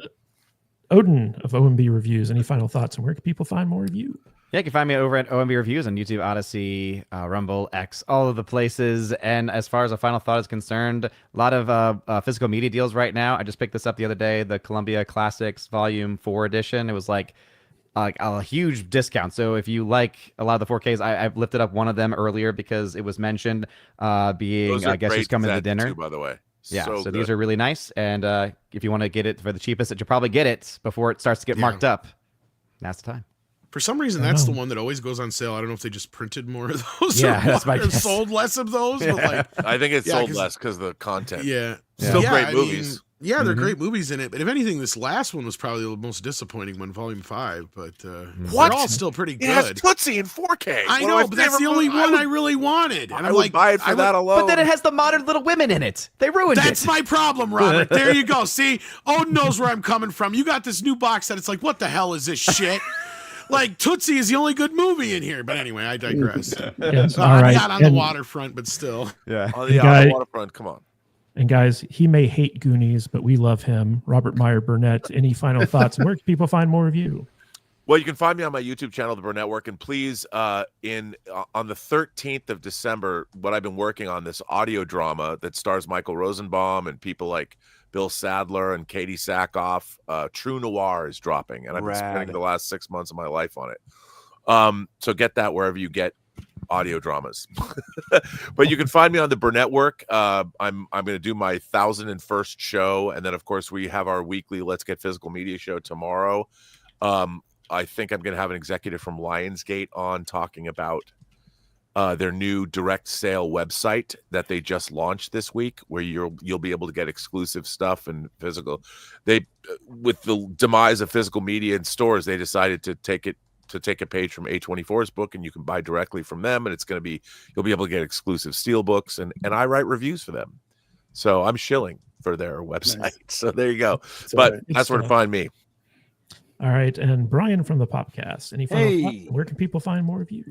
Odin of OMB Reviews, any final thoughts, and where can people find more of you? Yeah, you can find me over at OMB Reviews on YouTube, Odyssey, Rumble, X, all of the places. And as far as a final thought is concerned, a lot of physical media deals right now. I just picked this up the other day, the Columbia Classics Volume 4 edition. It was like a huge discount. So if you like a lot of the 4Ks, I've lifted up one of them earlier because it was mentioned being, Those are I guess, great who's coming to sets, dinner. too, by the way. Yeah, so good. these are really nice. And if you want to get it for the cheapest, that you'll probably get it before it starts to get Yeah. marked up. Now's the time. For some reason, that's the one that always goes on sale. I don't know if they just printed more of those Yeah, that's my or guess. sold less of those. But like, I think it's Yeah, sold 'cause- less because of the content. yeah. Still Yeah, great I movies. mean, yeah, they're Mhm. great movies in it. But if anything, this last one was probably the most disappointing one, Volume 5. But What? they're all still pretty It has good. Tootsie in 4K. I One of know, my but that's the favorite only movies. one I really wanted. And I I'm would like, buy it for that alone. But then it has the modern Little Women in it. They ruined That's it. my problem, Robert. There you go. See, Odin knows where I'm coming from. You got this new box set. It's like, what the hell is this shit? Like, Tootsie is the only good movie in here. But anyway, I digress. Yes, So all I'm right. not on the And- waterfront, but still. Yeah. On The the, guy- waterfront, come on. And guys, he may hate Goonies, but we love him. Robert Meyer Burnett. Any final thoughts? And where can people find more of you? Well, you can find me on my YouTube channel, The Burnett Work, and please, on the 13th of December, what I've been working on, this audio drama that stars Michael Rosenbaum and people like Bill Sadler and Katie Sackhoff. True Noir is dropping, and I've been spending Rad. the last 6 months of my life on it. So get that wherever you get audio dramas. But you can find me on The Burnett Work. I'm going to do my 1001st show, and then of course we have our weekly Let's Get Physical Media show tomorrow. I think I'm going to have an executive from Lionsgate on talking about their new direct sale website that they just launched this week, where you'll be able to get exclusive stuff and physical. They, with the demise of physical media in stores, they decided to take a page from A24's book, and you can buy directly from them, and you'll be able to get exclusive steel books, and I write reviews for them. So I'm shilling for their website. Nice. So there you go. It's all But right. that's where to find me. All right. And Brian from the Popcast. Any final Hey. thoughts? Where can people find more of you?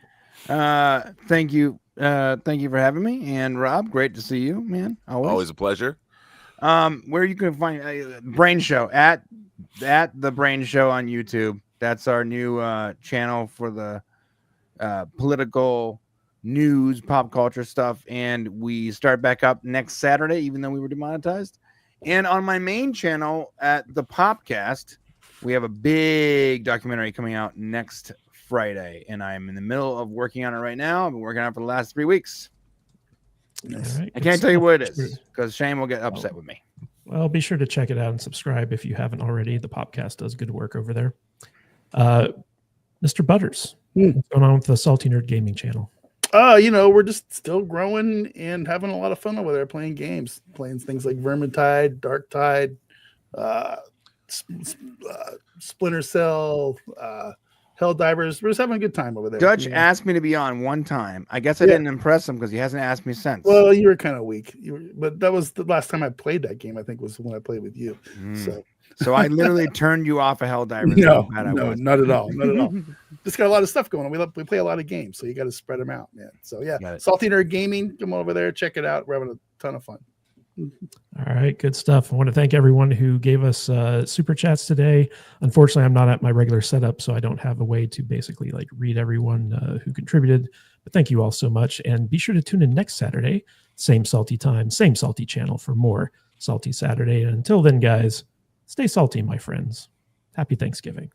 Thank you. Thank you for having me. And Rob, great to see you, man. Always a pleasure. Where you can find Brain Show at the Brain Show on YouTube. That's our new channel for the political news, pop culture stuff, and we start back up next Saturday, even though we were demonetized. And on my main channel at the Popcast, we have a big documentary coming out next Friday, and I'm in the middle of working on it right now. I've been working on it for the last 3 weeks. Nice. All right. I Good can't tell you stuff. what it is because Shane will get upset with me. Well, be sure to check it out and subscribe if you haven't already. The Popcast does good work over there. Mr. Butters, what's going on with the Salty Nerd Gaming channel? We're just still growing and having a lot of fun over there playing games, playing things like Vermintide, Darktide, Splinter Cell, Helldivers. We're just having a good time over there. Dutch you know. asked me to be on one time. I guess I Yeah. didn't impress him because he hasn't asked me since. Well, you were kind of weak, but that was the last time I played that game. I think was when I played with you. Mm. So So I literally turned you off of Helldivers. no, How bad I no, was. not at all, not at all. Just got a lot of stuff going on. We play a lot of games, so you got to spread them out, man. So yeah, Got it. Salty Nerd Gaming, come over there, check it out. We're having a ton of fun. All right, good stuff. I want to thank everyone who gave us super chats today. Unfortunately, I'm not at my regular setup, so I don't have a way to basically like read everyone who contributed. But thank you all so much, and be sure to tune in next Saturday, same salty time, same salty channel for more Salty Saturday. And until then, guys, stay salty, my friends. Happy Thanksgiving.